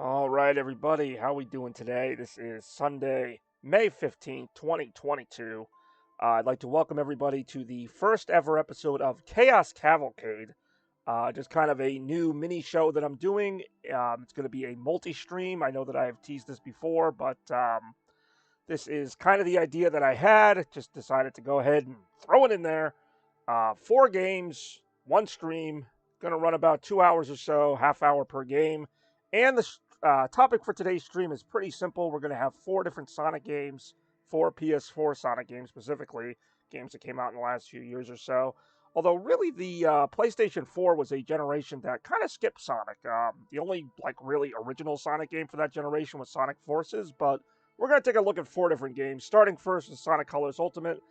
All right, everybody, how we doing today? This is Sunday, May 15th, 2022. I'd like to welcome everybody to the first ever episode of Chaos Cavalcade. Just kind of a new mini show that I'm doing. It's going to be a multi-stream. I know that I have teased this before, but this is kind of the idea that I had. Just decided to go ahead and throw it in there. 4 games, 1 stream. Going to run about 2 hours or so, half hour per game. And the topic for today's stream is pretty simple. We're going to have 4 different Sonic games, 4 PS4 Sonic games specifically, games that came out in the last few years or so. Although really the PlayStation 4 was a generation that kind of skipped Sonic. The only really original Sonic game for that generation was Sonic Forces, but we're going to take a look at 4 different games, starting first with Sonic Colors Ultimate,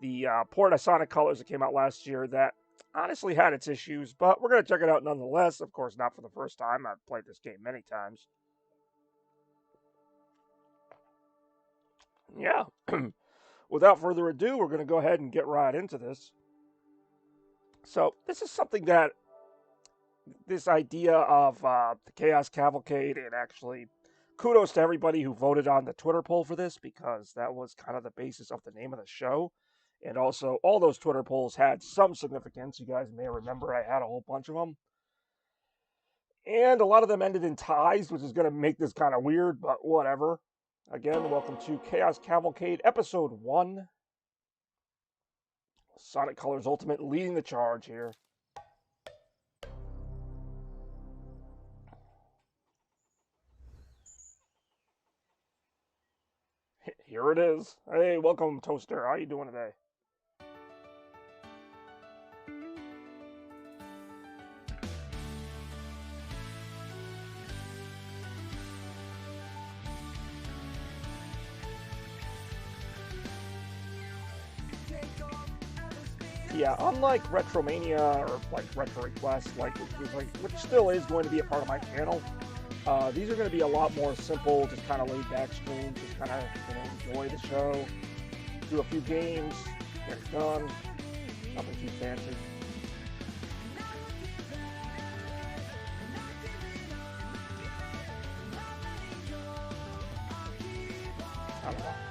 the port of Sonic Colors that came out last year that honestly had its issues, but we're going to check it out nonetheless. Of course, not for the first time. I've played this game many times. Yeah. Without further ado, we're going to go ahead and get right into this. So, this is something that this idea of the Chaos Cavalcade, and actually kudos to everybody who voted on the Twitter poll for this, because that was kind of the basis of the name of the show. And also, all those Twitter polls had some significance. You guys may remember I had a whole bunch of them. And a lot of them ended in ties, which is going to make this kind of weird, but whatever. Again, welcome to Chaos Cavalcade, Episode 1. Sonic Colors Ultimate leading the charge here. Here it is. Hey, welcome, Toaster. How you doing today? Yeah, unlike Retromania or Retro Request, which still is going to be a part of my channel, these are going to be a lot more simple, just kind of laid back streams, just kind of enjoy the show, do a few games, get it done, nothing too fancy.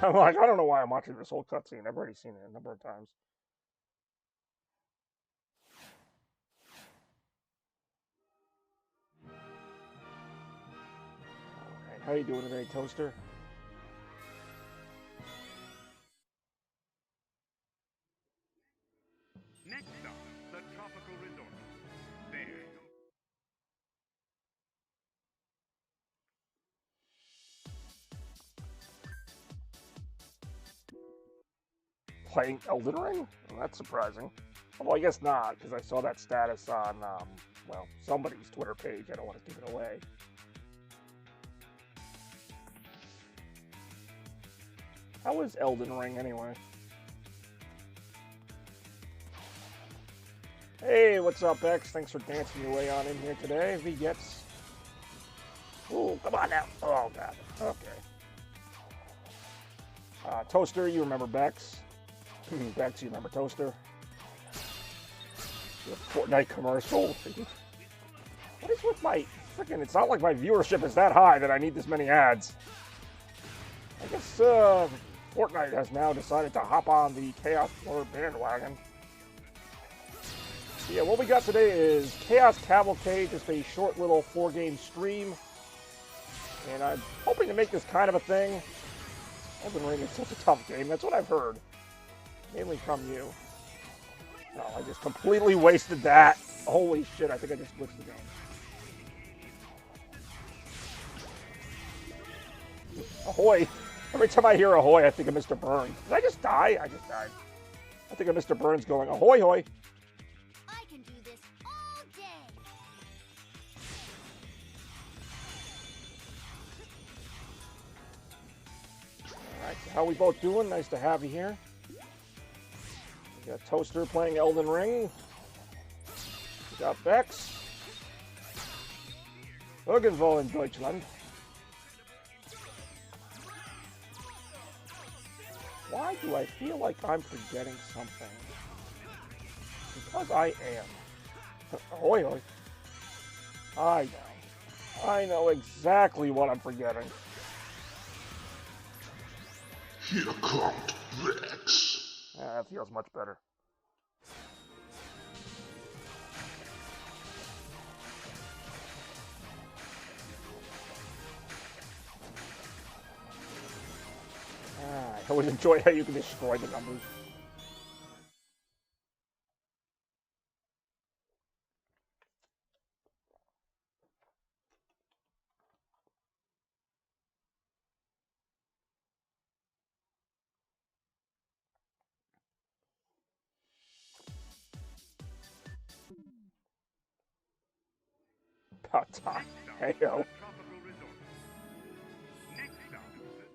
I don't know. I don't know why I'm watching this whole cutscene. I've already seen it a number of times. How you doing today, Toaster? Next stop, the tropical resort. There you go. Playing Elden Ring? Well, that's surprising. Well, I guess not, because I saw that status on, somebody's Twitter page. I don't want to give it away. How is Elden Ring, anyway? Hey, what's up, X? Thanks for dancing your way on in here today. V gets... Ooh, come on now. Oh, God. Okay. Toaster, you remember Bex? Bex, you remember Toaster? The Fortnite commercial. What is with my freaking... It's not like my viewership is that high that I need this many ads. I guess, Fortnite has now decided to hop on the Chaos Blur bandwagon. Yeah, what we got today is Chaos Cavalcade, just a short little 4-game stream. And I'm hoping to make this kind of a thing. Elden Ring is such a tough game, that's what I've heard. Mainly from you. No, I just completely wasted that. Holy shit, I think I just glitched the game. Ahoy! Every time I hear ahoy, I think of Mr. Burns. Did I just die? I just died. I think of Mr. Burns going, ahoy hoy! I can do this all day. Alright, so how we both doing? Nice to have you here. We got Toaster playing Elden Ring. We got Bex. Irgendwo in Deutschland. Why do I feel like I'm forgetting something? Because I am. Ahoy, hoy. I know. I know exactly what I'm forgetting. Here comes Rex. That feels much better. I always enjoy how you can destroy the numbers. About time. Hey, yo.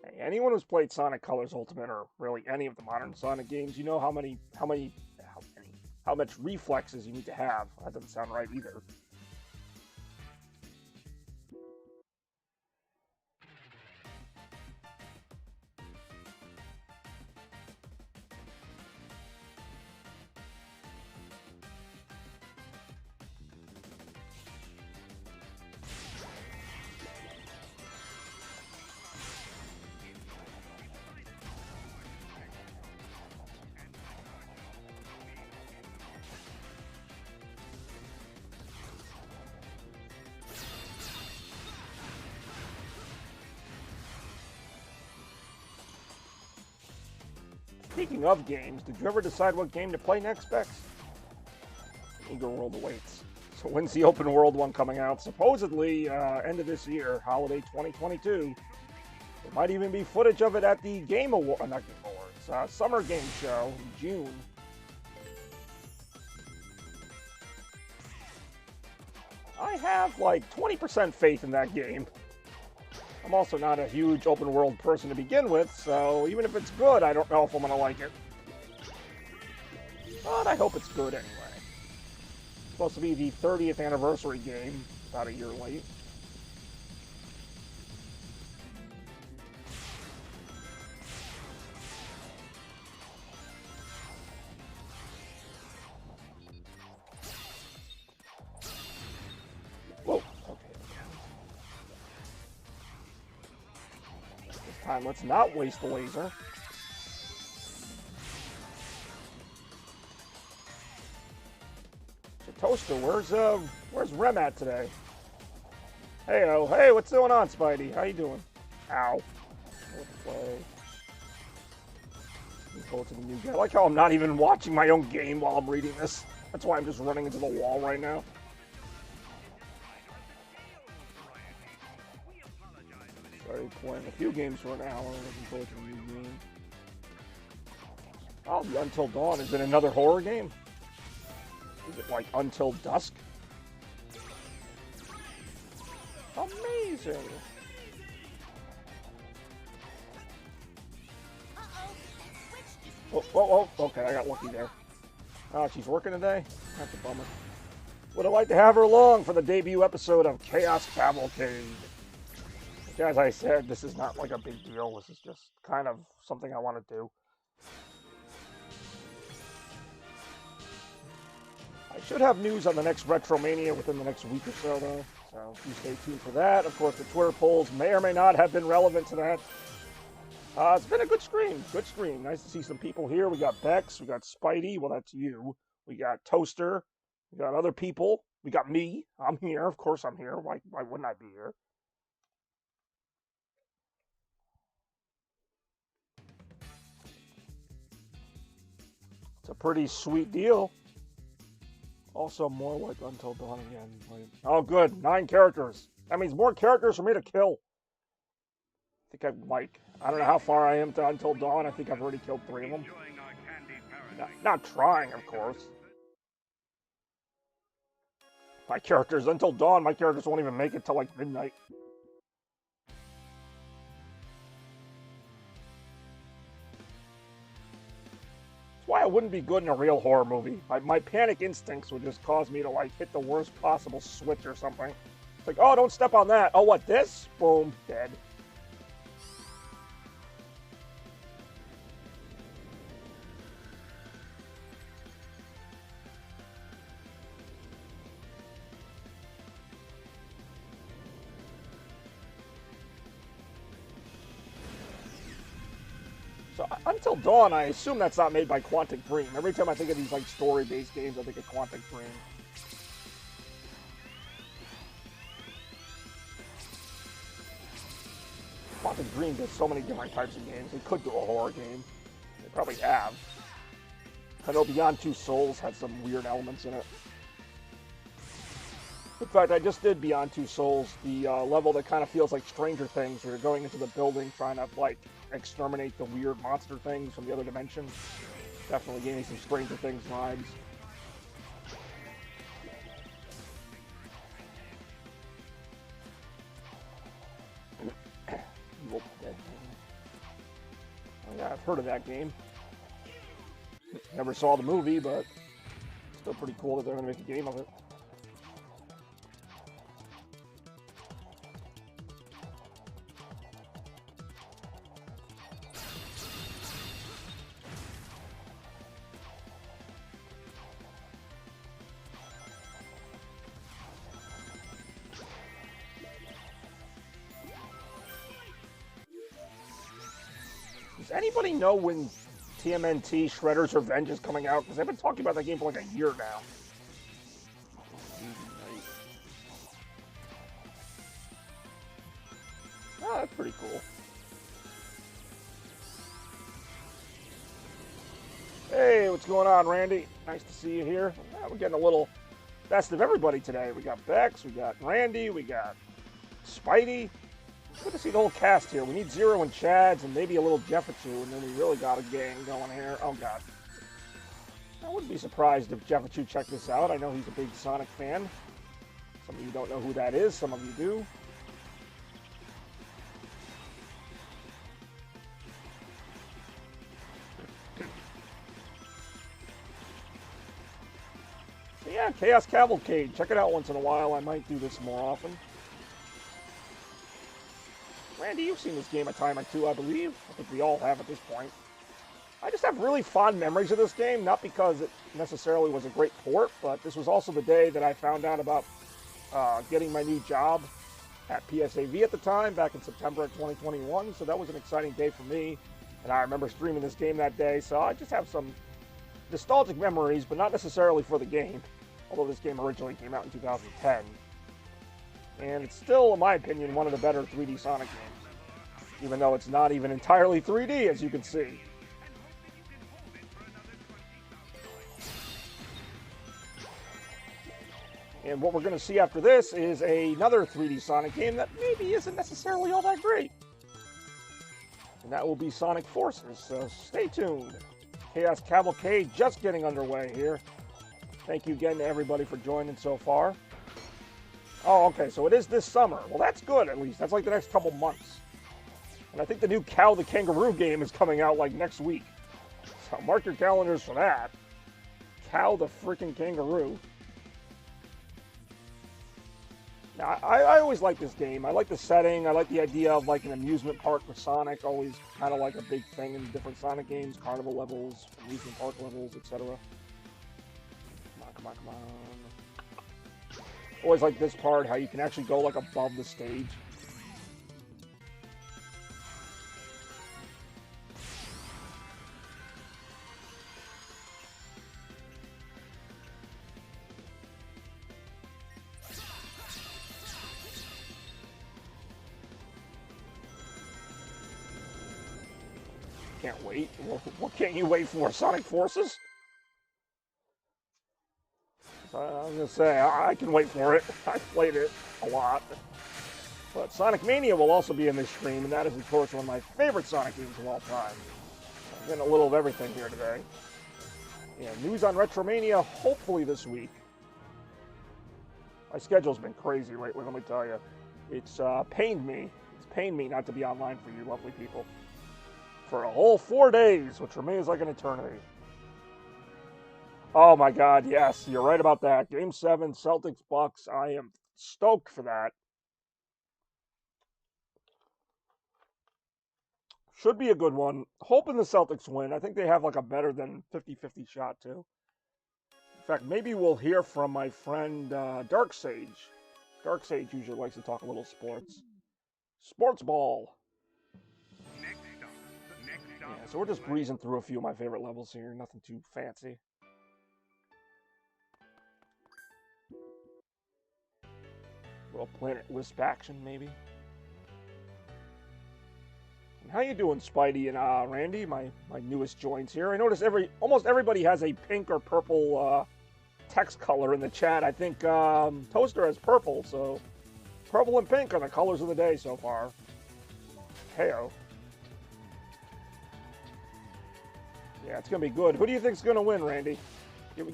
Hey, anyone who's played Sonic Colors Ultimate or really any of the modern Sonic games, you know how much reflexes you need to have. That doesn't sound right either. Speaking of games, did you ever decide what game to play next, Bex? Eager World awaits. So when's the open world one coming out? Supposedly, end of this year, holiday 2022. There might even be footage of it at the Game Award, not Game Awards, Summer Game Show in June. I have like 20% faith in that game. I'm also not a huge open world person to begin with, so even if it's good, I don't know if I'm gonna like it. But I hope it's good anyway. It's supposed to be the 30th anniversary game, about a year late. Whoa, okay. This time, let's not waste the laser. So Toaster, where's Rem at today? Hey-oh, hey, what's going on, Spidey? How you doing? Ow. Play. Go to the new game. I like how I'm not even watching my own game while I'm reading this. That's why I'm just running into the wall right now. Started playing a few games for an hour. Looking forward to the new game. Oh, the Until Dawn. Is it another horror game? Is it like Until Dusk? Amazing! Oh, okay, I got lucky there. Oh, she's working today? That's a bummer. Would have liked to have her along for the debut episode of Chaos Cavalcade. Which, as I said, this is not like a big deal. This is just kind of something I want to do. I should have news on the next Retro Mania within the next week or so, though. So you stay tuned for that. Of course, the Twitter polls may or may not have been relevant to that. It's been a good stream. Good stream. Nice to see some people here. We got Bex. We got Spidey. Well, that's you. We got Toaster. We got other people. We got me. I'm here. Of course I'm here. Why wouldn't I be here? It's a pretty sweet deal. Also, more like Until Dawn again. Oh, good. 9 characters. That means more characters for me to kill. I think I don't know how far I am to Until Dawn. I think I've already killed 3 of them. Not trying, of course. My characters, Until Dawn, my characters won't even make it till like midnight. That's why I wouldn't be good in a real horror movie. My panic instincts would just cause me to like hit the worst possible switch or something. It's like, oh, don't step on that. Oh, what, this? Boom, dead. Until Dawn, I assume that's not made by Quantic Dream. Every time I think of these like story-based games, I think of Quantic Dream. Quantic Dream does so many different types of games. They could do a horror game. They probably have. I know Beyond Two Souls had some weird elements in it. In fact, I just did Beyond Two Souls, the level that kind of feels like Stranger Things, where you're going into the building trying to, like, exterminate the weird monster things from the other dimension. Definitely gave me some Stranger Things vibes. Oh yeah, I've heard of that game. Never saw the movie, but still pretty cool that they're going to make a game of it. Does anybody know when TMNT Shredder's Revenge is coming out? Because I've been talking about that game for like a year now. Oh, that's pretty cool. Hey, what's going on, Randy? Nice to see you here. We're getting a little best of everybody today. We got Bex, we got Randy, we got Spidey. Good to see the whole cast here. We need Zero and Chads and maybe a little Jeffachu, and then we really got a gang going here. Oh, God. I wouldn't be surprised if Jeffachu checked this out. I know he's a big Sonic fan. Some of you don't know who that is. Some of you do. So yeah, Chaos Cavalcade. Check it out once in a while. I might do this more often. Randy, you've seen this game a time or two, I believe. I think we all have at this point. I just have really fond memories of this game, not because it necessarily was a great port, but this was also the day that I found out about getting my new job at PSAV at the time, back in September of 2021, so that was an exciting day for me, and I remember streaming this game that day, so I just have some nostalgic memories, but not necessarily for the game, although this game originally came out in 2010. And it's still, in my opinion, one of the better 3D Sonic games, even though it's not even entirely 3D, as you can see. And what we're going to see after this is another 3D Sonic game that maybe isn't necessarily all that great. And that will be Sonic Forces, so stay tuned. Chaos Cavalcade just getting underway here. Thank you again to everybody for joining so far. Oh, okay, so it is this summer. Well, that's good, at least. That's like the next couple months. And I think the new Cow the Kangaroo game is coming out, like, next week. So mark your calendars for that. Cow the freaking Kangaroo. Now, I always like this game. I like the setting. I like the idea of, like, an amusement park with Sonic. Always kind of like a big thing in different Sonic games. Carnival levels, amusement park levels, etc. Come on, come on, come on. Always like this part, how you can actually go like above the stage. Can't wait. What can't you wait for? Sonic Forces? I was going to say, I can wait for it. I've played it a lot. But Sonic Mania will also be in this stream, and that is, of course, one of my favorite Sonic games of all time. I'm getting a little of everything here today. Yeah, news on Retromania, hopefully this week. My schedule's been crazy lately, let me tell you. It's pained me. It's pained me not to be online for you lovely people. For a whole 4 days, which for me is like an eternity. Oh my God, yes, you're right about that. Game 7, Celtics Bucks. I am stoked for that. Should be a good one. Hoping the Celtics win. I think they have like a better than 50-50 shot too. In fact, maybe we'll hear from my friend Darksage. Darksage usually likes to talk a little sports. Sports ball. Next Yeah, so we're just breezing through a few of my favorite levels here. Nothing too fancy. Little Planet Wisp action, maybe. And how you doing, Spidey and Randy? My newest joins here. I notice almost everybody has a pink or purple text color in the chat. I think Toaster has purple, so purple and pink are the colors of the day so far. Heyo. Yeah, it's gonna be good. Who do you think's gonna win, Randy?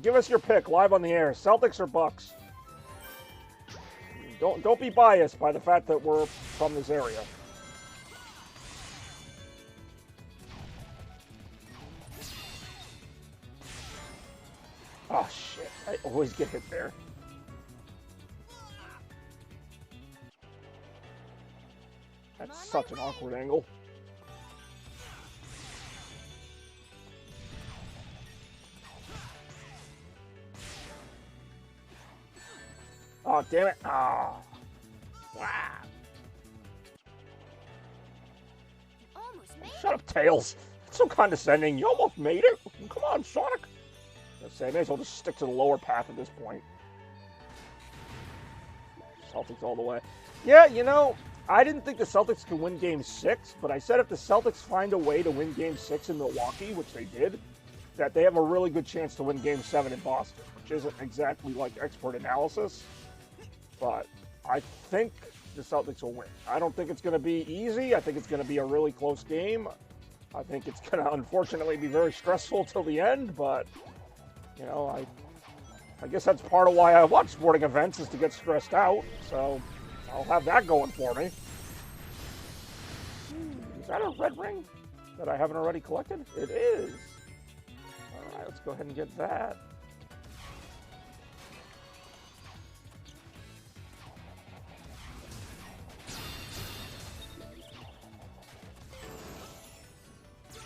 Give us your pick live on the air. Celtics or Bucks? Don't be biased by the fact that we're from this area. Oh shit! I always get hit there. That's such an awkward angle. Oh, damn it. Ah. Oh. Wow. Shut up, Tails. It's so condescending. You almost made it. Come on, Sonic. I may as well just stick to the lower path at this point. Celtics all the way. Yeah, you know, I didn't think the Celtics could win Game 6, but I said if the Celtics find a way to win Game 6 in Milwaukee, which they did, that they have a really good chance to win Game 7 in Boston, which isn't exactly like expert analysis. But I think the Celtics will win. I don't think it's going to be easy. I think it's going to be a really close game. I think it's going to, unfortunately, be very stressful till the end. But, you know, I guess that's part of why I watch sporting events, is to get stressed out. So I'll have that going for me. Is that a red ring that I haven't already collected? It is. All right, let's go ahead and get that.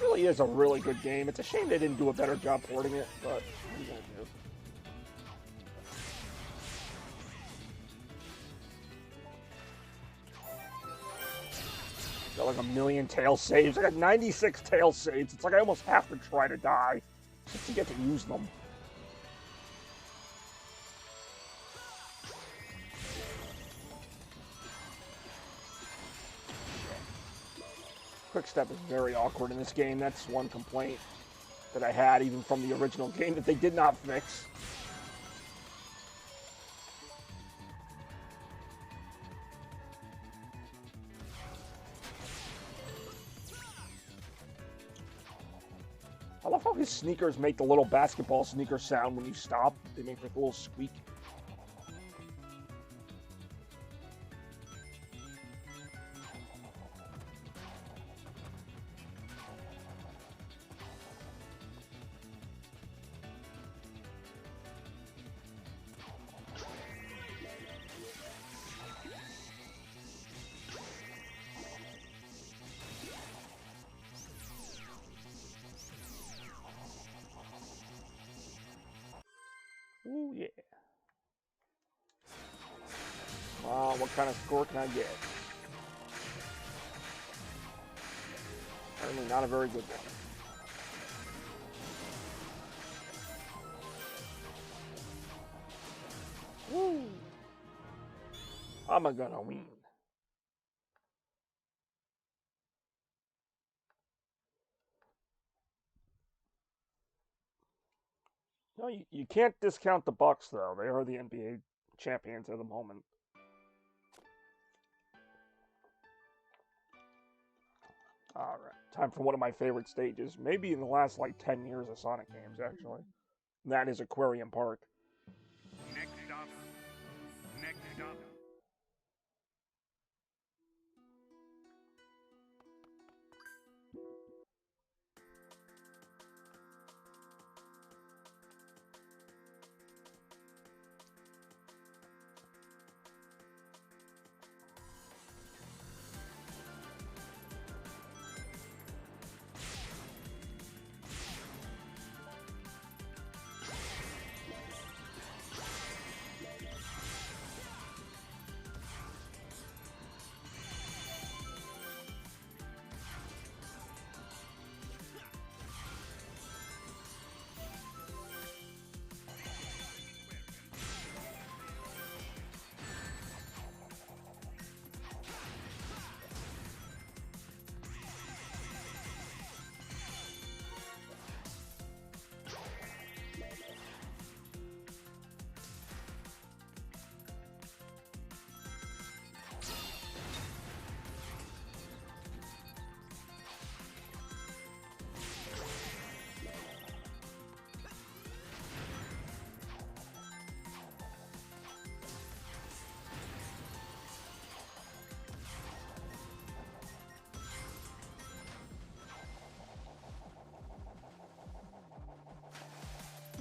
Really is a really good game. It's a shame they didn't do a better job porting it, but what are you gonna do? Got like a million tail saves. I got 96 tail saves. It's like I almost have to try to die just to get to use them. Quick step is very awkward in this game. That's one complaint that I had even from the original game that they did not fix. I love how his sneakers make the little basketball sneaker sound when you stop. They make like a little squeak. Ooh, yeah. What kind of score can I get? Apparently not a very good one. Woo! I'm gonna win. No, you can't discount the Bucks, though. They are the NBA champions at the moment. All right, time for one of my favorite stages, maybe in the last, like, 10 years of Sonic games, actually. And that is Aquarium Park. Next up.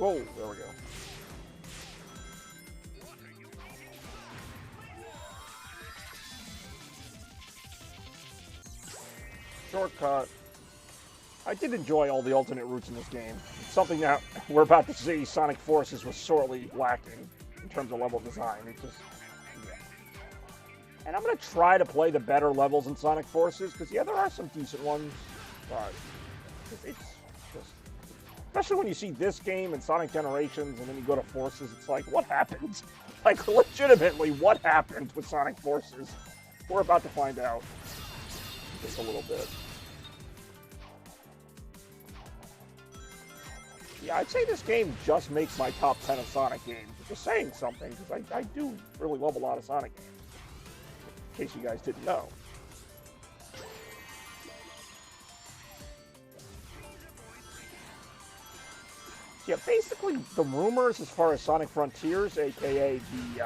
Whoa, there we go. Shortcut. I did enjoy all the alternate routes in this game. It's something that we're about to see Sonic Forces was sorely lacking in terms of level design. It just, yeah. And I'm going to try to play the better levels in Sonic Forces, because, yeah, there are some decent ones, but it's just, especially when you see this game and Sonic Generations, and then you go to Forces, it's like, what happened? Like, legitimately, what happened with Sonic Forces? We're about to find out just a little bit. Yeah, I'd say this game just makes my top 10 of Sonic games, which is saying something, because I do really love a lot of Sonic games, in case you guys didn't know. Yeah, basically, the rumors as far as Sonic Frontiers, aka the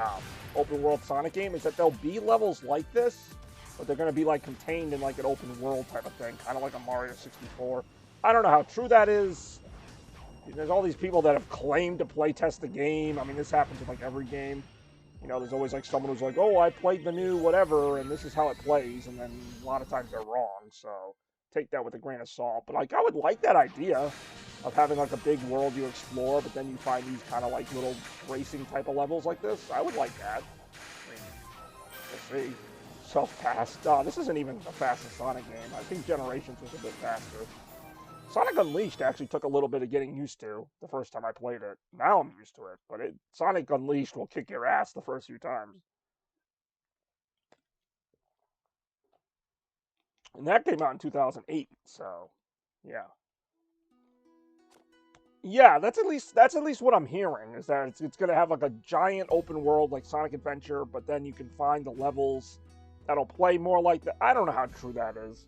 open world Sonic game, is that there'll be levels like this, but they're going to be like contained in like an open world type of thing, kind of like a Mario 64. I don't know how true that is. There's all these people that have claimed to play test the game. I mean, this happens with like every game. You know, there's always like someone who's like, oh, I played the new whatever, and this is how it plays, and then a lot of times they're wrong, so take that with a grain of salt. But like, I would like that idea of having like a big world you explore, but then you find these kind of like little racing type of levels like this. I would like that. I mean, let's see. Self-paced. This isn't even the fastest Sonic game. I think Generations was a bit faster. Sonic Unleashed actually took a little bit of getting used to the first time I played it. Now I'm used to it, but Sonic Unleashed will kick your ass the first few times. And that came out in 2008, so yeah. Yeah, that's at least what I'm hearing, is that it's going to have like a giant open world like Sonic Adventure, but then you can find the levels that'll play more like that. I don't know how true that is.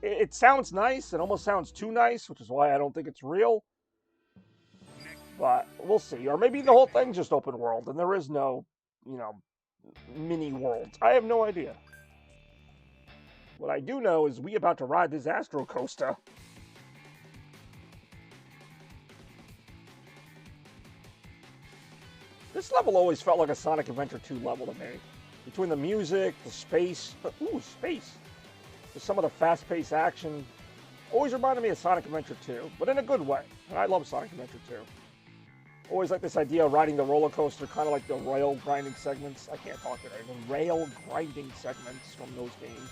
It sounds nice. It almost sounds too nice, which is why I don't think it's real. But we'll see. Or maybe the whole thing's just open world, and there is no, you know, mini worlds. I have no idea. What I do know is we about to ride this Astro Coaster. This level always felt like a Sonic Adventure 2 level to me. Between the music, the space, ooh, space. Some of the fast-paced action always reminded me of Sonic Adventure 2, but in a good way. And I love Sonic Adventure 2. Always like this idea of riding the roller coaster, kind of like the rail grinding segments. I can't talk today. The rail grinding segments from those games.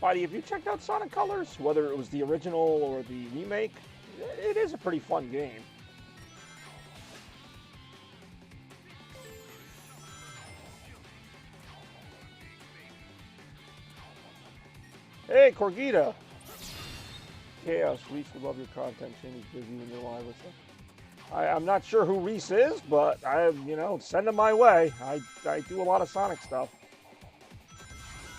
Spidey, have you checked out Sonic Colors? Whether it was the original or the remake, it is a pretty fun game. Hey, Corgita! Chaos, Reese, we love your content. Shane's busy when you're live with stuff. I'm not sure who Reese is, but send him my way. I do a lot of Sonic stuff.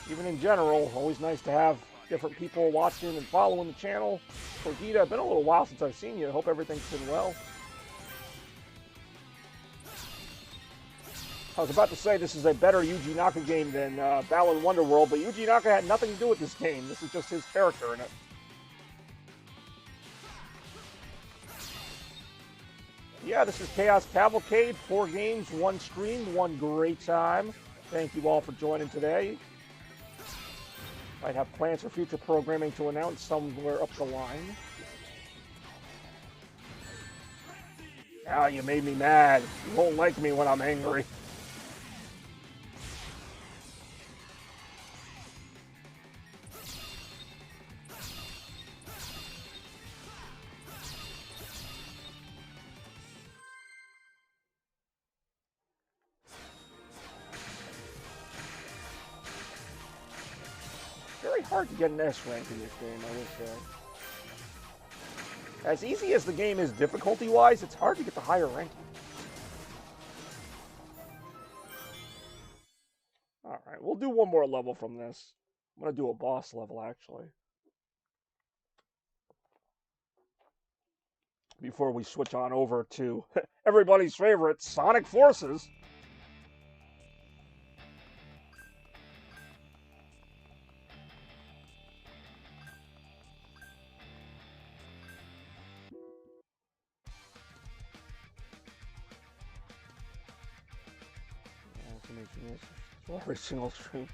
Even in general, always nice to have different people watching and following the channel. Corgita, been a little while since I've seen you. Hope everything's been well. I was about to say this is a better Yuji Naka game than Balan Wonderworld, but Yuji Naka had nothing to do with this game. This is just his character in it. Yeah, this is Chaos Cavalcade. 4 games, 1 stream, 1 great time. Thank you all for joining today. Might have plans for future programming to announce somewhere up the line. Now you made me mad. You won't like me when I'm angry. Very hard to get an S rank in this game, I will say. As easy as the game is difficulty-wise, it's hard to get the higher ranking. Alright, we'll do one more level from this. I'm going to do a boss level, actually. Before we switch on over to everybody's favorite, Sonic Forces. Every single stream.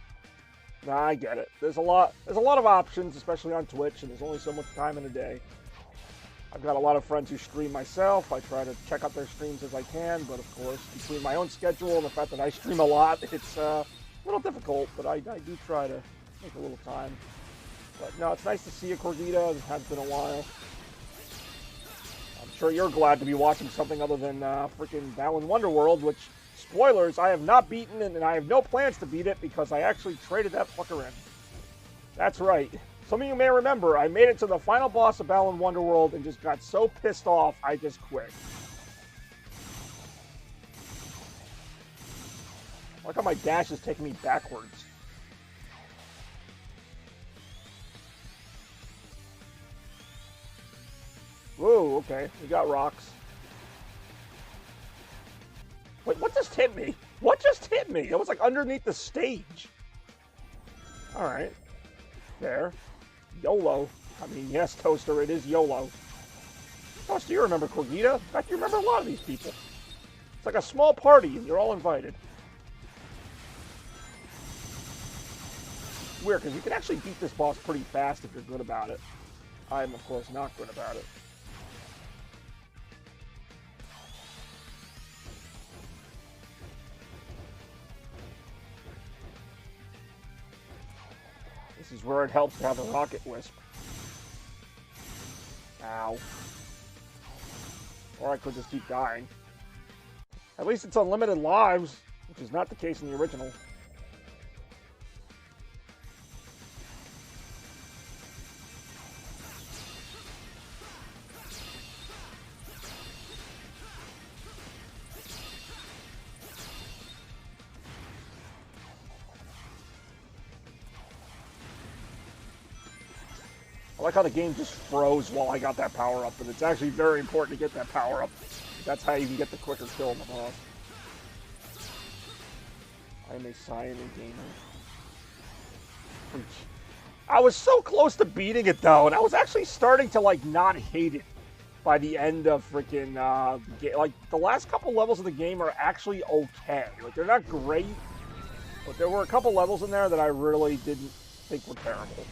Nah, I get it. There's a lot of options, especially on Twitch, and there's only so much time in a day. I've got a lot of friends who stream myself. I try to check out their streams as I can, but of course, between my own schedule and the fact that I stream a lot, it's a little difficult, but I do try to make a little time. But no, it's nice to see you, Corgita. It has been a while. I'm sure you're glad to be watching something other than freaking Balan Wonderworld, which, spoilers, I have not beaten, and I have no plans to beat it because I actually traded that fucker in. That's right. Some of you may remember, I made it to the final boss of Balan Wonderworld and just got so pissed off, I just quit. I like how my dash is taking me backwards. Whoa, okay. We got rocks. Wait, what just hit me? What just hit me? It was like underneath the stage. Alright. There. YOLO. I mean, yes, Toaster, it is YOLO. Toaster, you remember Corgita? In fact, you remember a lot of these people. It's like a small party, and you're all invited. Weird, because you can actually beat this boss pretty fast if you're good about it. I am, of course, not good about it. This is where it helps to have a rocket wisp. Ow. Or I could just keep dying. At least it's unlimited lives, which is not the case in the original. I like how the game just froze while I got that power up, but it's actually very important to get that power up. That's how you can get the quicker kill on the boss. I am a Cyan gamer. I was so close to beating it though, and I was actually starting to like not hate it by the end of freaking like the last couple levels of the game are actually okay. Like they're not great, but there were a couple levels in there that I really didn't think were terrible.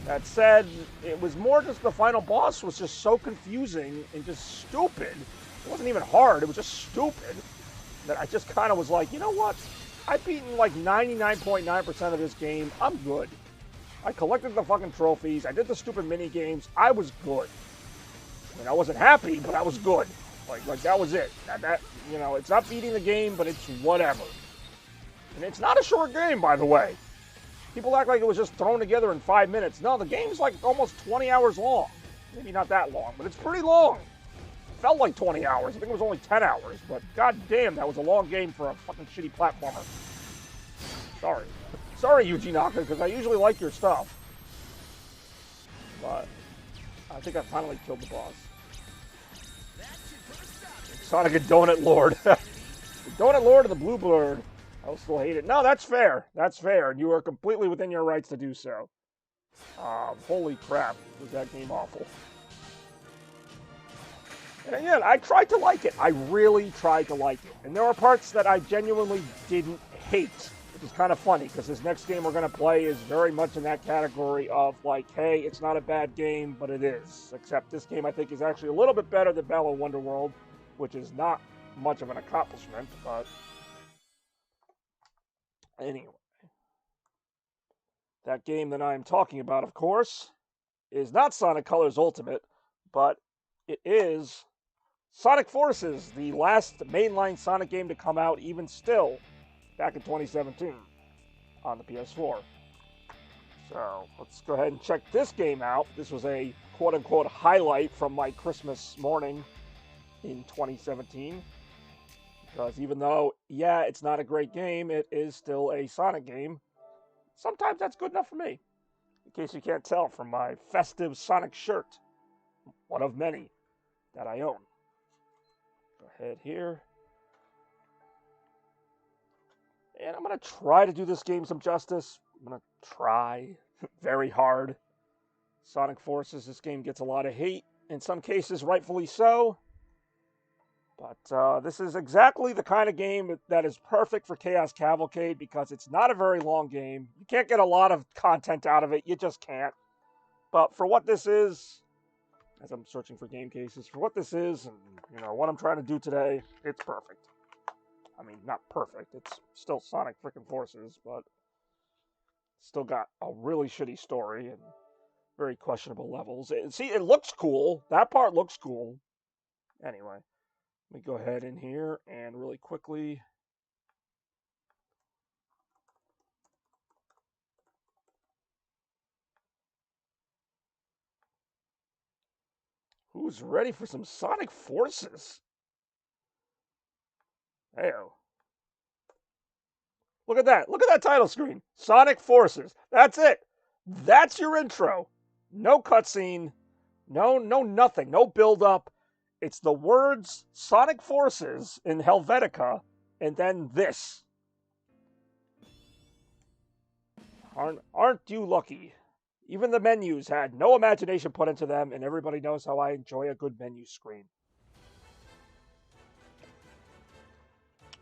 That said, it was more just the final boss was just so confusing and just stupid. It wasn't even hard, it was just stupid. That I just kind of was like, you know what? I've beaten like 99.9% of this game. I'm good. I collected the fucking trophies. I did the stupid mini games. I was good. I mean, I wasn't happy, but I was good. Like that was it. That you know, it's not beating the game, but it's whatever. And it's not a short game, by the way. People act like it was just thrown together in 5 minutes. No, the game's like almost 20 hours long. Maybe not that long, but it's pretty long. It felt like 20 hours. I think it was only 10 hours, but goddamn, that was a long game for a fucking shitty platformer. Sorry. Sorry, Yuji Naka, because I usually like your stuff. But I think I finally killed the boss. Sonic and Donut Lord. The Donut Lord of the Blue Bird. I'll still hate it. No, that's fair. That's fair. And you are completely within your rights to do so. Holy crap. Was that game awful. And again, I tried to like it. I really tried to like it. And there were parts that I genuinely didn't hate. It is kind of funny because this next game we're going to play is very much in that category of like, hey, it's not a bad game, but it is. Except this game I think is actually a little bit better than Battle Wonderworld, which is not much of an accomplishment, but anyway. That game that I'm talking about, of course, is not Sonic Colors Ultimate, but it is Sonic Forces, the last mainline Sonic game to come out even still back in 2017 on the PS4. So let's go ahead and check this game out. This was a quote-unquote highlight from my Christmas morning in 2017. Because even though, yeah, it's not a great game, it is still a Sonic game. Sometimes that's good enough for me. In case you can't tell from my festive Sonic shirt. One of many that I own. Go ahead here. And I'm going to try to do this game some justice. I'm going to try very hard. Sonic Forces, this game gets a lot of hate. In some cases, rightfully so. But this is exactly the kind of game that is perfect for Chaos Cavalcade because it's not a very long game. You can't get a lot of content out of it. You just can't. But for what this is, as I'm searching for game cases, for what this is and what I'm trying to do today, it's perfect. I mean, not perfect. It's still Sonic frickin' Forces, but still got a really shitty story and very questionable levels. See, it looks cool. That part looks cool. Anyway. Let me go ahead in here and really quickly who's ready for some Sonic Forces? Heyo. Look at that. Look at that title screen. Sonic Forces. That's it. That's your intro. No cutscene. No nothing. No build up. It's the words Sonic Forces in Helvetica and then this. Aren't you lucky? Even the menus had no imagination put into them, and everybody knows how I enjoy a good menu screen.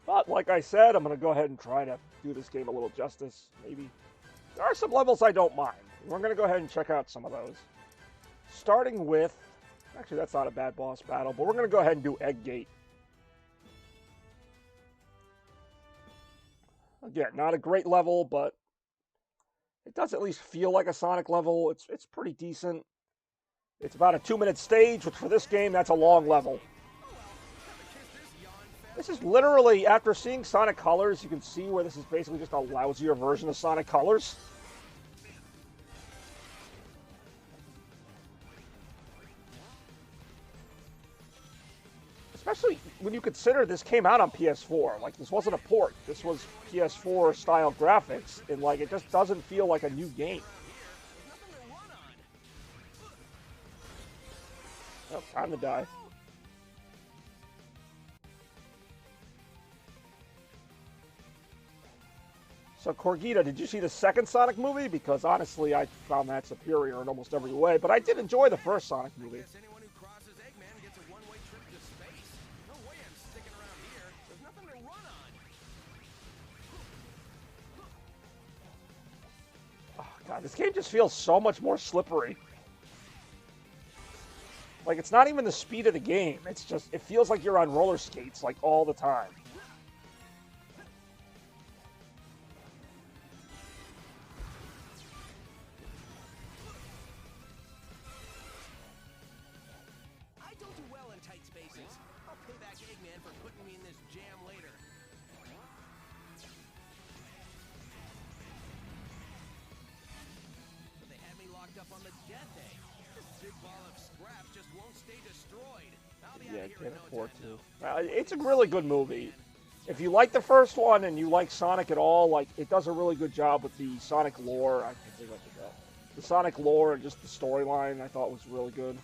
But like I said, I'm going to go ahead and try to do this game a little justice, maybe. There are some levels I don't mind. We're going to go ahead and check out some of those. Starting with, actually that's not a bad boss battle, but we're going to go ahead and do Egg Gate. Again, not a great level, but it does at least feel like a Sonic level. It's pretty decent. It's about a 2-minute stage, which for this game, that's a long level. This is literally, after seeing Sonic Colors, you can see where this is basically just a lousier version of Sonic Colors. Especially when you consider this came out on PS4. Like, this wasn't a port. This was PS4 style graphics, and like, it just doesn't feel like a new game. Oh, time to die. So, Corgita, did you see the second Sonic movie? Because honestly, I found that superior in almost every way, but I did enjoy the first Sonic movie. God, this game just feels so much more slippery. Like, it's not even the speed of the game. It's just, it feels like you're on roller skates, like, all the time. I don't do well in tight spaces. I'll pay back Eggman for putting me in this jam later. Locked up on the death egg. This big ball of scrap just won't stay destroyed. Yeah, can't afford to. It's a really good movie. If you like the first one and you like Sonic at all, like, it does a really good job with the Sonic lore. I can't think what to go. The Sonic lore and just the storyline I thought was really good.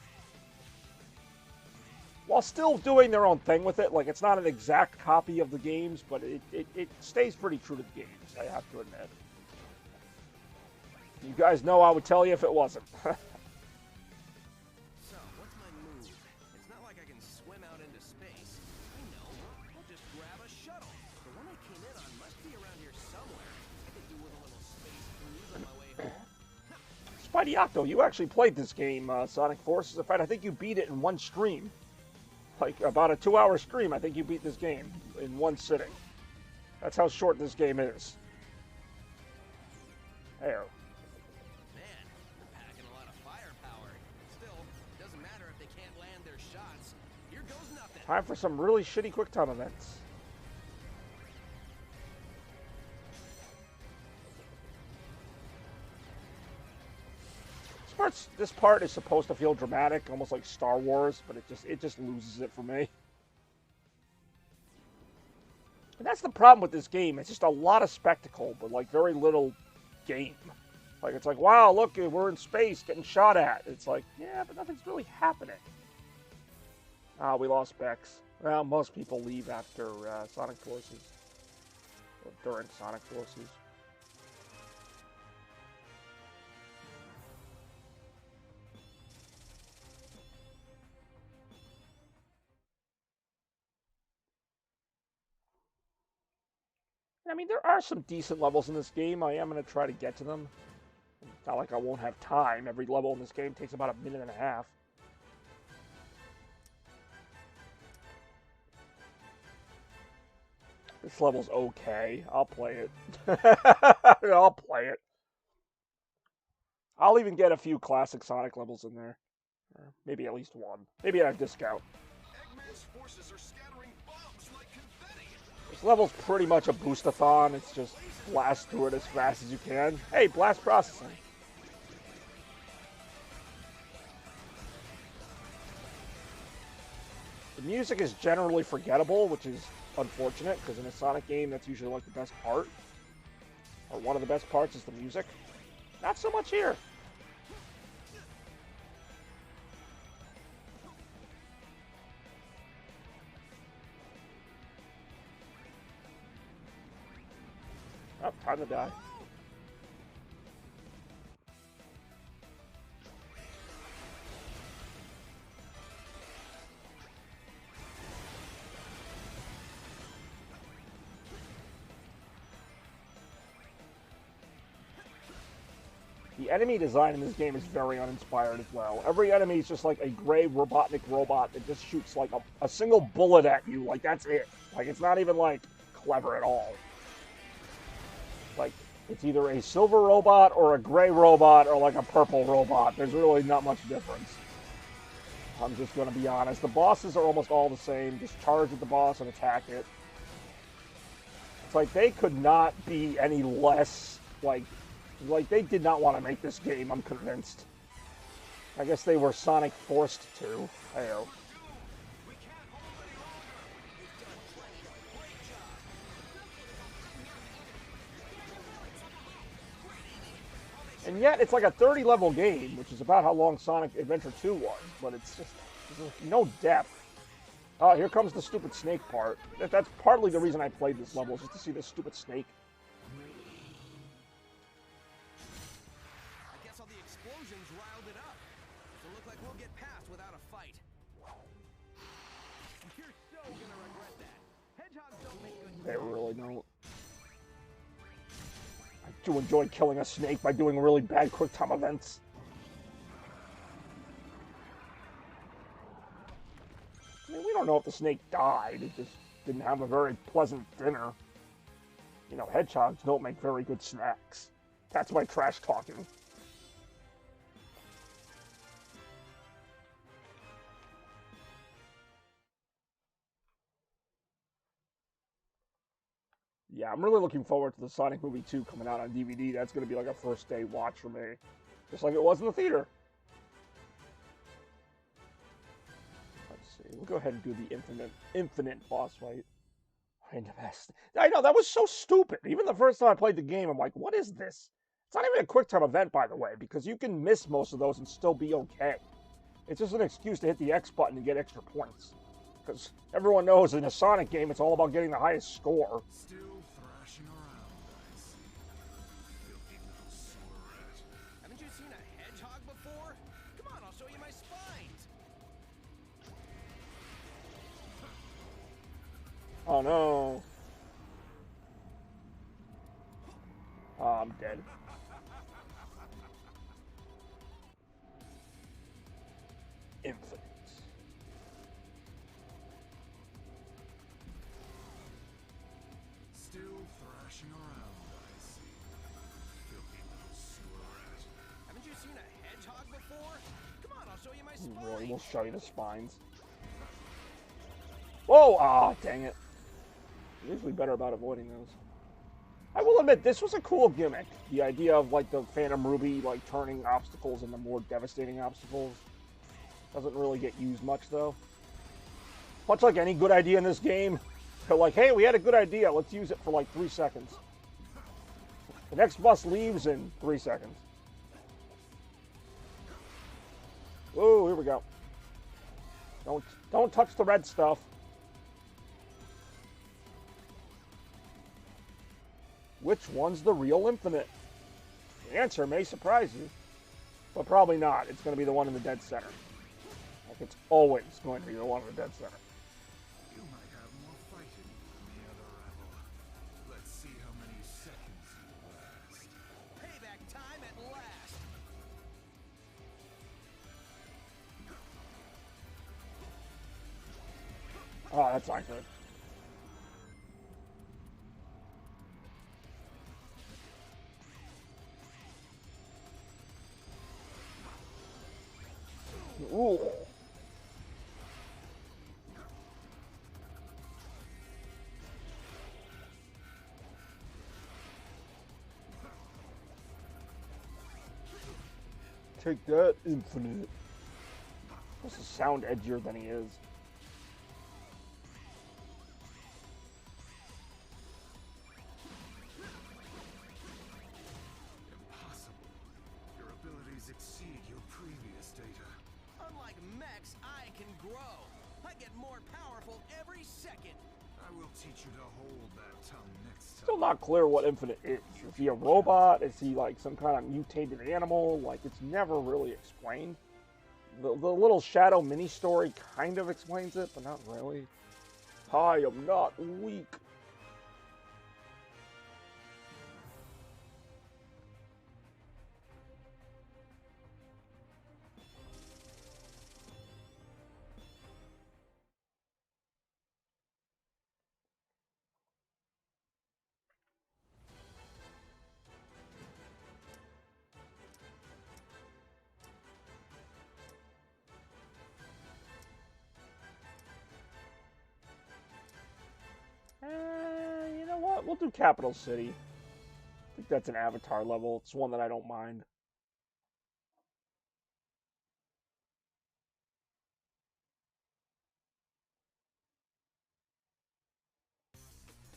While still doing their own thing with it, like, it's not an exact copy of the games, but it stays pretty true to the games, I have to admit. You guys know I would tell you if it wasn't. So, what's my move? It's not like I can swim out into space. I know. I'll just grab a shuttle. The one I came in on must be around here somewhere. Spideyacto, you actually played this game, Sonic Forces. In fact, I think you beat it in one stream. Like, about a 2-hour stream, I think you beat this game in one sitting. That's how short this game is. Hey. Man, they're packing a lot of firepower. Still, it doesn't matter if they can't land their shots. Here goes nothing. Time for some really shitty quick time events. This part is supposed to feel dramatic, almost like Star Wars, but it just loses it for me. And that's the problem with this game. It's just a lot of spectacle, but like very little game. Like it's like, wow, look, we're in space getting shot at. It's like, yeah, but nothing's really happening. Ah, we lost Bex. Well, most people leave after Sonic Forces. Or during Sonic Forces. I mean, there are some decent levels in this game. I am going to try to get to them. It's not like I won't have time. Every level in this game takes about 1.5 minutes. This level's okay. I'll play it. I'll play it. I'll even get a few classic Sonic levels in there. Maybe at least one. Maybe at a discount. Eggman's forces are scattering bombs like confetti. This level's pretty much a boost-a-thon. It's just blast through it as fast as you can. Hey, blast processing. The music is generally forgettable, which is unfortunate, because in a Sonic game, that's usually like the best part. Or one of the best parts is the music. Not so much here. Oh, time to die. The enemy design in this game is very uninspired as well. Every enemy is just like a gray Robotnik robot that just shoots like a single bullet at you. Like, that's it. Like, it's not even, like, clever at all. Like, it's either a silver robot or a gray robot or like a purple robot. There's really not much difference. I'm just going to be honest. The bosses are almost all the same. Just charge at the boss and attack it. It's like they could not be any less, like they did not want to make this game, I'm convinced. I guess they were Sonic forced to. Hey-oh. And yet, it's like a 30-level game, which is about how long Sonic Adventure 2 was, but it's just there's no depth. Oh, here comes the stupid snake part. That's partly the reason I played this level, is just to see this stupid snake. I guess all the explosions riled it up. Doesn't look like we'll get past without a fight. You're so gonna regret that. Hedgehogs don't make good. They really don't. I do enjoy killing a snake by doing really bad quick time events. I mean, we don't know if the snake died. It just didn't have a very pleasant dinner. You know, hedgehogs don't make very good snacks. That's my trash talking. Yeah, I'm really looking forward to the Sonic Movie 2 coming out on DVD. That's going to be like a first day watch for me. Just like it was in the theater. Let's see. We'll go ahead and do the infinite boss fight. I know, that was so stupid. Even the first time I played the game, I'm like, what is this? It's not even a quick time event, by the way, because you can miss most of those and still be okay. It's just an excuse to hit the X button and get extra points. Because everyone knows in a Sonic game, it's all about getting the highest score. Still thrashing around, I see. Filthy little sewer rat. Haven't you seen a hedgehog before? Come on, I'll show you my spines. Oh no. Oh, I'm dead. infinite. Still thrashing around, I see. Filthy little sewer rat. Haven't you seen a hedgehog before? Come on, I'll show you my Really, spine. we'll show you the spines. Whoa! Ah, dang it. Usually better about avoiding those. I will admit, this was a cool gimmick. The idea of, like, the Phantom Ruby, like, turning obstacles into more devastating obstacles. Doesn't really get used much, though. Much like any good idea in this game, they're like, hey, we had a good idea, let's use it for, like, 3 seconds. The next bus leaves in 3 seconds. Ooh, here we go. Don't touch the red stuff. Which one's the real infinite? The answer may surprise you, but probably not. It's going to be the one in the dead center. Like, it's always going to be the one in the dead center. You might have more fighting than the other rebel. Let's see how many seconds you last. Payback time at last. Oh, that's not good. Ooh. Take that, infinite. Supposed to sound edgier than he is. Impossible. Your abilities exceed your previous data. Unlike mechs, I can grow. I get more powerful every second. I will teach you to hold that tongue next time. Still not clear what Infinite is. Is he a robot? Is he like some kind of mutated animal? Like, it's never really explained. The little Shadow mini-story kind of explains it, but not really. I am not weak. You know what? We'll do Capital City. I think that's an Avatar level. It's one that I don't mind.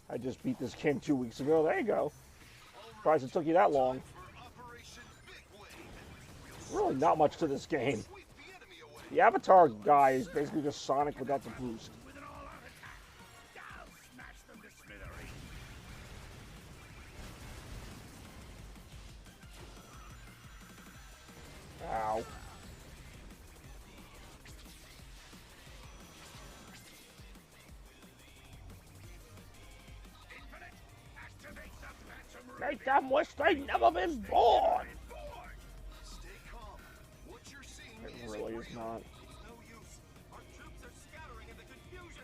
I just beat this game 2 weeks ago. There you go. Surprised it took you that long. Really not much to this game. The Avatar guy is basically just Sonic without the boost. Ow. Make them wish they'd never been born! Stay calm. What you're seeing It really is not. no use. Our troops are scattering in the confusion.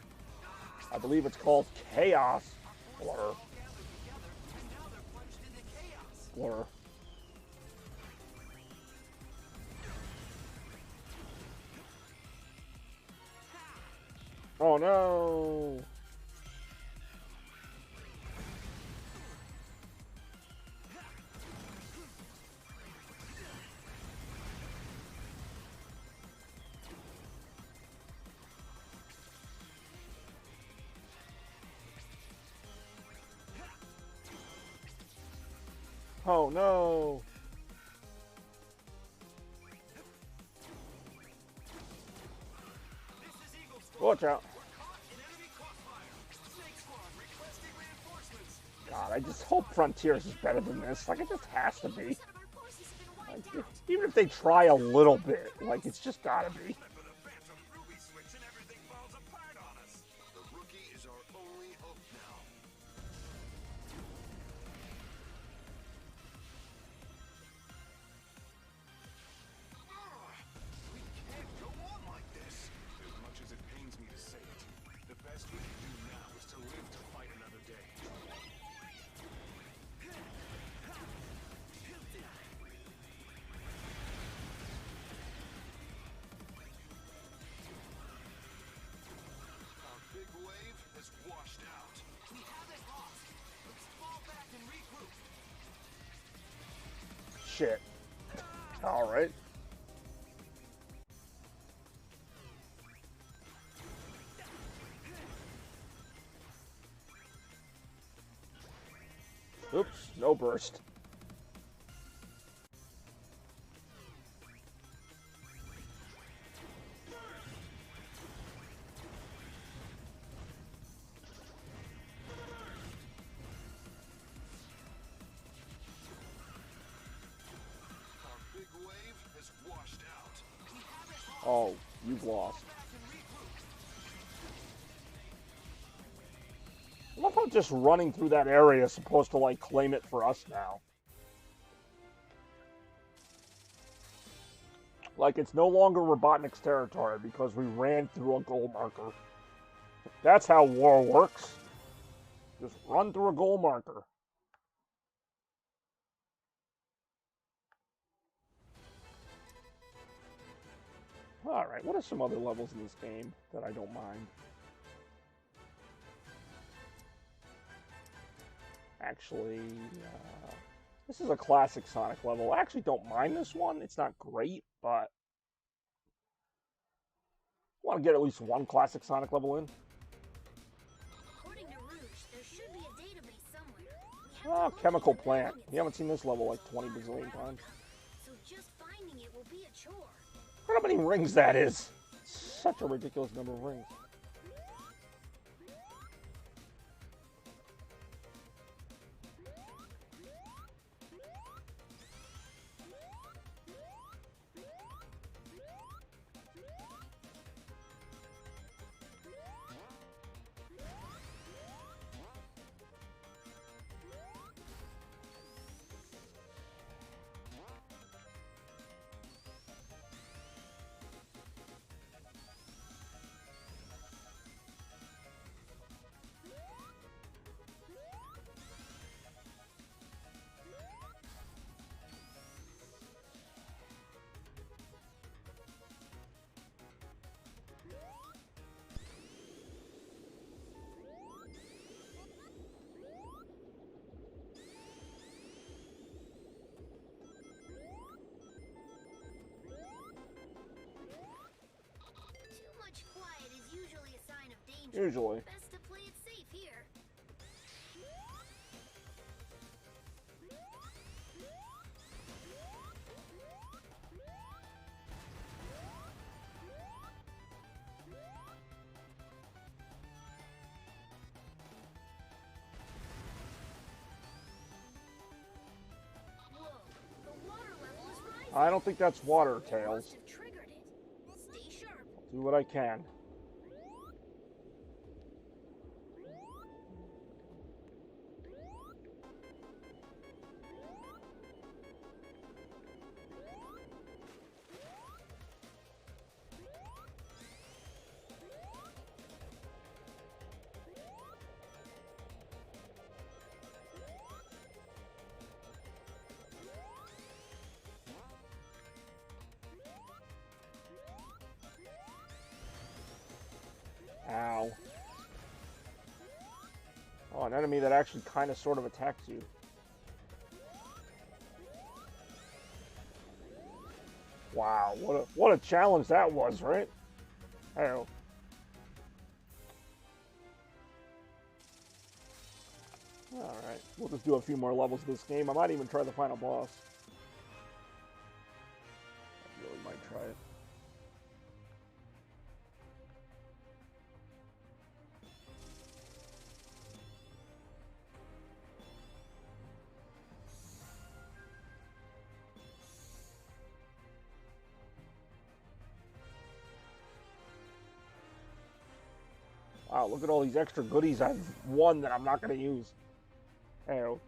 I believe it's called Chaos. Or All gathered together, and now they're plunged into chaos. Blur. Oh no! Oh no! This is Eagle Squad. Watch out. We're caught in enemy crossfire. Snake Squad requesting reinforcements. God, I just hope Frontiers is better than this. Like, it just has to be. Some of our forces have been Like, wiped out. even if they try a little bit, like, it's just gotta be. Flip of the Phantom Ruby switch and everything falls apart on us. The rookie is our only hope now. We can't go on like shit. Alright. Oops, no burst. Oh, you've lost. I love how just running through that area is supposed to, like, claim it for us now. Like, it's no longer Robotnik's territory because we ran through a goal marker. That's how war works. Just run through a goal marker. Alright, what are some other levels in this game that I don't mind? Actually, this is a classic Sonic level. I actually don't mind this one. It's not great, but I want to get at least one classic Sonic level in. According to Rouge, there should be a database somewhere. Oh, Chemical Plant. You haven't seen this level like 20 bazillion times. So just finding it will be a chore. I wonder how many rings that is. Such a ridiculous number of rings. Quiet is usually a sign of danger. Usually. Best to play it safe here. Whoa, the water level is rising. I don't think that's water, It Tails. must have triggered it. Stay sharp. Do what I can. Ow. Oh, an enemy that actually kind of sort of attacks you. Wow, what a challenge that was, right? Hey-oh. Alright, we'll just do a few more levels of this game. I might even try the final boss. I really might try it. Wow, look at all these extra goodies I've won that I'm not going to use. Hey-oh.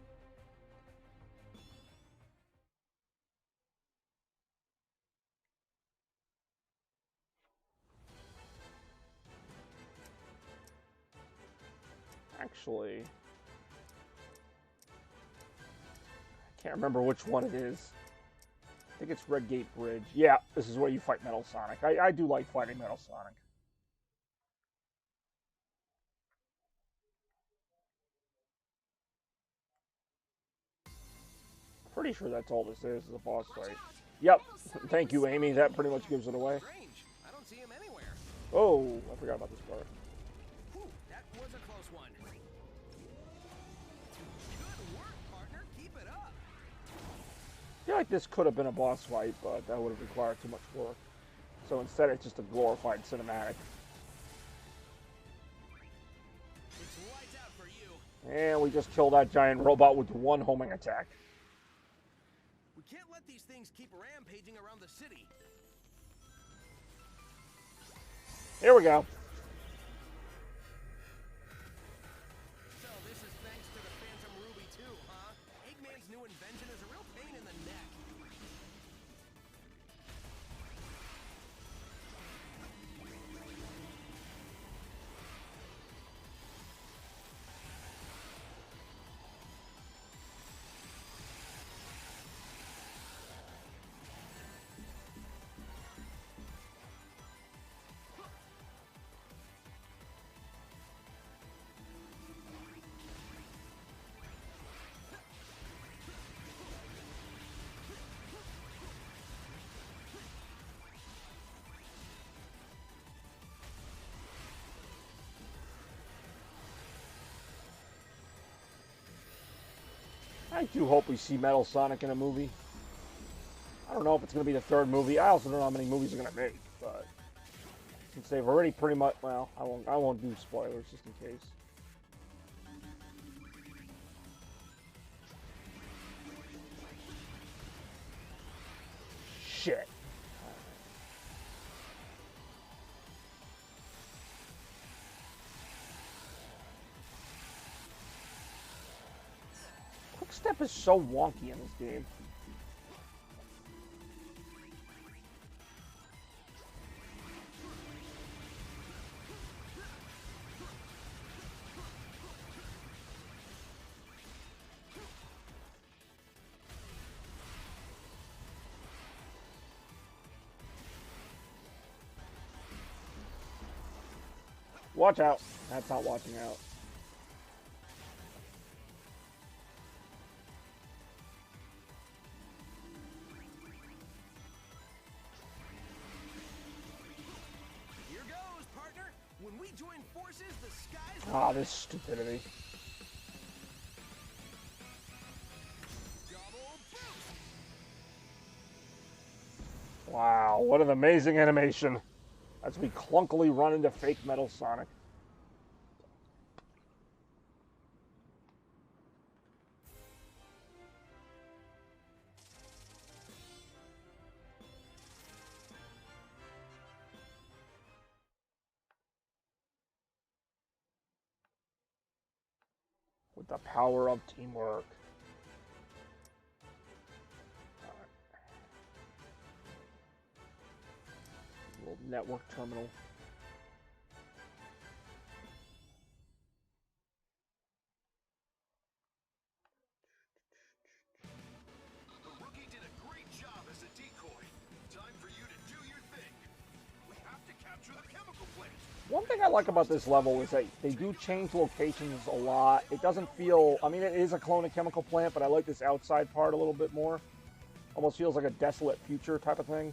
Actually, I can't remember which one it is. I think it's Red Gate Bridge. Yeah, this is where you fight Metal Sonic. I do like fighting Metal Sonic. Pretty sure that's all this is a boss fight. Yep. Thank you, Amy. That pretty much gives it away. Strange. I don't see him anywhere. Oh, I forgot about this part. Whew, that was a close one. Good work, partner. Keep it up. I feel like this could have been a boss fight, but that would have required too much work. So instead, it's just a glorified cinematic. It's lights out for you. And we just killed that giant robot with one homing attack. We can't let these things keep rampaging around the city. Here we go. So this is thanks to the Phantom Ruby too, huh? Eggman's new invention is a real pain in the neck. I do hope we see Metal Sonic in a movie. I don't know if it's going to be the third movie. I also don't know how many movies they're going to make, but since they've already pretty much, well, I won't do spoilers just in case. Shit. Quickstep is so wonky in this game. Watch out. That's not watching out. Here goes, partner. When we join forces, the skies. Ah, this stupidity. Double boost. Wow, what an amazing animation. As we clunkily run into fake Metal Sonic. With the power of teamwork. Little network terminal. The rookie did a great job as a decoy. Time for you to do your thing. We have to capture the chemical plant. One thing I like about this level is that they do change locations a lot. It doesn't feel, I mean, it is a clone of Chemical Plant, but I like this outside part a little bit more. Almost feels like a desolate future type of thing.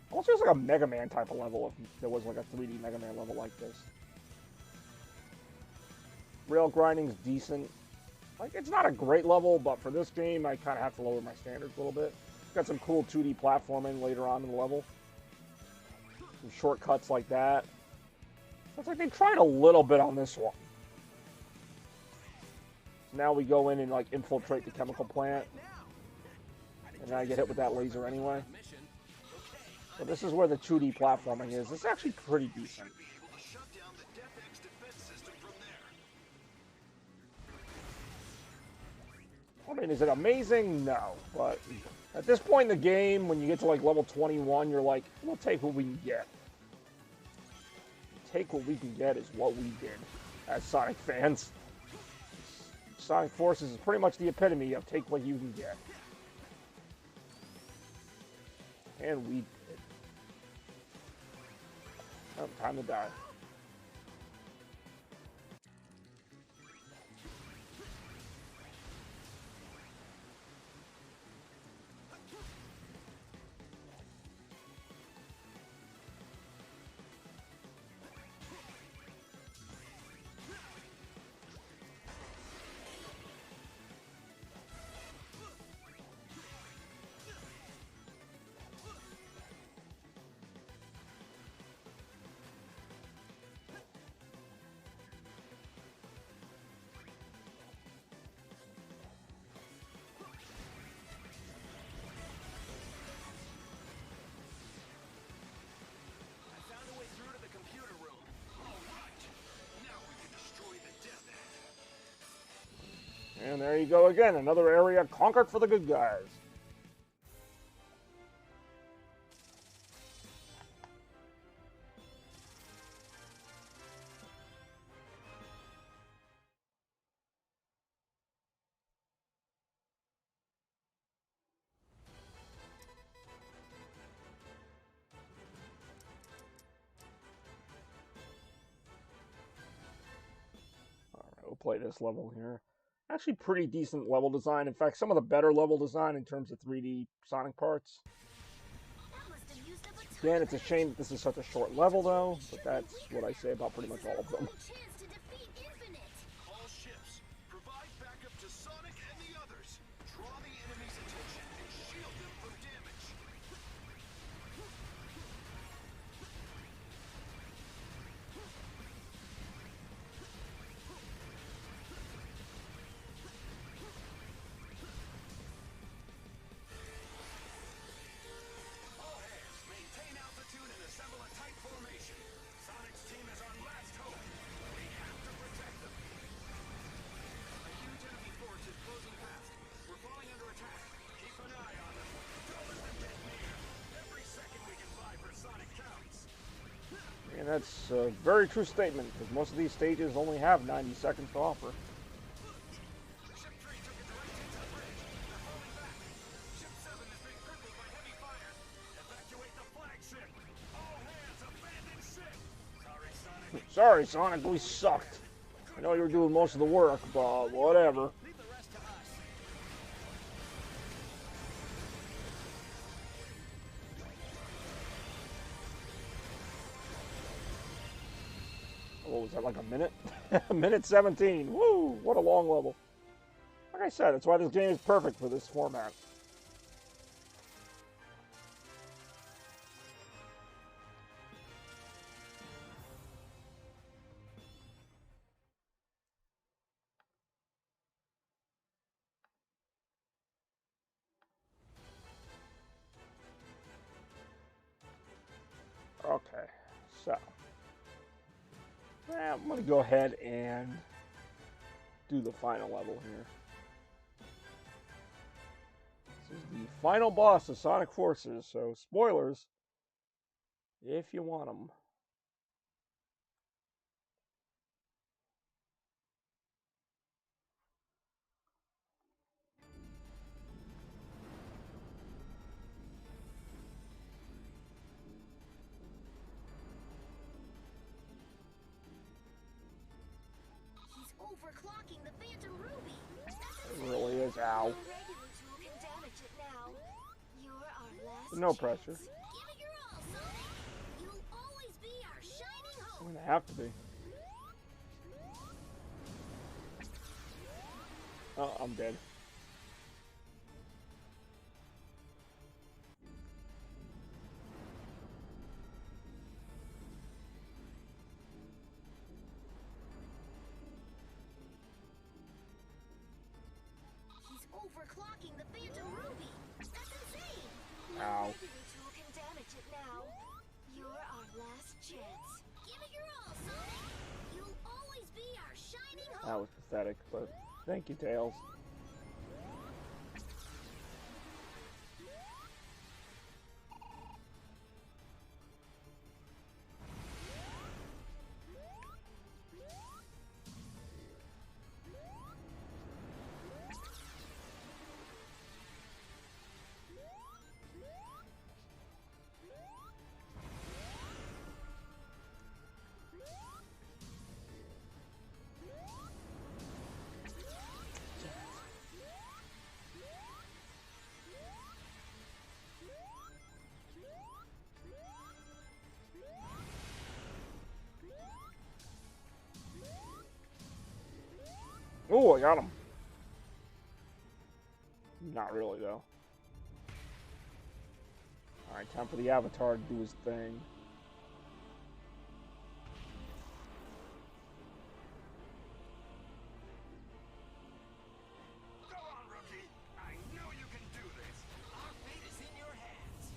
Almost feels like a Mega Man type of level if there was like a 3D Mega Man level like this. Rail grinding's decent. Like, it's not a great level, but for this game, I kind of have to lower my standards a little bit. Got some cool 2D platforming later on in the level. Some shortcuts like that. It's like they tried a little bit on this one. So now we go in and like infiltrate the chemical plant. And then I get hit with that laser anyway. So this is where the 2D platforming is. It's actually pretty decent. Be able to shut down the DefX defense system from there. I mean, is it amazing? No. But at this point in the game, when you get to like level 21, you're like, we'll take what we can get. Take what we can get is what we did as Sonic fans. Sonic Forces is pretty much the epitome of take what you can get. And we did. Oh, time to die. And there you go again, another area conquered for the good guys. We'll play this level here. Actually, pretty decent level design. In fact, some of the better level design in terms of 3D Sonic parts. Again, it's a shame that this is such a short level, though, but that's what I say about pretty much all of them. All ships, provide backup to Sonic and the others. Draw the enemy's attention and shield them from damage. All hands, maintain altitude and assemble a tight formation. Sonic's team is our last hope. We have to protect them. A huge enemy force is closing fast. We're falling under attack. Keep an eye on them. Don't let them get near. Every second we can buy for Sonic counts. And that's a very true statement, because most of these stages only have 90 seconds to offer. Ship 3 took a direct hit to the bridge. They're falling back. Ship 7 is being crippled by heavy fire. Evacuate the flagship. All hands, abandon ship. Sorry, Sonic. Sorry, Sonic, we sucked. I know you were doing most of the work, but whatever. Leave the rest to us. What was that, like a minute? A minute 17. Woo! What a long level. Like I said, that's why this game is perfect for this format. Okay, so I'm going to go ahead and do the final level here. This is the final boss of Sonic Forces, so spoilers if you want them. He's overclocking the Phantom Ruby. It really is. Ow. Your regular tool can damage it now. You're our last No chance. pressure. Give it your all, Sonic. You'll always be our shining I'm hope. going to have to be. Oh, I'm dead. He's overclocking the Phantom Ruby. That's insane. Ow. Your regular tool can damage it now. You're our last chance. Give it your all, Sonic. You'll always be our shining hope. That was pathetic, but thank you, Tails. Oh, I got him. Not really, though. Alright, time for the Avatar to do his thing. Go on, rookie. I know you can do this. Our fate is in your hands.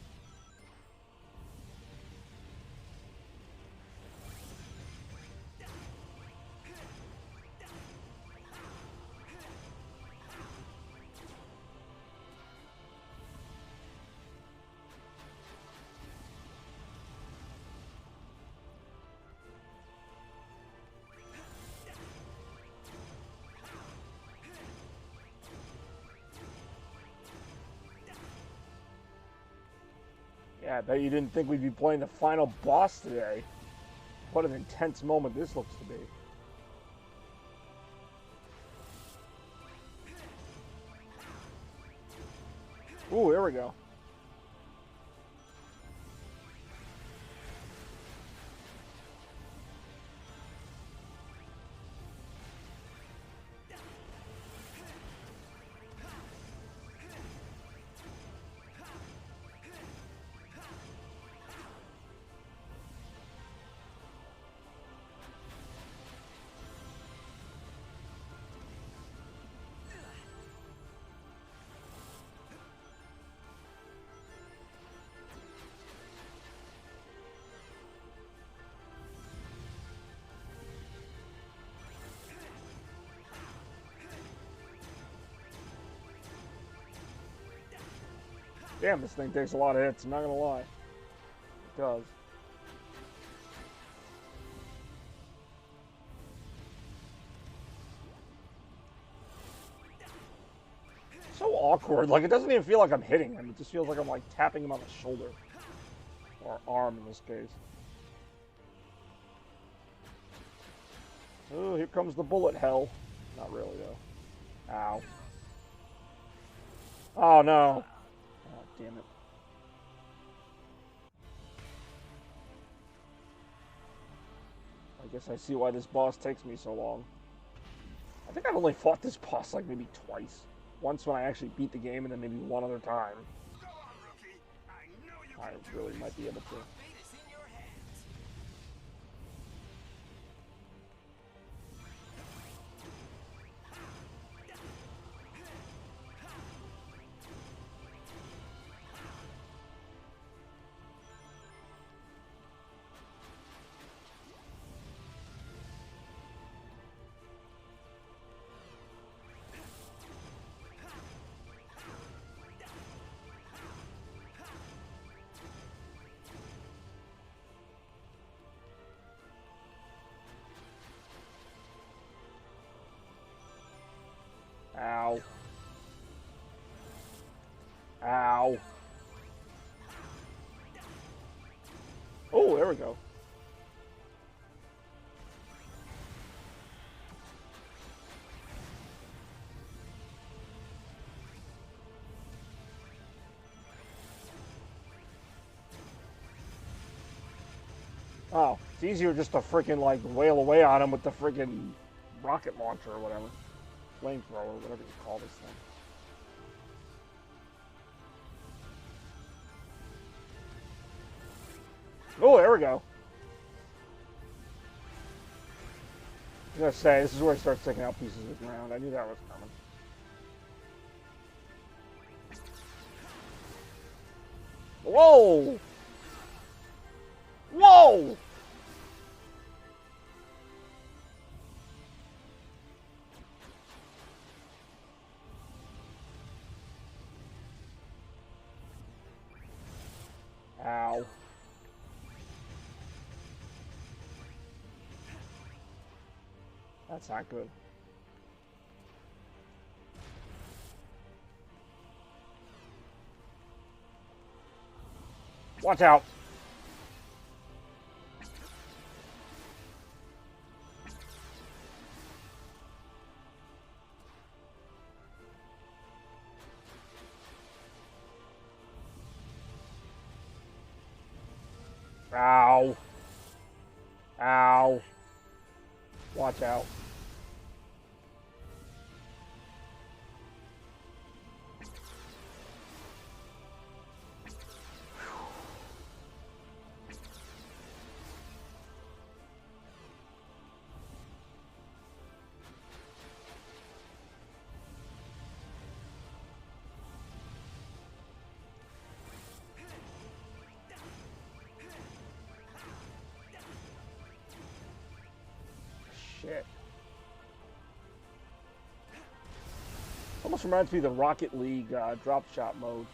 Yeah, I bet you didn't think we'd be playing the final boss today. What an intense moment this looks to be. Ooh, here we go. Damn, this thing takes a lot of hits, I'm not gonna lie. It does. So awkward, like it doesn't even feel like I'm hitting him, it just feels like I'm like tapping him on the shoulder. Or arm in this case. Oh, here comes the bullet hell. Not really though. Ow. Oh no. Oh, damn it. I guess I see why this boss takes me so long. I think I've only fought this boss like maybe twice. Once when I actually beat the game, and then maybe one other time. Go on, rookie. I know you can I really might be able to. Fate is in your hands. Ow. Ow. Oh, there we go. Oh, it's easier just to freaking like wail away on him with the freaking rocket launcher or whatever. Flamethrower, whatever you call this thing. Oh, there we go. I was gonna say, this is where it starts taking out pieces of ground. I knew that was coming. Whoa! Whoa! Ow. That's not good. Watch out. Ow. Ow. Watch out. Shit. Almost reminds me of the Rocket League drop shot mode.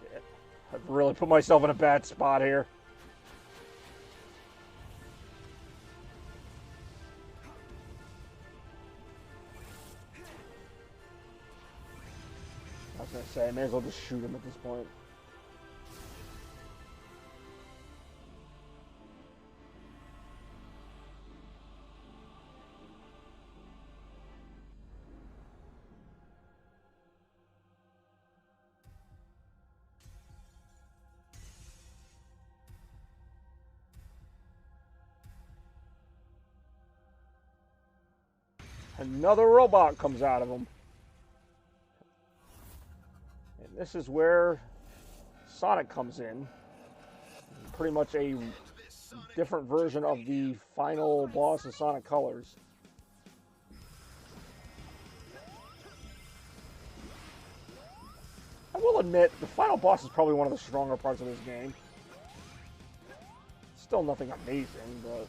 Shit. I've really put myself in a bad spot here. was gonna say, I may as well just shoot him at this point. Another robot comes out of him. And this is where Sonic comes in. Pretty much a different version of the final boss of Sonic Colors. I will admit, the final boss is probably one of the stronger parts of this game. Still nothing amazing, but...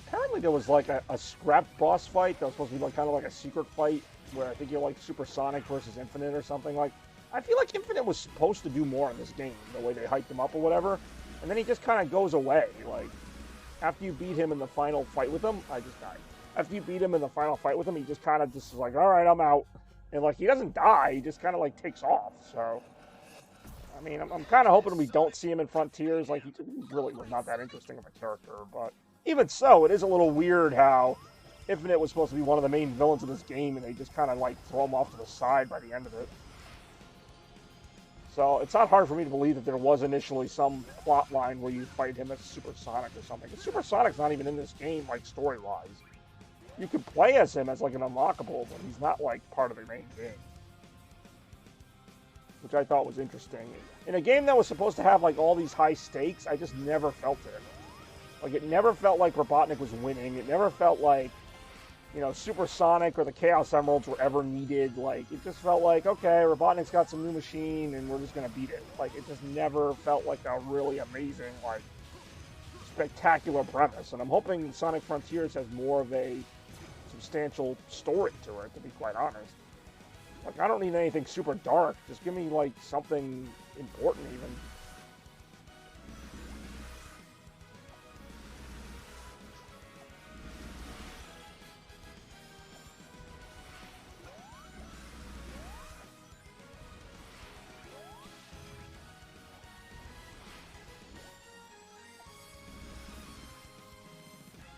Apparently there was like a scrap boss fight that was supposed to be like kind of like a secret fight where I think you're like Supersonic versus Infinite or something. Like, I feel like Infinite was supposed to do more in this game, the way they hyped him up or whatever, and then he just kind of goes away. Like, after you beat him in the final fight with him, I just died. After you beat him in the final fight with him, he just kind of just is like, all right, I'm out. And like, he doesn't die, he just kind of like takes off. So, I mean, I'm kind of hoping we don't see him in Frontiers. Like, he really was not that interesting of a character, but even so, it is a little weird how Infinite was supposed to be one of the main villains of this game, and they just kind of like throw him off to the side by the end of it. So it's not hard for me to believe that there was initially some plot line where you fight him as Supersonic or something. Because Supersonic's not even in this game, like, story-wise. You could play as him as like an unlockable, but he's not like part of the main game. Which I thought was interesting. In a game that was supposed to have like all these high stakes, I just never felt it. Like, it never felt like Robotnik was winning. It never felt like, you know, Supersonic or the Chaos Emeralds were ever needed. Like, it just felt like, okay, Robotnik's got some new machine and we're just going to beat it. Like, it just never felt like a really amazing, like, spectacular premise. And I'm hoping Sonic Frontiers has more of a substantial story to it, to be quite honest. Like, I don't need anything super dark. Just give me, like, something important even.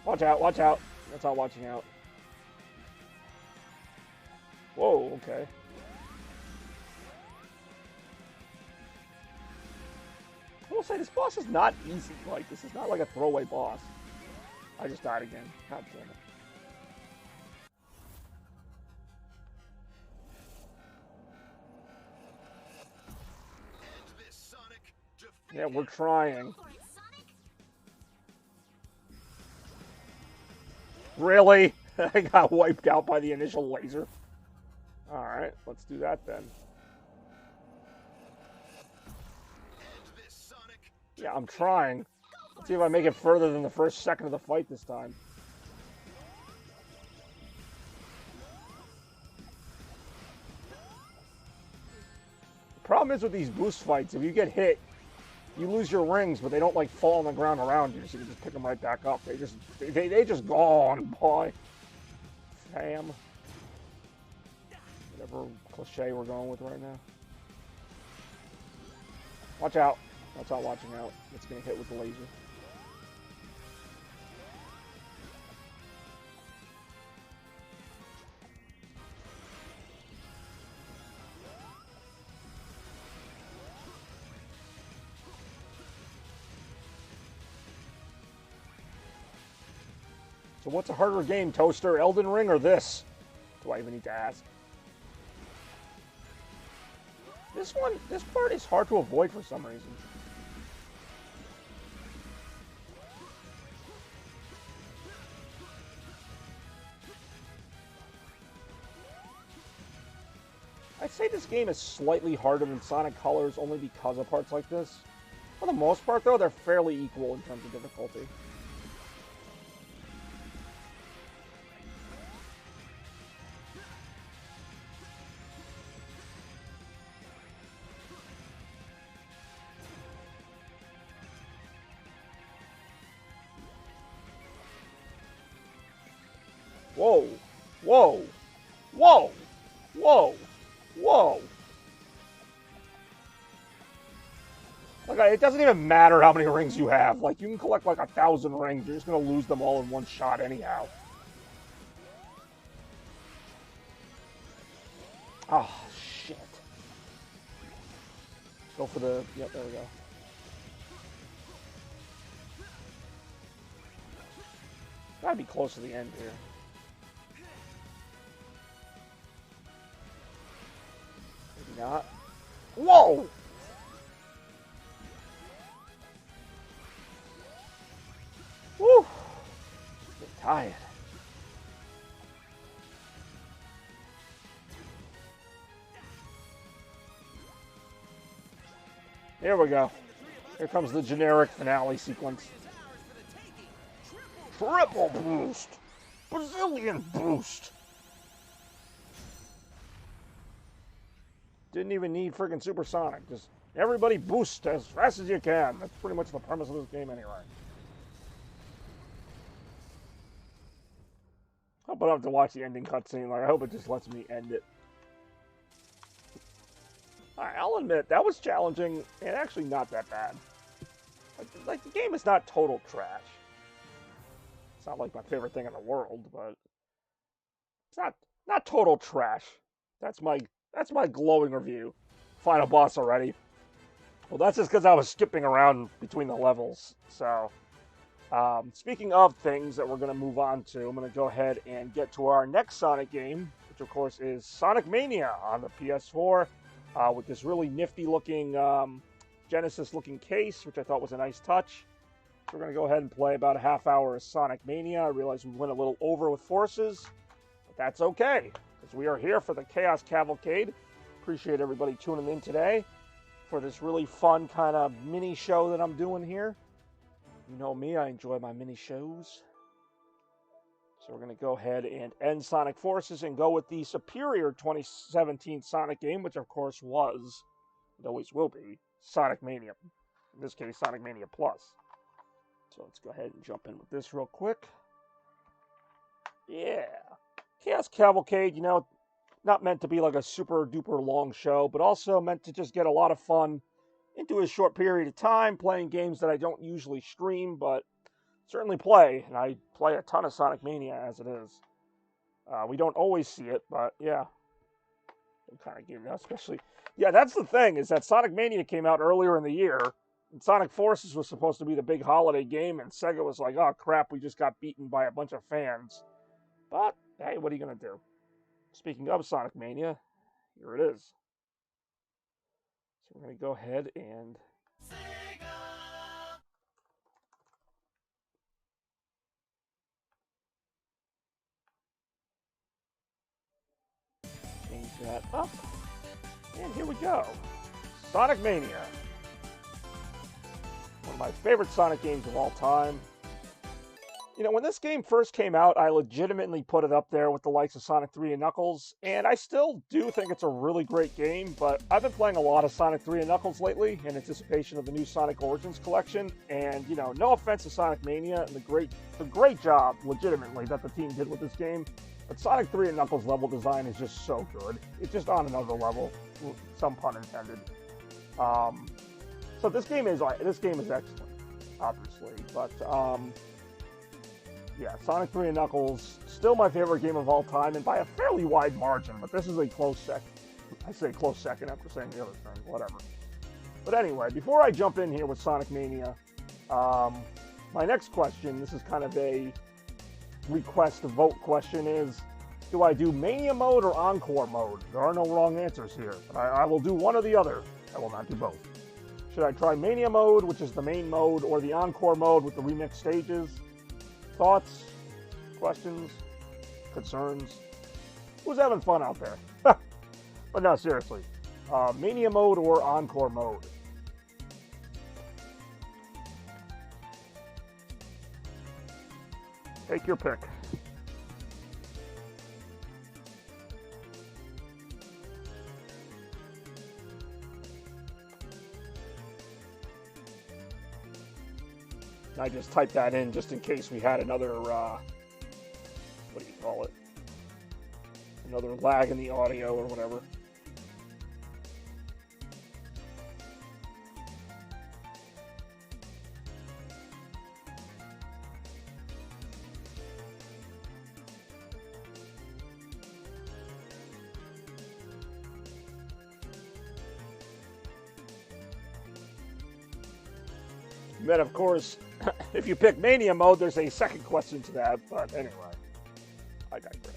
Watch out, watch out. That's all watching out. Whoa, okay. I will say, this boss is not easy. Like, this is not like a throwaway boss. I just died again. God damn it. Yeah, we're trying. Really? I got wiped out by the initial laser. Alright, let's do that then. Yeah, I'm trying. Let's see if I make it further than the first second of the fight this time. The problem is with these boost fights, if you get hit, you lose your rings, but they don't like fall on the ground around you, so you can just pick them right back up. They just gone, boy. Fam. Whatever cliche we're going with right now. Watch out. That's not watching out. It's getting hit with the laser. So what's a harder game, Toaster? Elden Ring or this? Do I even need to ask? This part is hard to avoid for some reason. I'd say this game is slightly harder than Sonic Colors only because of parts like this. For the most part, though, they're fairly equal in terms of difficulty. Whoa! Whoa! Whoa! Whoa! Whoa! Like, it doesn't even matter how many rings you have. Like, you can collect like 1,000 rings. You're just gonna lose them all in one shot anyhow. Oh, shit. Go for the... Yep, there we go. Gotta be close to the end here. Maybe not. Whoa! Woo! Get tired. Here we go. Here comes the generic finale sequence. Triple boost! Brazilian boost! Didn't even need friggin' supersonic. Just everybody boost as fast as you can. That's pretty much the premise of this game anyway. Hope I don't have to watch the ending cutscene. Like, I hope it just lets me end it. Alright, I'll admit, that was challenging and actually not that bad. Like, the game is not total trash. It's not like my favorite thing in the world, but it's not total trash. That's my glowing review. Final boss already. Well, that's just because I was skipping around between the levels. So, speaking of things that we're going to move on to, I'm going to go ahead and get to our next Sonic game, which of course is Sonic Mania on the PS4, with this really nifty looking Genesis looking case, which I thought was a nice touch. So we're going to go ahead and play about a half hour of Sonic Mania. I realize we went a little over with forces, but that's okay, because we are here for the Chaos Cavalcade. Appreciate everybody tuning in today for this really fun kind of mini show that I'm doing here. You know me, I enjoy my mini shows. So we're going to go ahead and end Sonic Forces and go with the superior 2017 Sonic game, which of course was, it always will be, Sonic Mania. In this case, Sonic Mania Plus. So let's go ahead and jump in with this real quick. Yeah. Chaos Cavalcade, you know, not meant to be like a super duper long show, but also meant to just get a lot of fun into a short period of time, playing games that I don't usually stream, but certainly play. And I play a ton of Sonic Mania as it is. We don't always see it, but yeah. I'm kind of giving that, especially... Yeah, that's the thing, is that Sonic Mania came out earlier in the year, and Sonic Forces was supposed to be the big holiday game, and Sega was like, oh crap, we just got beaten by a bunch of fans. But, hey, what are you going to do? Speaking of Sonic Mania, here it is. So we're going to go ahead and... change that up. And here we go. Sonic Mania. One of my favorite Sonic games of all time. You know, when this game first came out, I legitimately put it up there with the likes of Sonic 3 and Knuckles, and I still do think it's a really great game, but I've been playing a lot of Sonic 3 and Knuckles lately in anticipation of the new Sonic Origins collection, and, you know, no offense to Sonic Mania and the great job, legitimately, that the team did with this game, but Sonic 3 and Knuckles level design is just so good. It's just on another level, some pun intended. So this game is excellent, obviously, but, yeah, Sonic 3 and Knuckles, still my favorite game of all time, and by a fairly wide margin, but this is a close second. I say close second after saying the other thing, whatever. But anyway, before I jump in here with Sonic Mania, my next question, this is kind of a request to vote question, is, do I do Mania mode or Encore mode? There are no wrong answers here, but I will do one or the other. I will not do both. Should I try Mania mode, which is the main mode, or the Encore mode with the remixed stages? Thoughts, questions, concerns? Who's having fun out there? But no, seriously. Mania mode or Encore mode? Take your pick. I just typed that in just in case we had another, what do you call it? Another lag in the audio or whatever. And then, of course, if you pick Mania mode, there's a second question to that. But anyway, I digress.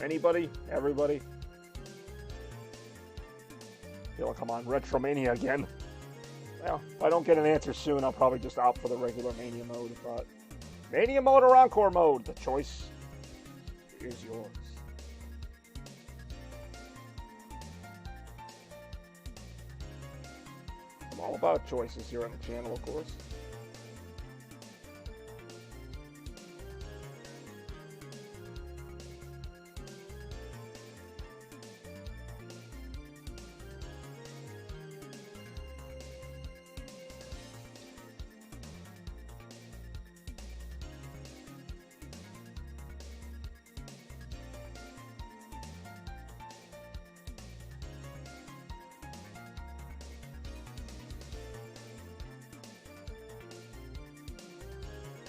Anybody? Everybody? Feel like I'm on Retromania again. Well, if I don't get an answer soon, I'll probably just opt for the regular Mania mode. But Mania mode or Encore mode, the choice is yours. I'm all about choices here on the channel, of course.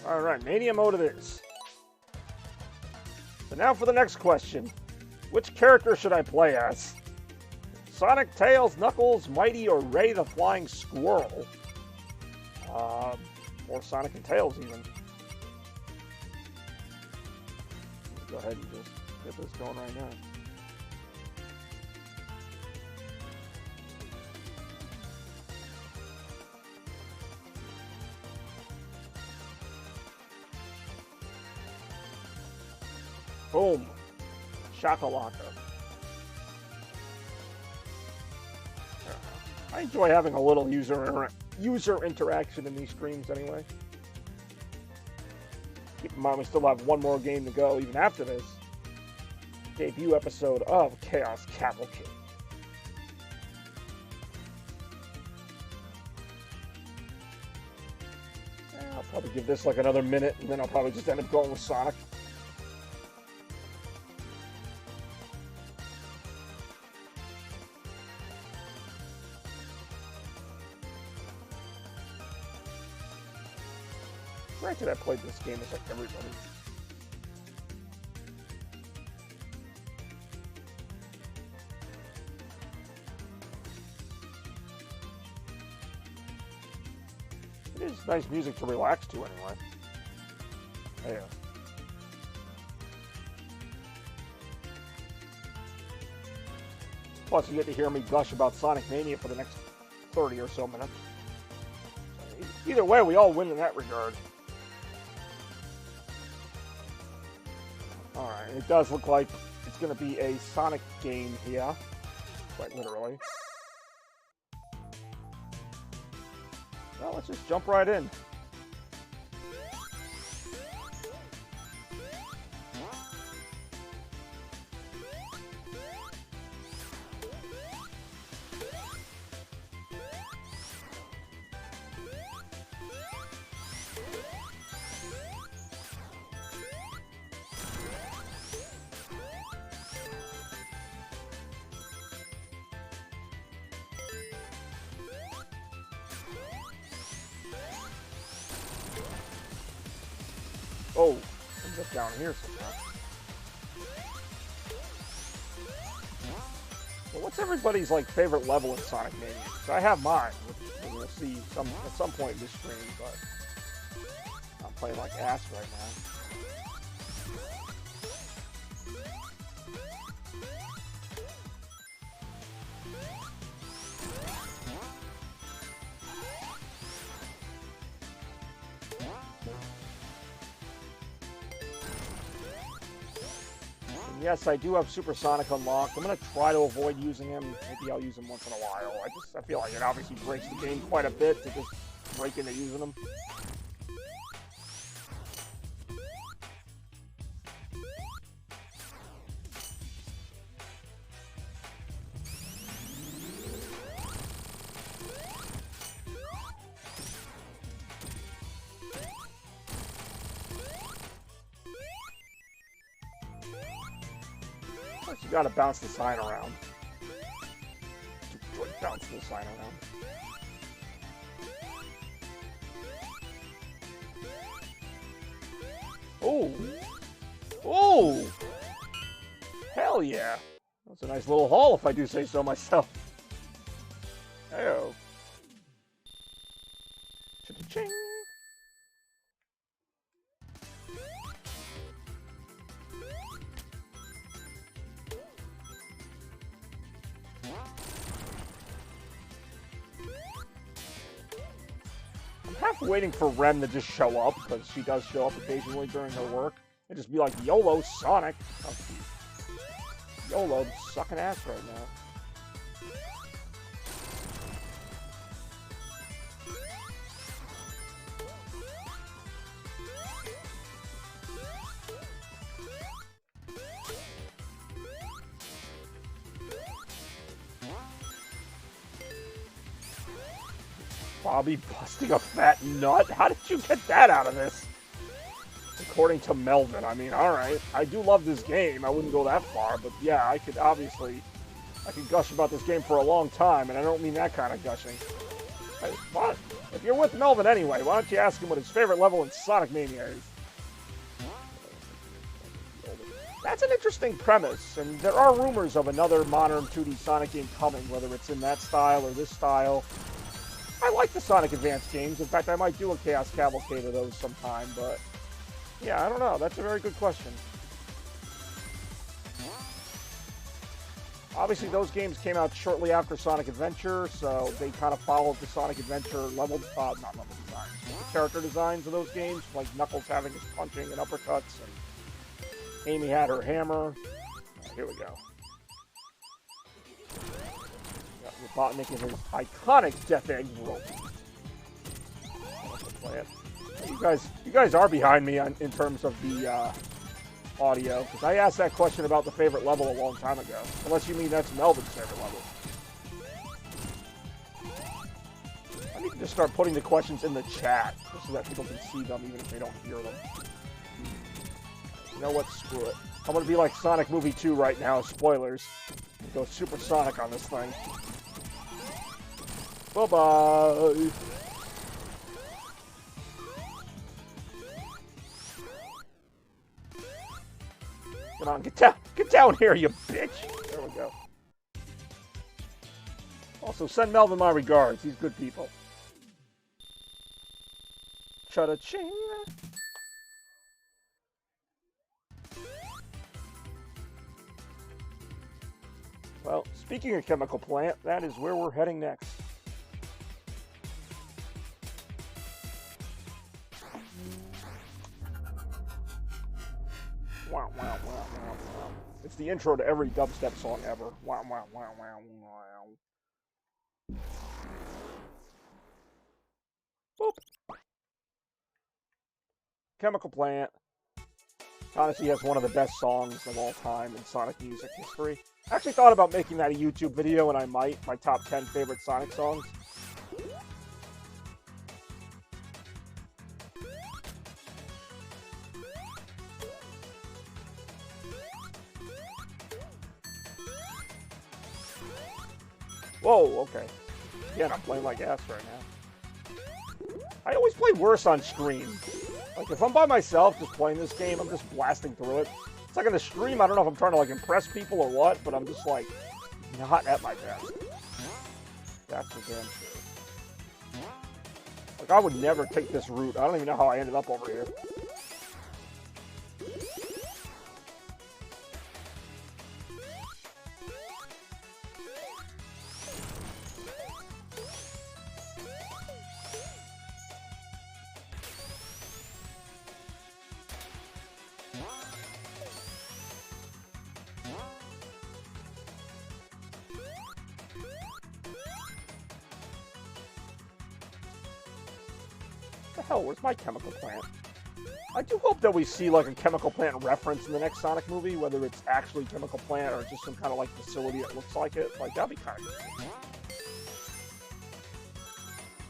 Alright, Mania mode it is. So now for the next question. Which character should I play as? Sonic, Tails, Knuckles, Mighty, or Ray the Flying Squirrel? Or Sonic and Tails even. Go ahead and just get this going right now. Boom. Shakalaka. I enjoy having a little user interaction in these streams anyway. Keep in mind we still have one more game to go even after this debut episode of Chaos Cavalcade. I'll probably give this like another minute and then I'll probably just end up going with Sonic. Granted, I played this game as like everybody. It is nice music to relax to anyway. Yeah. Plus, you get to hear me gush about Sonic Mania for the next 30 or so minutes. So either way, we all win in that regard. Alright, it does look like it's going to be a Sonic game here. Quite literally. Well, let's just jump right in. Oh, ends up down here somehow. Well, what's everybody's like favorite level in Sonic Mania? So I have mine, which we'll see at some point in this stream, but I'm playing like ass right now. yes, I do have Supersonic unlocked. I'm going to try to avoid using him. Maybe I'll use him once in a while. I feel like it obviously breaks the game quite a bit to just break into using him. You gotta bounce the sign around. Bounce the sign around. Oh! Oh! Hell yeah! That's a nice little haul, if I do say so myself. Hey-oh. Cha-ching! Half waiting for Rem to just show up, because she does show up occasionally during her work, and just be like, YOLO, Sonic! Oh, YOLO, sucking ass right now. Bobby busting a fat nut? How did you get that out of this? According to Melvin, I mean, alright. I do love this game. I wouldn't go that far, but yeah, I could gush about this game for a long time, and I don't mean that kind of gushing. Hey, what? If you're with Melvin anyway, why don't you ask him what his favorite level in Sonic Mania is? That's an interesting premise, and there are rumors of another modern 2D Sonic game coming, whether it's in that style or this style. I like the Sonic Advance games. In fact, I might do a Chaos Cavalcade of those sometime, but yeah, I don't know. That's a very good question. Obviously, those games came out shortly after Sonic Adventure, so they kind of followed the Sonic Adventure not level designs, the character designs of those games, like Knuckles having his punching and uppercuts, and Amy had her hammer. Here we go. Robotnik and his iconic Death Egg rope. You guys are behind me in terms of the audio, because I asked that question about the favorite level a long time ago. Unless you mean that's Melvin's favorite level. I need to just start putting the questions in the chat, just so that people can see them, even if they don't hear them. You know what? Screw it. I'm gonna be like Sonic Movie 2 right now. Spoilers. Go Super Sonic on this thing. Bye-bye. Come on, get down here, you bitch. There we go. Also, send Melvin my regards. He's good people. Cha-da-ching. Well, speaking of Chemical Plant, that is where we're heading next. Wow, wow, wow, wow, wow. It's the intro to every dubstep song ever. Wow, wow, wow, wow, wow. Boop. Chemical Plant. Honestly, has one of the best songs of all time in Sonic music history. I actually thought about making that a YouTube video, and I might. My top 10 favorite Sonic songs. Whoa, okay. Again, I'm playing like ass right now. I always play worse on stream. Like, if I'm by myself just playing this game, I'm just blasting through it. It's like on the stream, I don't know if I'm trying to, like, impress people or what, but I'm just, like, not at my best. That's for damn sure. Like, I would never take this route. I don't even know how I ended up over here. Hell, where's my chemical plant? I do hope that we see like a chemical plant reference in the next Sonic movie, whether it's actually chemical plant or just some kind of like facility that looks like it. Like, that'd be kind of cool.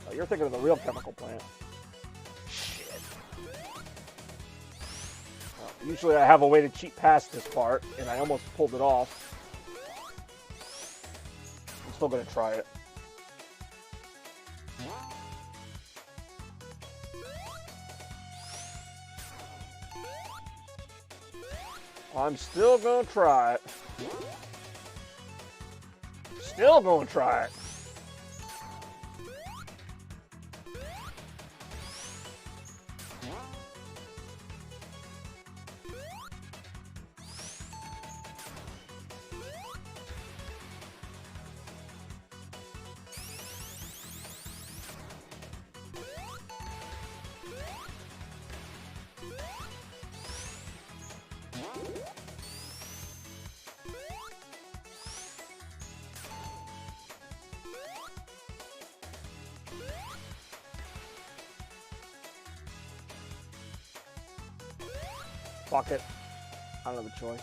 Oh, you're thinking of the real chemical plant. Shit. Well, usually I have a way to cheat past this part, and I almost pulled it off. I'm still gonna try it. I'm still gonna try it. Still gonna try it. Fuck it. I don't have a choice.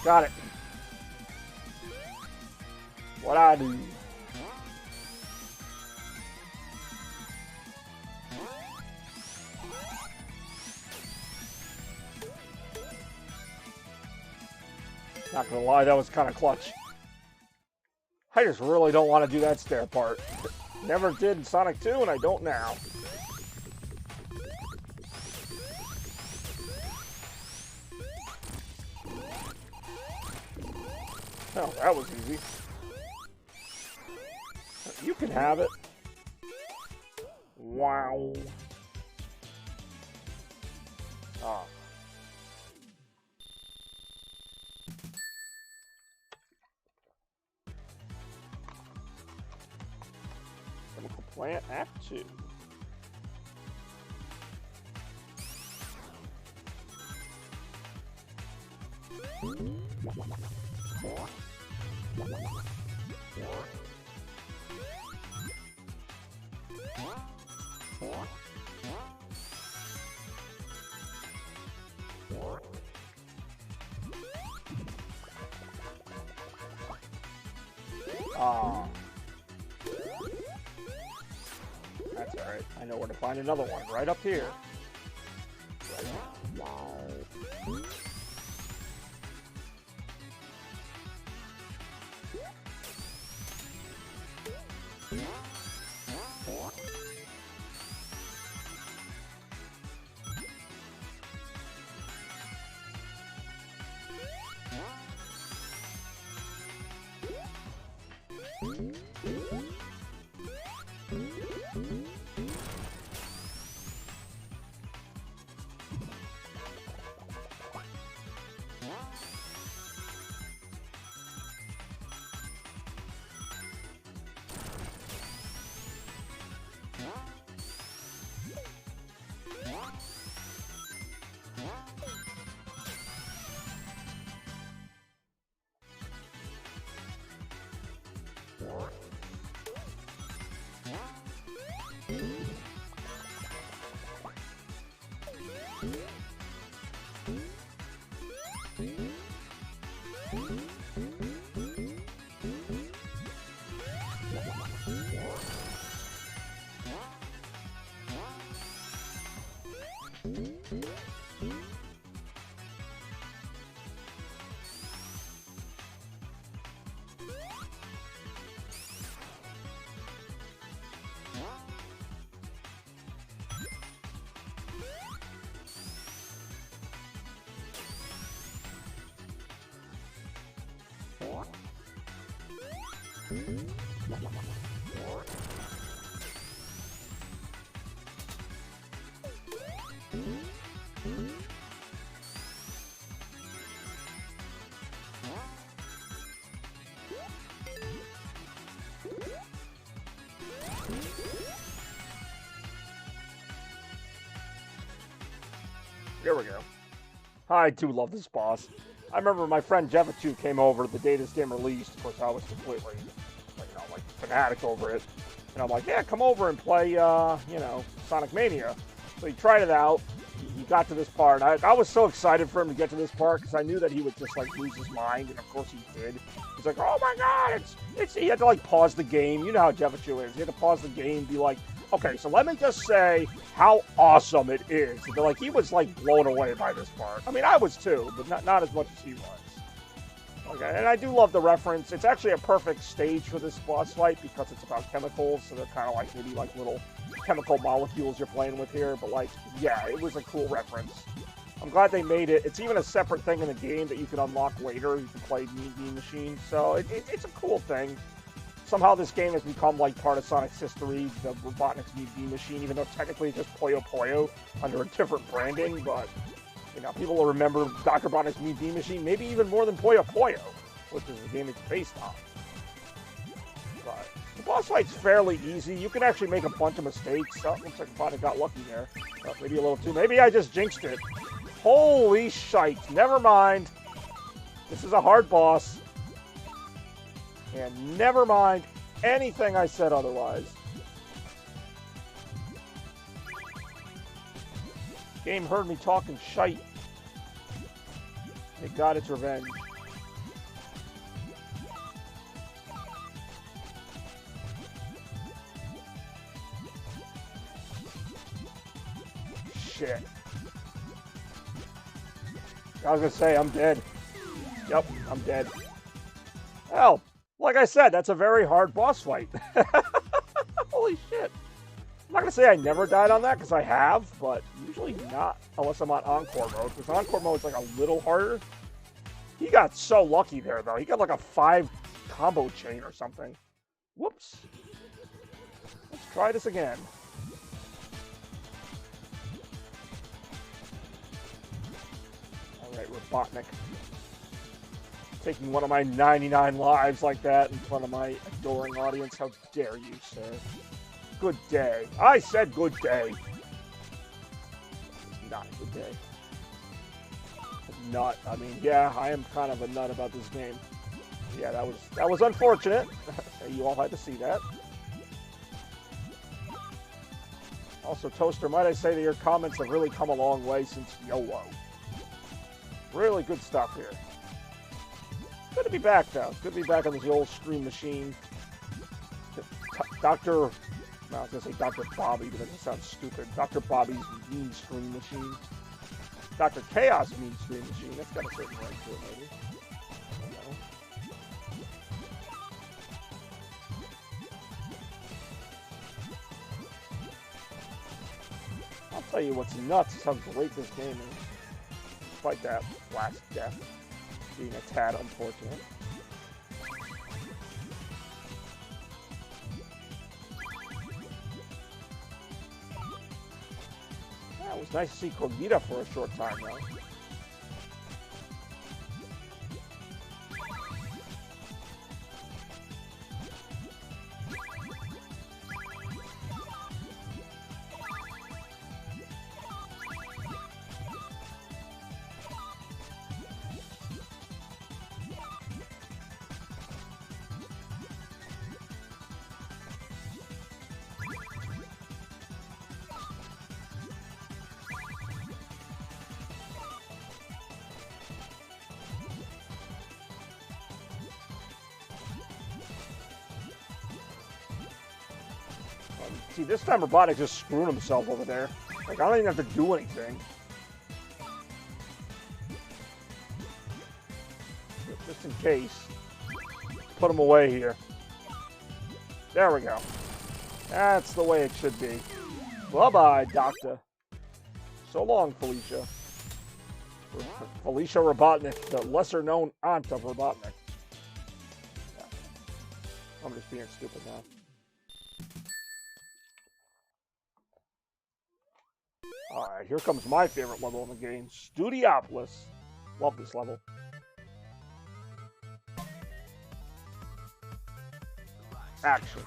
Got it. What I do? Not gonna lie, that was kind of clutch. I just really don't want to do that stair part. Never did in Sonic 2, and I don't now. Oh, that was easy. You can have it. Wow. Ah. Chemical Plant Act 2. Ah. That's alright. I know where to find another one. Right up here. Here we go. I do love this boss. I remember my friend Jevichu came over the day this game released. Of course, I was completely, like fanatic over it. And I'm like, yeah, come over and play, Sonic Mania. So he tried it out. He got to this part. I was so excited for him to get to this part because I knew that he would just like lose his mind, and of course he did. He's like, oh my god, it's. He had to like pause the game. You know how Jevichu is. He had to pause the game and be like, okay, so let me just say how awesome it is. But like he was like blown away by this part. I mean, I was too, but not as much as he was. Okay, and I do love the reference. It's actually a perfect stage for this boss fight because it's about chemicals, so they're kind of like maybe like little chemical molecules you're playing with here. But like, yeah, it was a cool reference. I'm glad they made it. It's even a separate thing in the game that you can unlock later. You can play Mean Bean Machine, so it's a cool thing. Somehow this game has become like part of Sonic's history, the Robotnik's Mean Bean Machine, even though technically it's just Puyo Puyo under a different branding, but you know, people will remember Dr. Robotnik's Mean Bean Machine, maybe even more than Puyo Puyo, which is the game it's based on. But the boss fight's fairly easy. You can actually make a bunch of mistakes. Oh, looks like Robotnik got lucky there. Oh, maybe a little too. Maybe I just jinxed it. Holy shite. Never mind. This is a hard boss. And never mind anything I said otherwise. Game heard me talking shite. It got its revenge. Shit. I was gonna say, I'm dead. Yep, I'm dead. Well, like I said, that's a very hard boss fight. Holy shit. I'm not going to say I never died on that, because I have, but usually not, unless I'm on Encore mode, because Encore mode is like a little harder. He got so lucky there, though. He got like a 5 combo chain or something. Whoops. Let's try this again. Alright, Robotnik. Taking one of my 99 lives like that in front of my adoring audience. How dare you, sir? Good day. I said good day. Not a good day. Nut. I mean, yeah, I am kind of a nut about this game. Yeah, that was unfortunate. You all had to see that. Also, Toaster, might I say that your comments have really come a long way since YOLO. Really good stuff here. Good to be back, though. It's good to be back on this old stream machine. Dr. No, I was going to say Dr. Bobby, but that just sounds stupid. Dr. Bobby's mean stream machine. Dr. Chaos mean stream machine. That's got a certain ring to it, maybe. I don't know. I'll tell you what's nuts is how great this game is. Despite that last death being a tad unfortunate. Yeah, it was nice to see Kogita for a short time, though. See, this time Robotnik just screwed himself over there. Like, I don't even have to do anything. Just in case. Put him away here. There we go. That's the way it should be. Bye-bye, Doctor. So long, Felicia. Felicia Robotnik, the lesser-known aunt of Robotnik. Yeah. I'm just being stupid now. Alright, here comes my favorite level in the game, Studiopolis. Love this level. Action.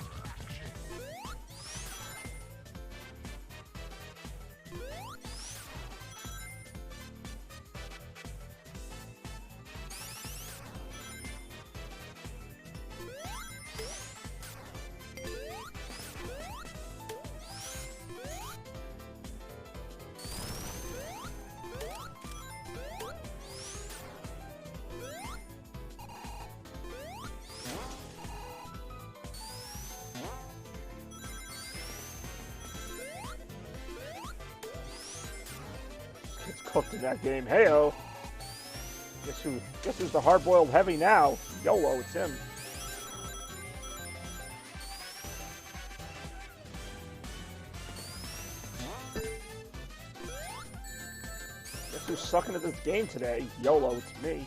gets cooked in that game. Heyo. Guess who's the hard-boiled heavy now? YOLO, it's him. Guess who's sucking at this game today? YOLO, it's me.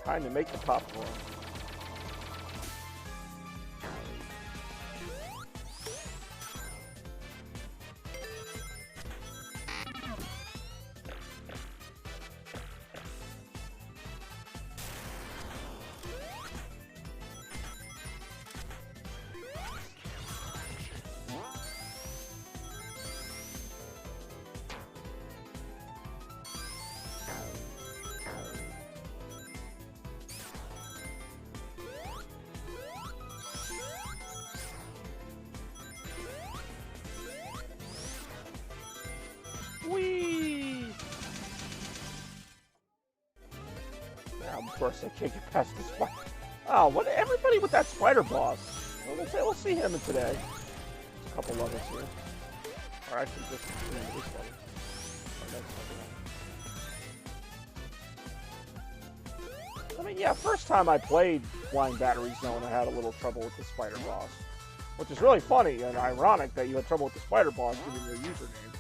Time to make the popcorn. Whee! Now, of course, I can't get past this spider. Oh, what? Everybody with that spider boss. Well, let's see him in today. There's a couple levels here. Or actually, just this level. Or next level. I mean, yeah, first time I played Flying Battery Zone, I had a little trouble with the spider boss. Which is really funny and ironic that you had trouble with the spider boss given your username.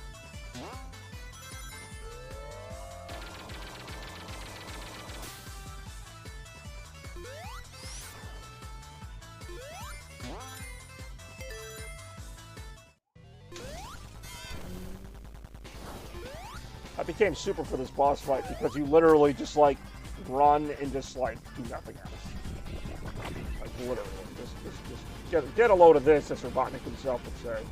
I became super for this boss fight because you literally just like run and just like do nothing else. Like literally, just get a load of this, as Robotnik himself would say.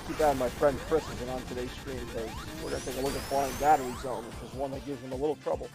Too bad my friend Chris isn't on today's stream because we're gonna take a look at Flying Battery Zone, which is one that gives him a little trouble.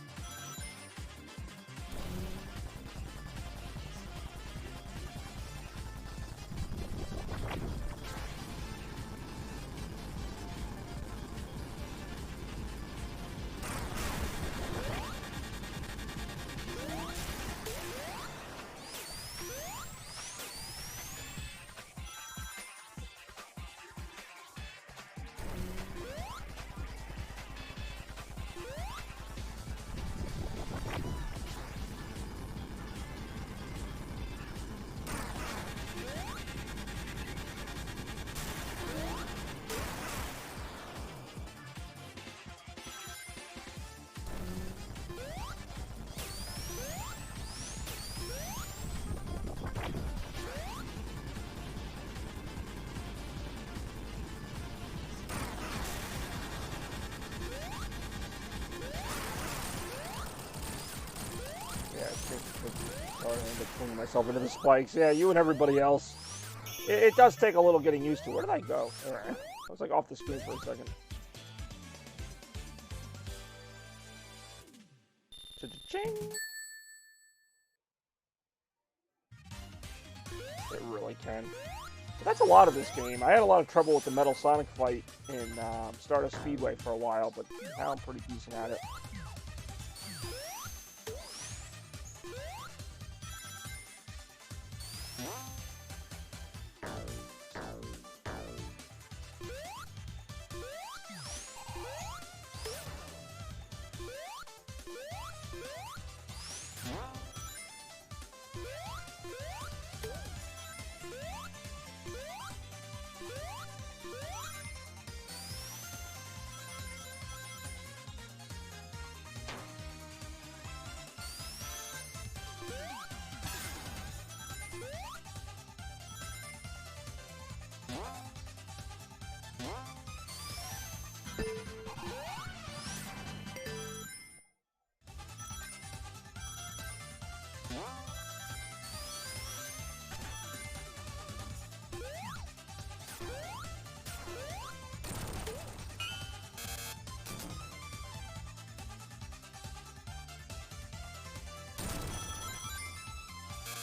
Sorry, I ended up pulling myself into the spikes. Yeah, you and everybody else. It does take a little getting used to. Where did I go? Alright. I was like off the screen for a second. Cha-ching! It really can. But that's a lot of this game. I had a lot of trouble with the Metal Sonic fight in Stardust Speedway for a while, but now I'm pretty decent at it.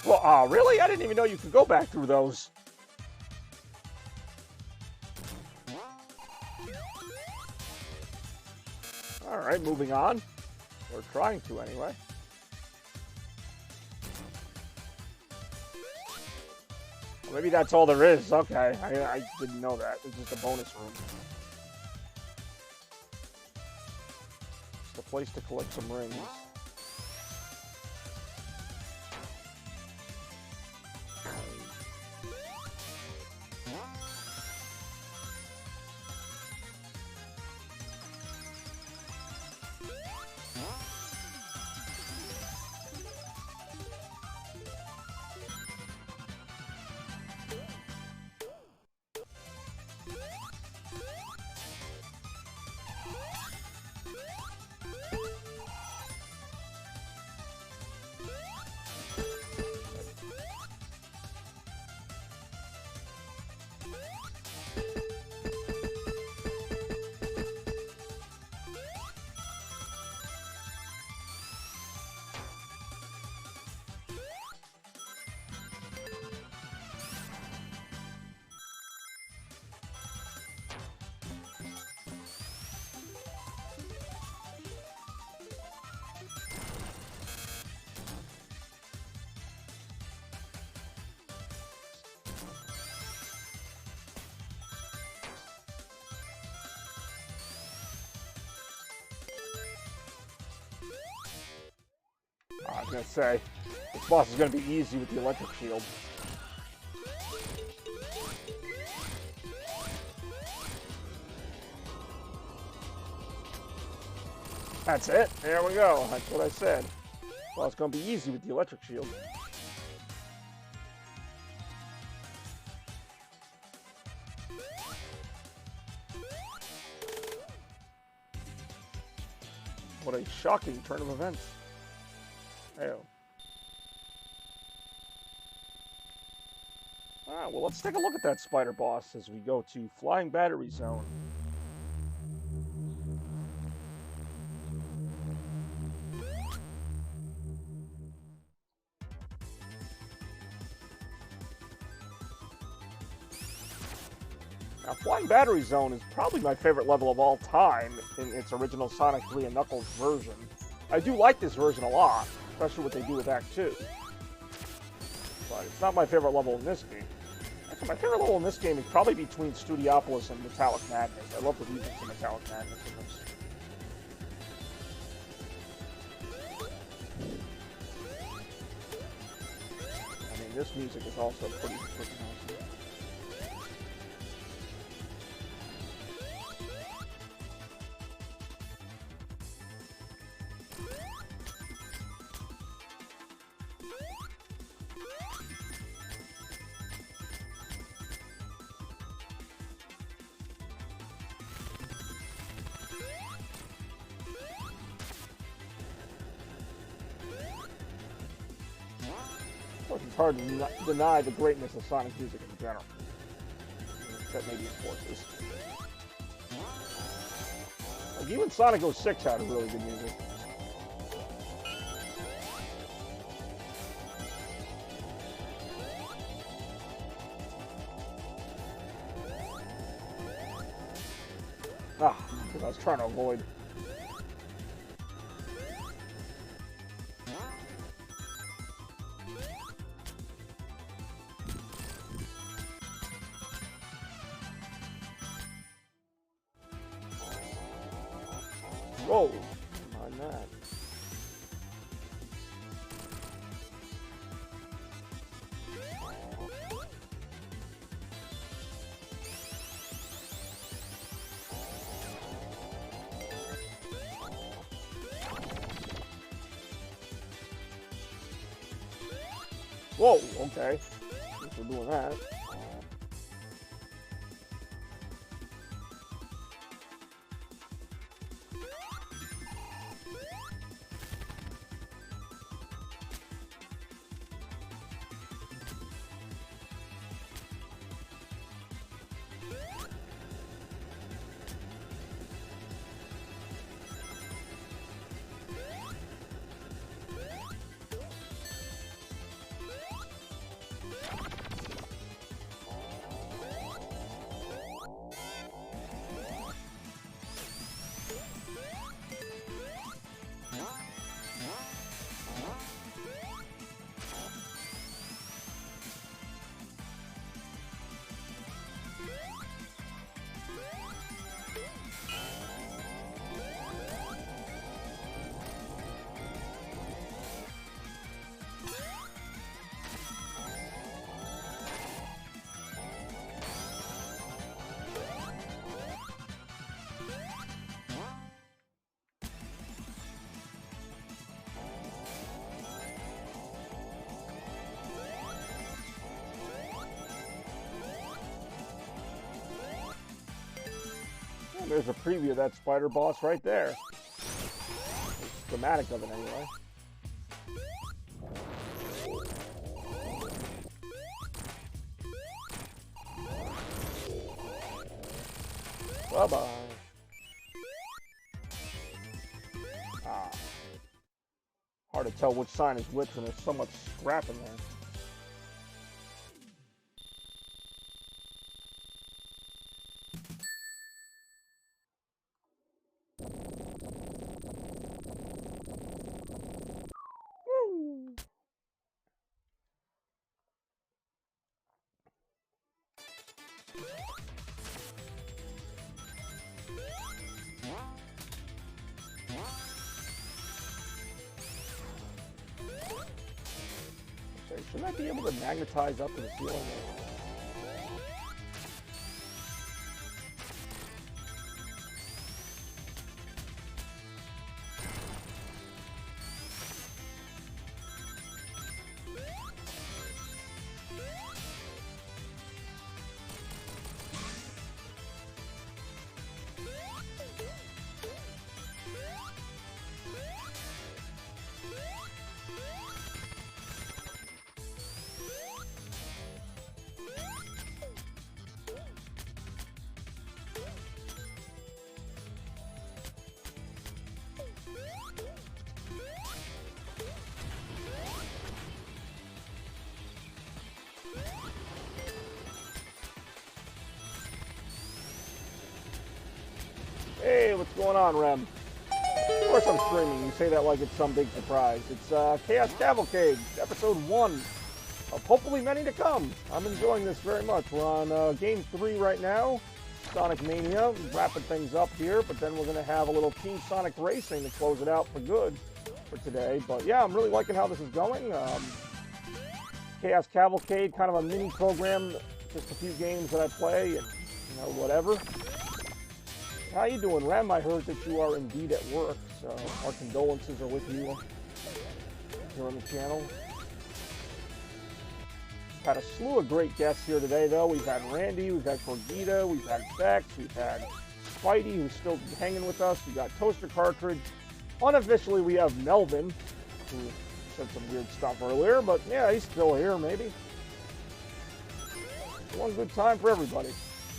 Well, really? I didn't even know you could go back through those. Alright, moving on. We're trying to, anyway. Well, maybe that's all there is. Okay, I didn't know that. It's just a bonus room. Just a place to collect some rings. I was gonna say, this boss is gonna be easy with the electric shield. That's it. There we go. That's what I said. Well, it's gonna be easy with the electric shield. What a shocking turn of events. Oh. Alright, well, let's take a look at that spider boss as we go to Flying Battery Zone. Now, Flying Battery Zone is probably my favorite level of all time in its original Sonic 3 and Knuckles version. I do like this version a lot, especially what they do with Act 2. But it's not my favorite level in this game. Actually, my favorite level in this game is probably between Studiopolis and Metallic Madness. I love the music to Metallic Madness in this. I mean, this music is also pretty awesome. It's hard to deny the greatness of Sonic music in general. Except maybe in Forces. Like, even Sonic 06 had really good music. Because I was trying to avoid. Whoa, mind that. Whoa, okay. Guess we're doing that. There's a preview of that spider boss right there. Schematic of it anyway. Bye-bye. Ah. Hard to tell which sign is which when there's so much scrap in there. Woo. Shouldn't I be able to magnetize up to the ceiling? Hey, what's going on, Rem? Of course I'm streaming. You say that like it's some big surprise. It's Chaos Cavalcade, episode 1 of hopefully many to come. I'm enjoying this very much. We're on game 3 right now, Sonic Mania, wrapping things up here, but then we're going to have a little Team Sonic Racing to close it out for good for today. But yeah, I'm really liking how this is going. Chaos Cavalcade, kind of a mini program, just a few games that I play, and whatever. How you doing, Rem? I heard that you are indeed at work, so our condolences are with you here on the channel. Had a slew of great guests here today, though. We've had Randy, we've had Corgita, we've had Bex, we've had Spidey, who's still hanging with us. We got Toaster Cartridge. Unofficially, we have Melvin, who said some weird stuff earlier, but yeah, he's still here, maybe. One good time for everybody.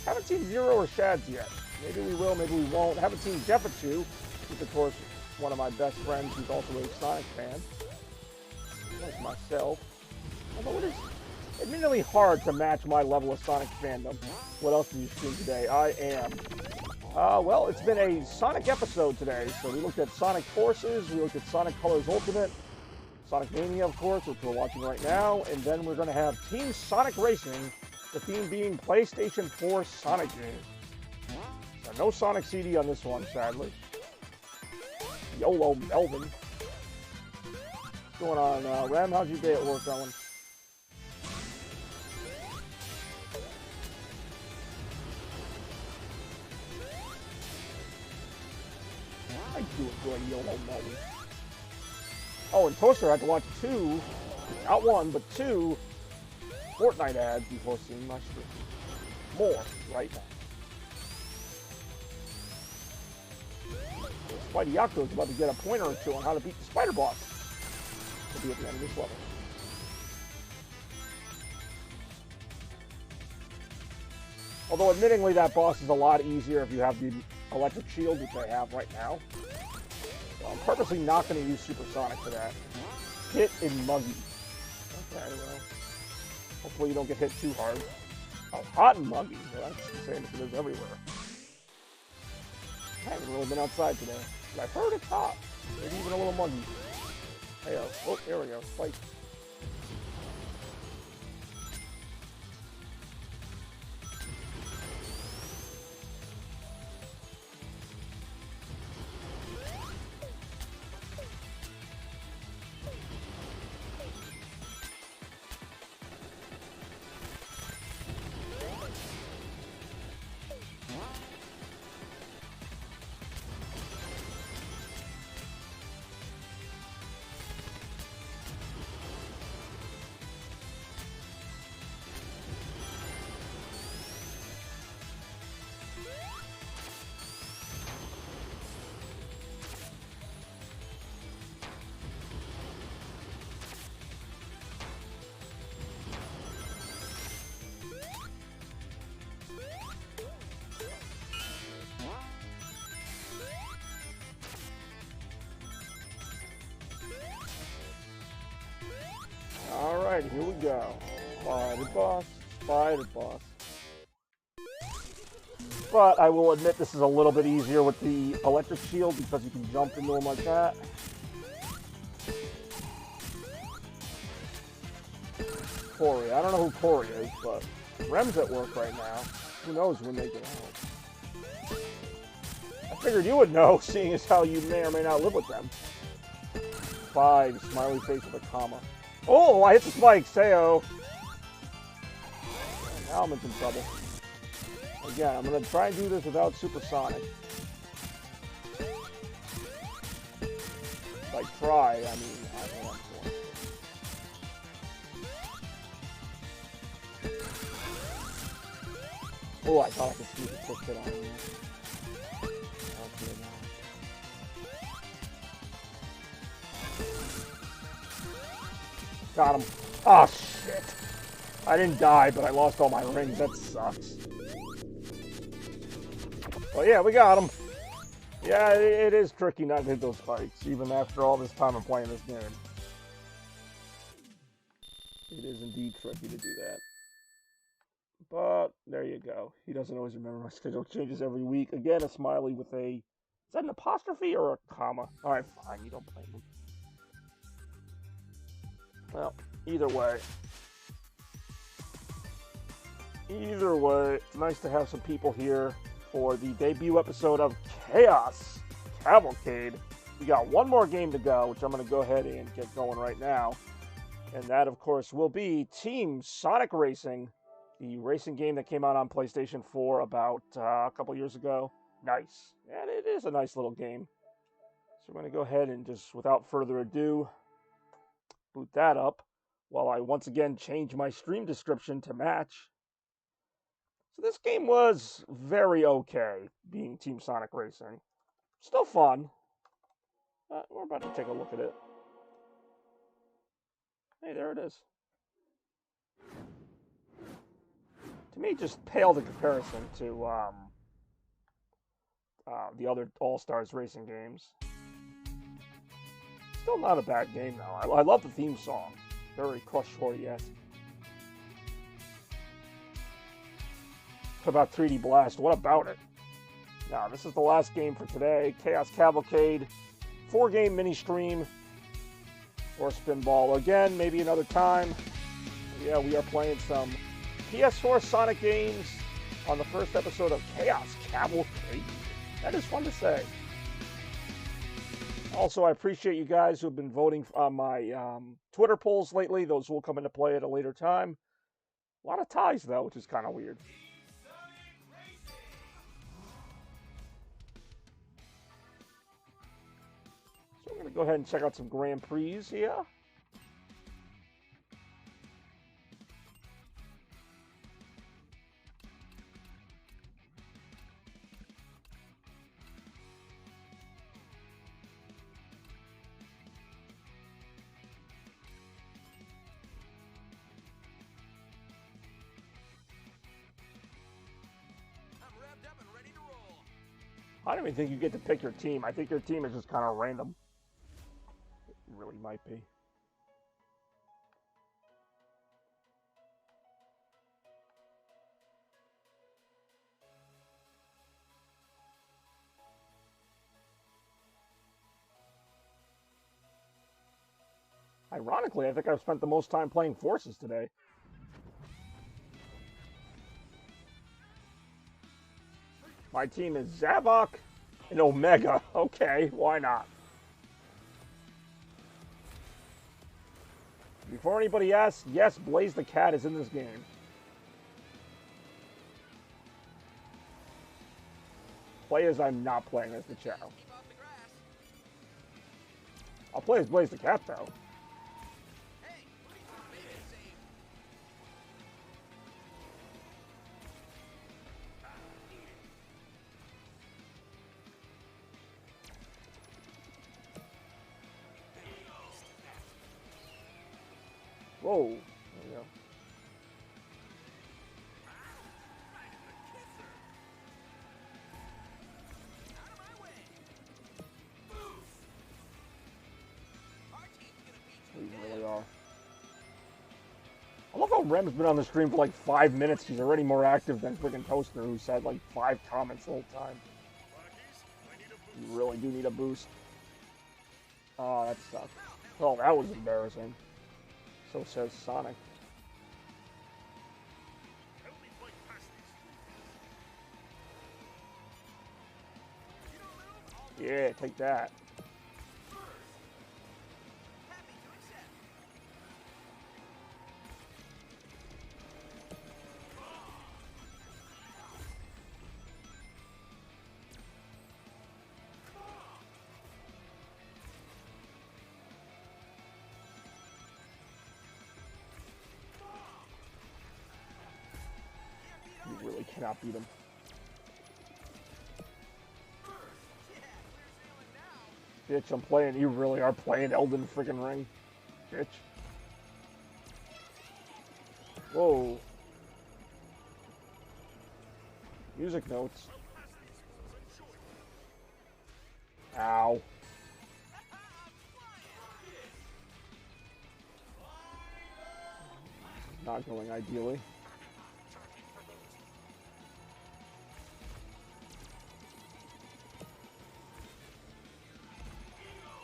Haven't seen Zero or Shads yet. Maybe we will, maybe we won't. Haven't seen Jeffichu, who's of course one of my best friends who's also a Sonic fan. Like myself. Although it is admittedly hard to match my level of Sonic fandom. What else did you stream today? I am. Well, it's been a Sonic episode today. So we looked at Sonic Forces, we looked at Sonic Colors Ultimate, Sonic Mania, of course, which we're watching right now, and then we're going to have Team Sonic Racing, the theme being PlayStation 4 Sonic games. No Sonic CD on this one, sadly. YOLO Melvin. What's going on, Rem? How's your day at work going? I do enjoy YOLO Melvin. Oh, and Toaster had to watch 2, not 1, but 2 Fortnite ads before seeing my stream. More right now. Spidey Yako is about to get a pointer or two on how to beat the spider boss. He'll be at the end of this level. Although, admittingly, that boss is a lot easier if you have the electric shield, which I have right now. So I'm purposely not going to use Supersonic for that. Hit and Muggy. Okay, well, hopefully you don't get hit too hard. Oh, hot and Muggy. Well, that's the same as it is everywhere. I haven't really been outside today. But I've heard it's hot. Maybe even a little muggy. Hey, oh, there we go. Spike. Here we go. Spider boss, spider boss. But I will admit this is a little bit easier with the electric shield because you can jump into them like that. Corey. I don't know who Corey is, but Rem's at work right now. Who knows when they get home. I figured you would know, seeing as how you may or may not live with them. 5, smiley face with a comma. Oh, I hit the spike, Sayo. Now I'm in some trouble. Again, I'm going to try and do this without supersonic. By try, I mean, I don't want to. Oh, I thought I could sneak a quick hit on him. Okay, now. Got him. Oh, shit. I didn't die, but I lost all my rings. That sucks. Well, yeah, we got him. Yeah, it is tricky not to hit those spikes, even after all this time of playing this game. It is indeed tricky to do that. But, there you go. He doesn't always remember my schedule changes every week. Again, a smiley with a... Is that an apostrophe or a comma? Alright, fine. You don't blame me. Well, either way. Either way, it's nice to have some people here for the debut episode of Chaos Cavalcade. We got one more game to go, which I'm going to go ahead and get going right now. And that, of course, will be Team Sonic Racing, the racing game that came out on PlayStation 4 about a couple years ago. Nice. And it is a nice little game. So we're going to go ahead and just, without further ado, boot that up while I once again change my stream description to match. So this game was very okay, being Team Sonic Racing. Still fun. We're about to take a look at it. Hey, there it is. To me, just paled in comparison to the other All-Stars racing games. Still not a bad game, though. I love the theme song. Very Crush Shorty-esque. What about 3D Blast? What about it? Now, this is the last game for today. Chaos Cavalcade. 4-game mini-stream. Or Spinball again, maybe another time. Yeah, we are playing some PS4 Sonic games on the first episode of Chaos Cavalcade. That is fun to say. Also, I appreciate you guys who have been voting on my Twitter polls lately. Those will come into play at a later time. A lot of ties, though, which is kind of weird. So I'm going to go ahead and check out some Grand Prix here. I don't even think you get to pick your team. I think your team is just kind of random. It really might be. Ironically, I think I've spent the most time playing Forces today. My team is Zavok and Omega. Okay, why not? Before anybody asks, yes, Blaze the Cat is in this game. Play as I'm not playing as the Chow. I'll play as Blaze the Cat, though. Whoa, there we go. We really are. know Rem's been on the stream for like 5 minutes. He's already more active than freaking Toaster, who said like 5 comments the whole time. You really do need a boost. Oh, that sucked. Oh, that was embarrassing. So says Sonic. Yeah, take that. You really cannot beat him. Bitch, I'm playing. You really are playing Elden freaking Ring. Bitch. Whoa. Music notes. Ow. Not going ideally.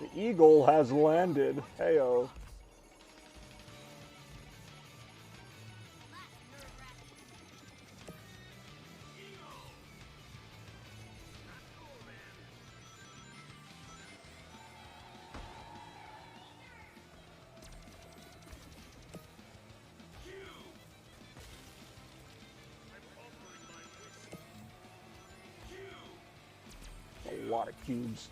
The eagle has landed. Heyo. A lot of cubes.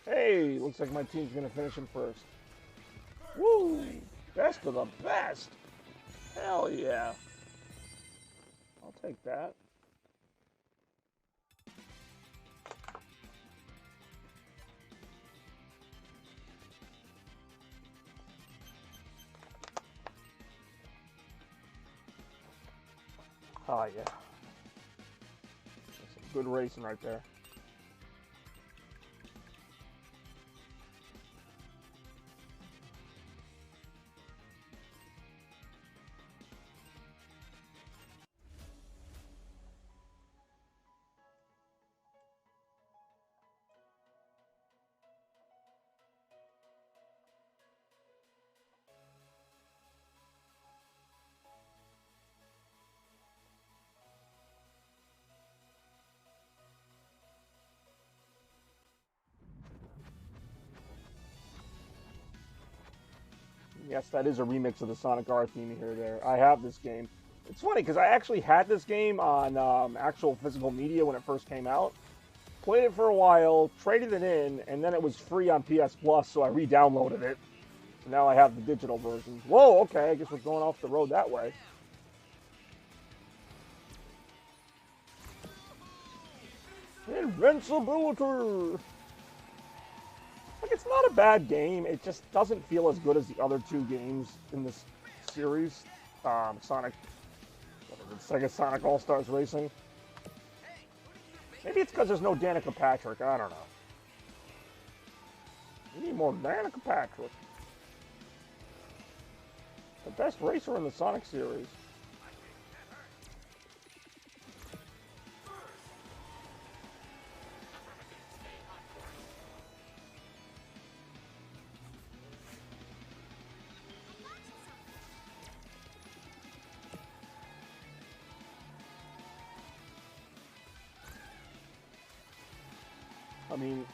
Hey, looks like my team's gonna finish him first. Woo! Best of the best! Hell yeah! I'll take that. Oh yeah. That's some good racing right there. Yes, that is a remix of the Sonic R theme you hear there. I have this game. It's funny because I actually had this game on actual physical media when it first came out. Played it for a while, traded it in, and then it was free on PS Plus, so I re-downloaded it. So now I have the digital version. Whoa, okay, I guess we're going off the road that way. Invincibility! Like, it's not a bad game. It just doesn't feel as good as the other 2 games in this series. Sonic, what is it, Sega Sonic All-Stars Racing. Maybe it's because there's no Danica Patrick. I don't know. We need more Danica Patrick. The best racer in the Sonic series. I mean,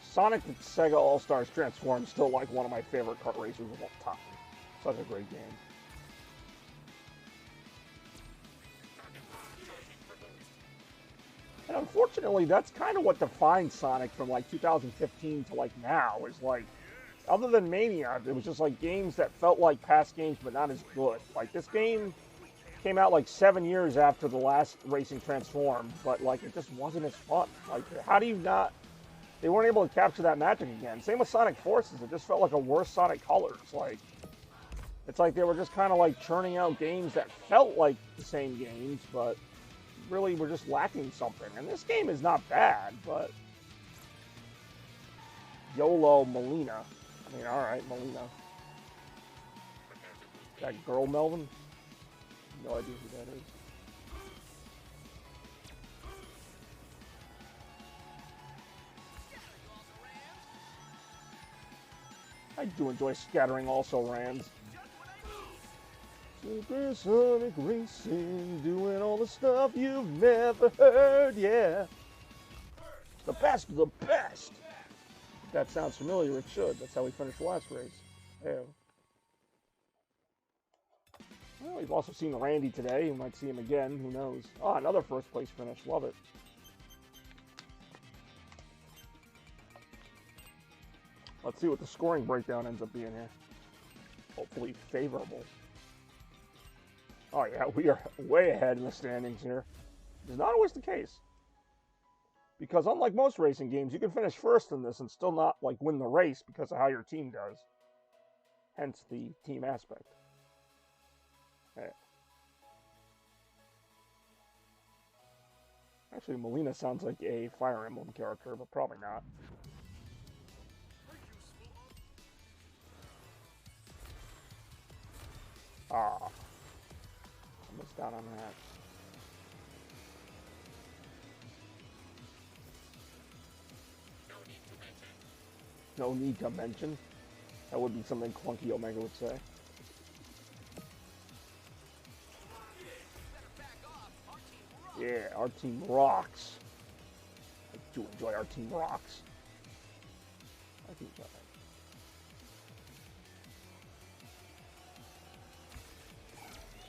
Sonic the Sega All-Stars Transform is still like one of my favorite kart racers of all time. Such a great game. And unfortunately, that's kind of what defines Sonic from like 2015 to like now. Is like, other than Mania, it was just like games that felt like past games but not as good. Like this game came out like 7 years after the last Racing Transform, but like it just wasn't as fun. Like, how do you not? They weren't able to capture that magic again. Same with Sonic Forces. It just felt like a worse Sonic Colors. Like, it's like they were just kind of like churning out games that felt like the same games, but really were just lacking something. And this game is not bad, but YOLO Melina. I mean, alright, Melina. That girl Melvin? No idea who that is. I do enjoy scattering also Rands. Supersonic racing, doing all the stuff you've never heard, yeah. The best of the best. If that sounds familiar, it should. That's how we finished the last race. Yeah. Well, we've also seen Randy today. We might see him again. Who knows? Oh, another first place finish. Love it. Let's see what the scoring breakdown ends up being here. Hopefully favorable. Oh yeah, we are way ahead in the standings here. It's not always the case. Because unlike most racing games, you can finish first in this and still not like win the race because of how your team does. Hence the team aspect. Hey. Actually, Melina sounds like a Fire Emblem character, but probably not. Ah. I missed out on that. No need to mention. That would be something Clunky Omega would say. Yeah, our team rocks. I do enjoy our team rocks. I do enjoy that.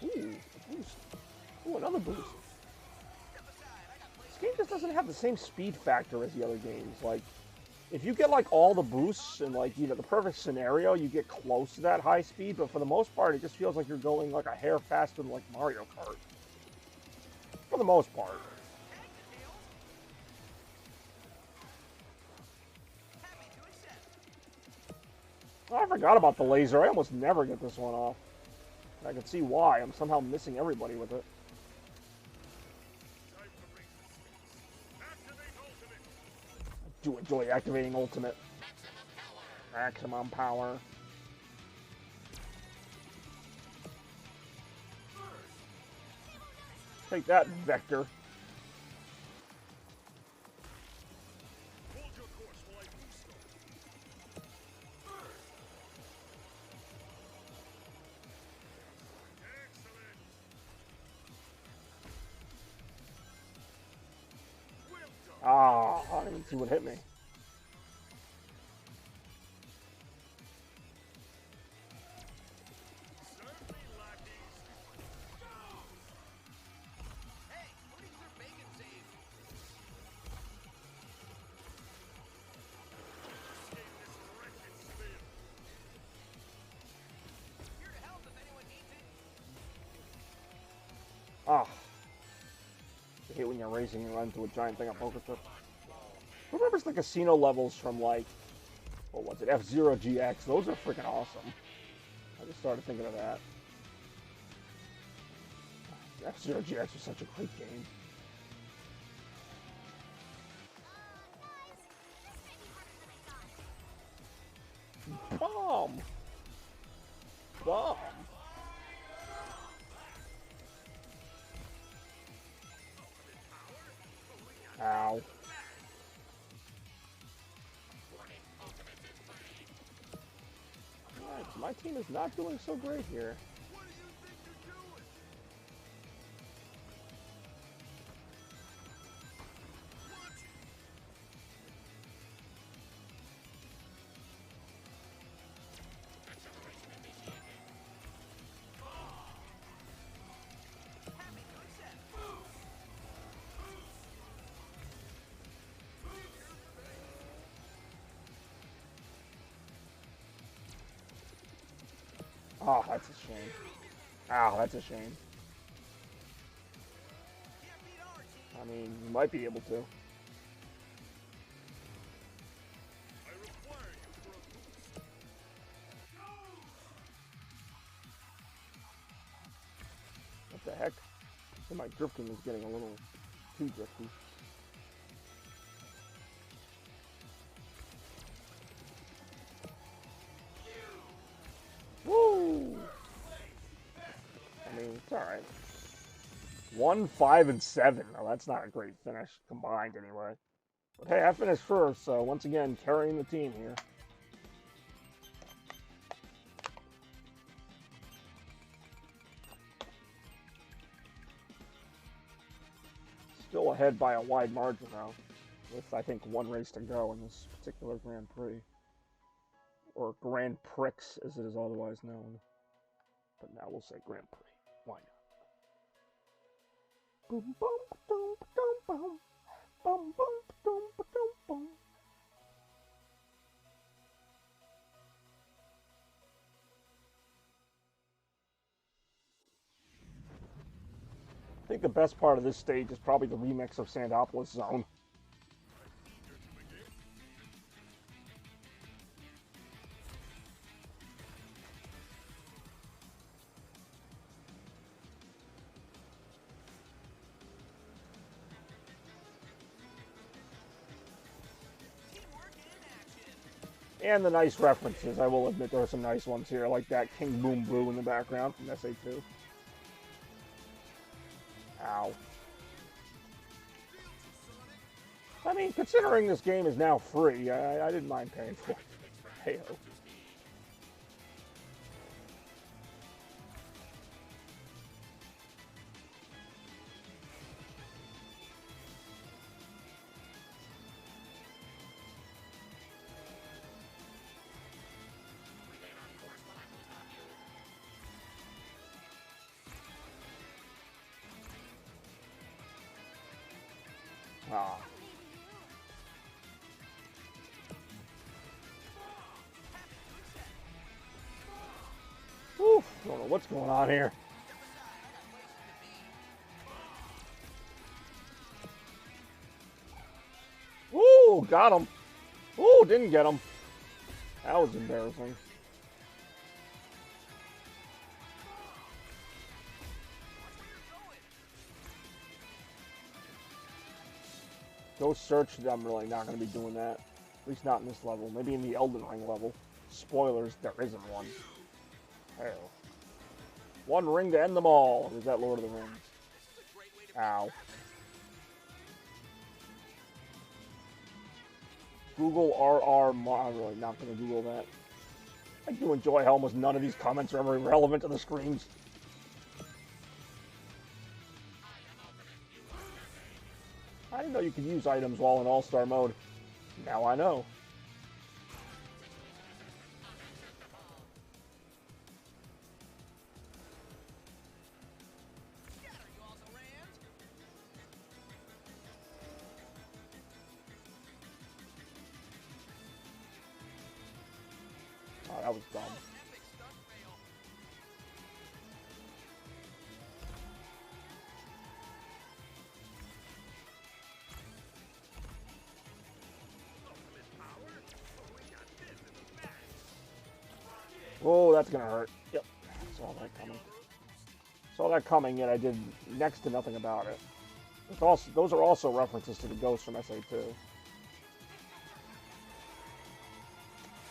Ooh, a boost. Ooh, another boost. This game just doesn't have the same speed factor as the other games. Like, if you get like all the boosts and like, you know, the perfect scenario, you get close to that high speed, but for the most part, it just feels like you're going like a hair faster than like Mario Kart. For the most part. Oh, I forgot about the laser. I almost never get this one off. I can see why. I'm somehow missing everybody with it. I do enjoy activating ultimate. Maximum power. Take that, Vector. Ah, I didn't even see what hit me. Ah. I hate when you're racing and run into a giant thing of poker chips. Who remembers the casino levels from, like, what was it, F-Zero GX? Those are freaking awesome. I just started thinking of that. F-Zero GX was such a great game. Bomb! Bomb! Ow. Alright, so my team is not doing so great here. Oh, that's a shame. Ow, that's a shame. I mean, you might be able to. What the heck? I think my drifting is getting a little too drifty. right. 1, 5, and 7. Now that's not a great finish combined, anyway. But hey, I finished first, so once again carrying the team here. Still ahead by a wide margin, though, with, I think, 1 race to go in this particular Grand Prix. Or Grand Prix, as it is otherwise known. But now we'll say Grand Prix. Why not? Boom, boom, boom, boom, boom. Boom, boom, boom, boom, boom. I think the best part of this stage is probably the remix of Sandopolis Zone. And the nice references. I will admit there are some nice ones here, like that King Boom Boo in the background from SA2. Ow. I mean, considering this game is now free, I didn't mind paying for it. Hey-ho. Ah. Oof, don't know what's going on here. Ooh, got him. Ooh, didn't get him. That was embarrassing. Go search, I'm really not going to be doing that. At least not in this level. Maybe in the Elden Ring level. Spoilers, there isn't one. Hell. 1 ring to end them all. Is that Lord of the Rings? Ow. Google RR. I'm really not going to Google that. I do enjoy how almost none of these comments are ever relevant to the screens. I didn't know you could use items while in All-Star mode. Now I know. Oh, that was dumb. Oh, that's gonna hurt. Yep, saw that coming. Saw that coming, yet I did next to nothing about it. Those are also references to the ghosts from SA2.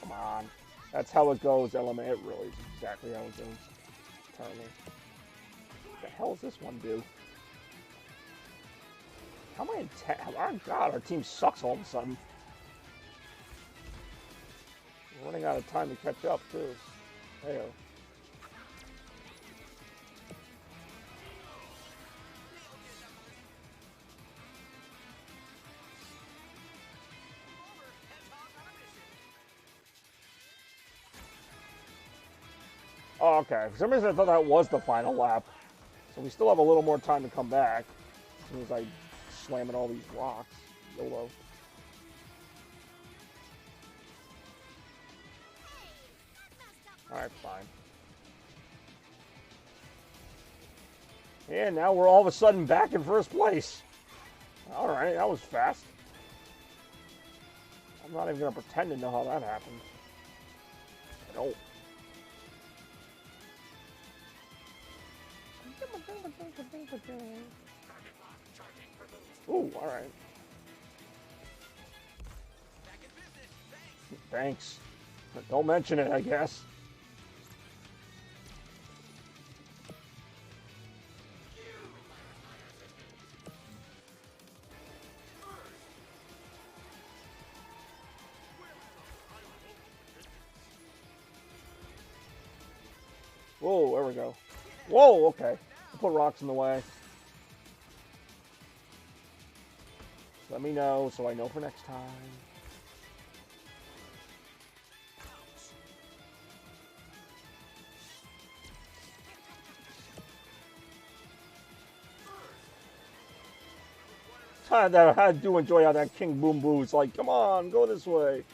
Come on. That's how it goes, LMA. It really is exactly how it goes. Apparently. What the hell does this one do? How am I in oh god, our team sucks all of a sudden. We're running out of time to catch up, too. Hey-o. Oh, okay. For some reason I thought that was the final lap. So we still have a little more time to come back. As soon as I slam at all these rocks. YOLO. Alright, fine. And now we're all of a sudden back in first place. Alright, that was fast. I'm not even going to pretend to know how that happened. I don't. Ooh, alright. Thanks. Don't mention it, I guess. Whoa, there we go. Whoa, okay. I'll put rocks in the way. Let me know so I know for next time. I do enjoy how that King Boom Boo's like, come on, go this way.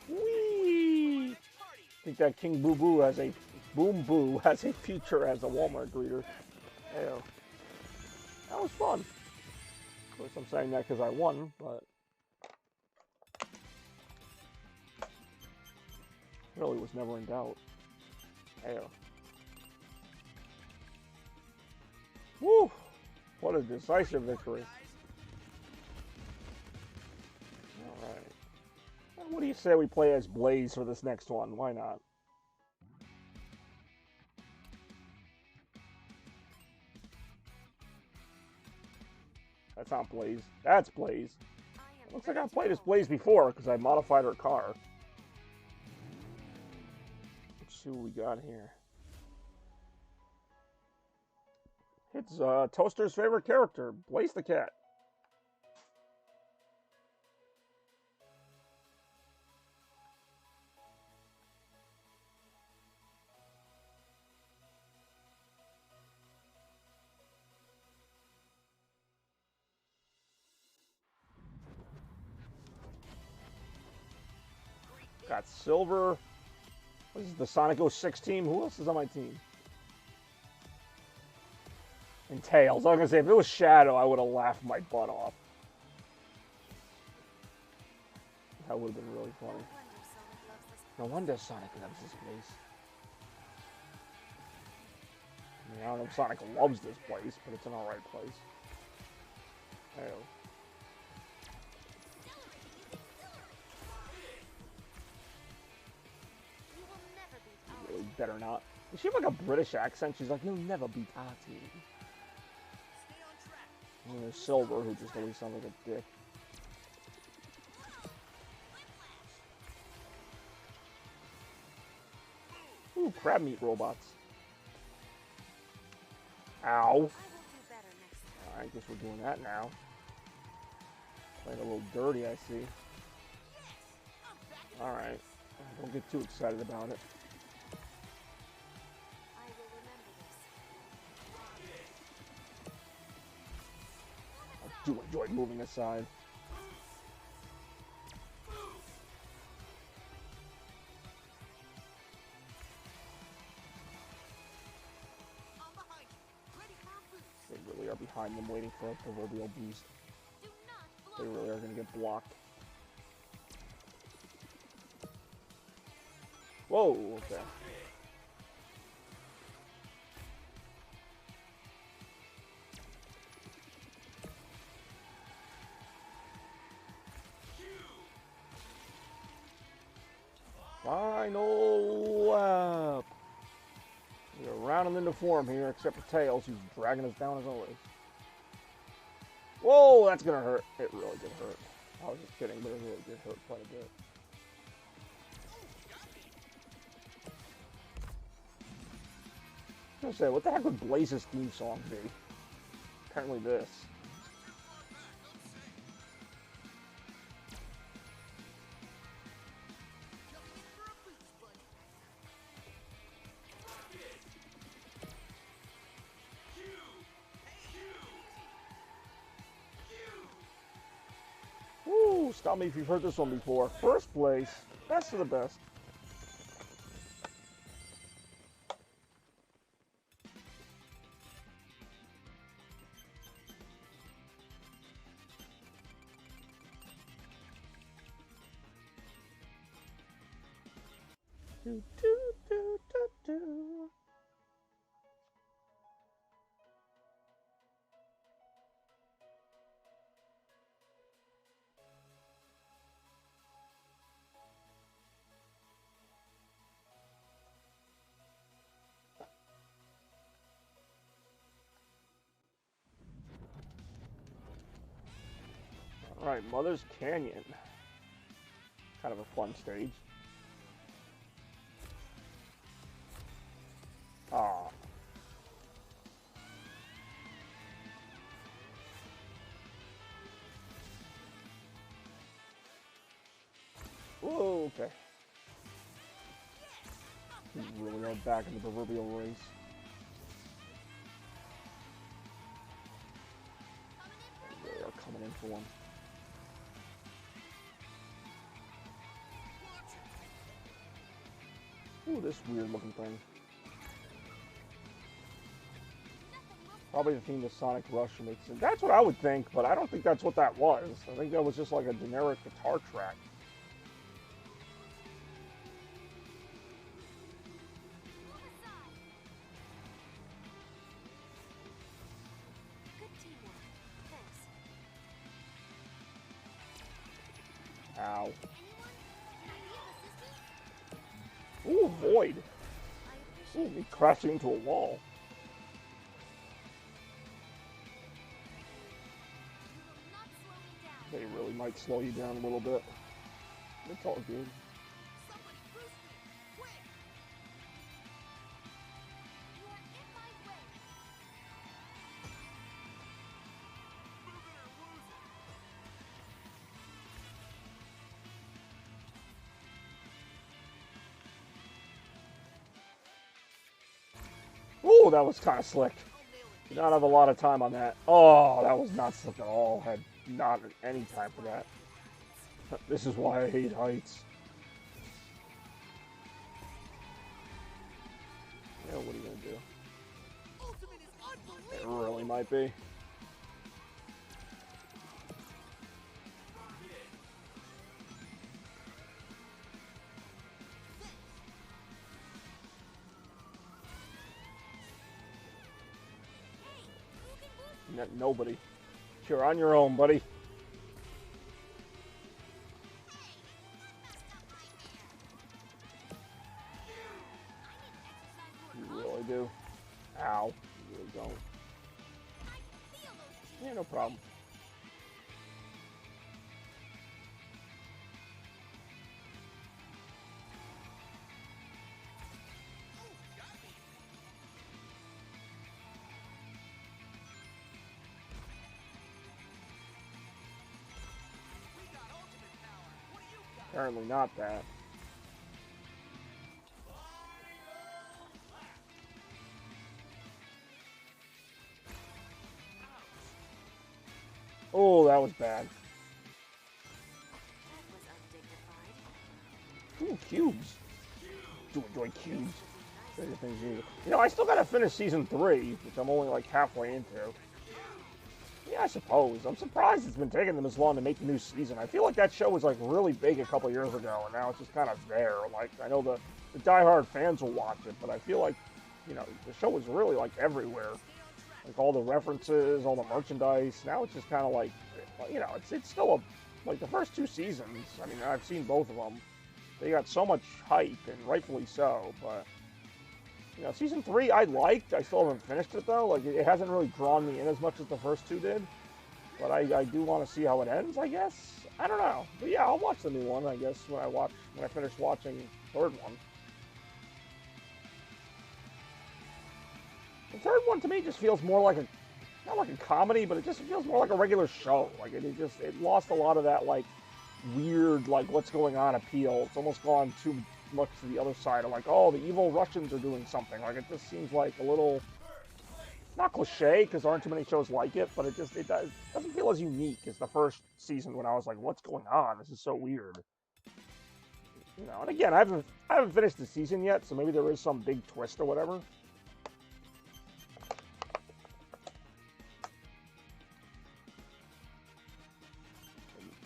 Whee! I think that King Boo Boo has a future as a Walmart greeter. Ew. That was fun. Of course, I'm saying that because I won, but really was never in doubt. Ew. Woo! What a decisive victory. Alright. What do you say we play as Blaze for this next one? Why not? That's not Blaze. That's Blaze. Looks like I played as Blaze before because I modified her car. Let's see what we got here. It's Toaster's favorite character, Blaze the Cat. Got Silver. This is the Sonic 06 team. Who else is on my team? And Tails. I was going to say, if it was Shadow, I would have laughed my butt off. That would have been really funny. No wonder Sonic loves this place. I mean, I don't know if Sonic loves this place, but it's an alright place. Hey. Really better not. Does she have like a British accent? She's like, you'll never beat Artie. And there's Silver, who just always sounds like a dick. Ooh, crab meat robots. Ow. I guess we're doing that now. Playing a little dirty, I see. Alright. Don't get too excited about it. I do enjoy moving aside. They really are behind them waiting for a proverbial boost. They really are going to get blocked. Whoa, okay. Final lap. We're rounding into form here, except for Tails, who's dragging us down as always. Whoa, that's gonna hurt. It really did hurt. I was just kidding, but it really did hurt quite a bit. I was gonna say, what the heck would Blaze's theme song be? Apparently this. Woo! Stop me if you've heard this one before. First place, best of the best. Do, do, do, do, do. Alright, Mother's Canyon. Kind of a fun stage. Ah, Whoa, okay. We really are back in the proverbial race. They are coming in for one. Ooh, this weird looking thing. Probably the theme of Sonic Rush makes it. That's what I would think, but I don't think that's what that was. I think that was just like a generic guitar track. Ow. Ooh, void. Ooh, me crashing into a wall. They really might slow you down a little bit. It's all good. Somebody boost me, quick! You are in my way. Move it or lose it. Ooh, that was kind of slick. Did not have a lot of time on that. Oh, that was not slick at all. Had not any time for that. This is why I hate heights. Yeah, what are you gonna do? Ultimate is It unbelievable. really might be. Nobody. You're on your own, buddy. You really do. Ow. You really don't. Yeah, no problem. Apparently not that. Oh, that was bad. Ooh, cubes. Do enjoy cubes. Favorite things you. You know, I still gotta finish season 3, which I'm only like halfway into. Yeah, I suppose. I'm surprised it's been taking them this long to make the new season. I feel like that show was like really big a couple years ago, and now it's just kind of there. Like, I know the diehard fans will watch it, but I feel like, you know, the show was really like everywhere. Like all the references, all the merchandise. Now it's just kind of like, you know, it's still a, like the first 2 seasons. I mean, I've seen both of them. They got so much hype, and rightfully so, but you know, season 3 I liked. I still haven't finished it though. Like, it hasn't really drawn me in as much as the first 2 did. But I do want to see how it ends, I guess. I don't know. But yeah, I'll watch the new one, I guess, when I finish watching the 3rd one. The 3rd one to me just feels more like a, not like a comedy, but it just feels more like a regular show. Like, it lost a lot of that, like, weird, like, what's going on appeal. It's almost gone too much to the other side of like, oh, the evil Russians are doing something. Like, it just seems like a little, not cliche, because there aren't too many shows like it, but it doesn't feel as unique as the first season when I was like, what's going on? This is so weird. You know, and again, I haven't finished the season yet, so maybe there is some big twist or whatever.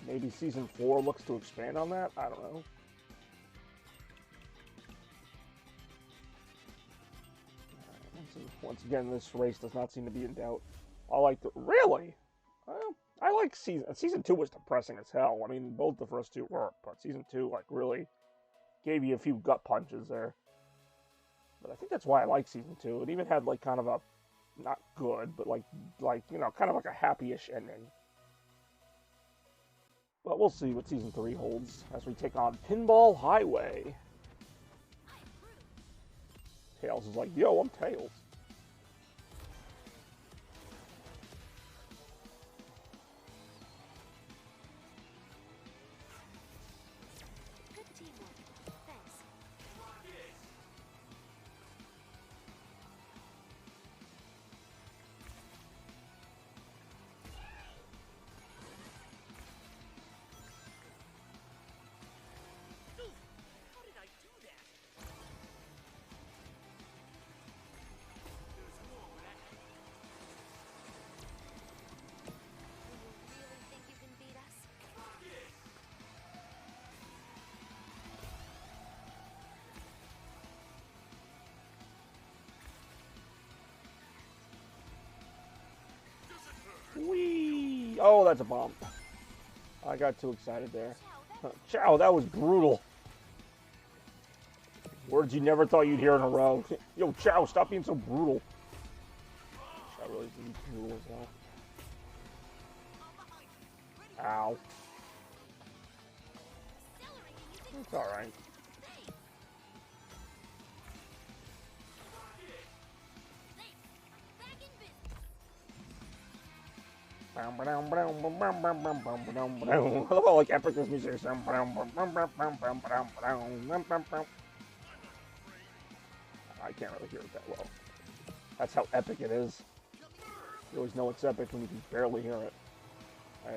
Maybe season 4 looks to expand on that. I don't know. Once again, this race does not seem to be in doubt. I like the really. Well, I like season 2 was depressing as hell. I mean, both the first 2 were, but season 2 like really gave you a few gut punches there. But I think that's why I like season 2. It even had like kind of a not good, but like you know, kind of like a happy-ish ending. But we'll see what season 3 holds as we take on Pinball Highway. Tails is like, yo, I'm Tails. Oh, that's a bomb. I got too excited there. Chow, that was brutal. Words you never thought you'd hear in a row. Yo, Chow, stop being so brutal. Chow really is brutal as hell. Ow. It's alright. I love how like epic this music is. I can't really hear it that well. That's how epic it is. You always know it's epic when you can barely hear it. I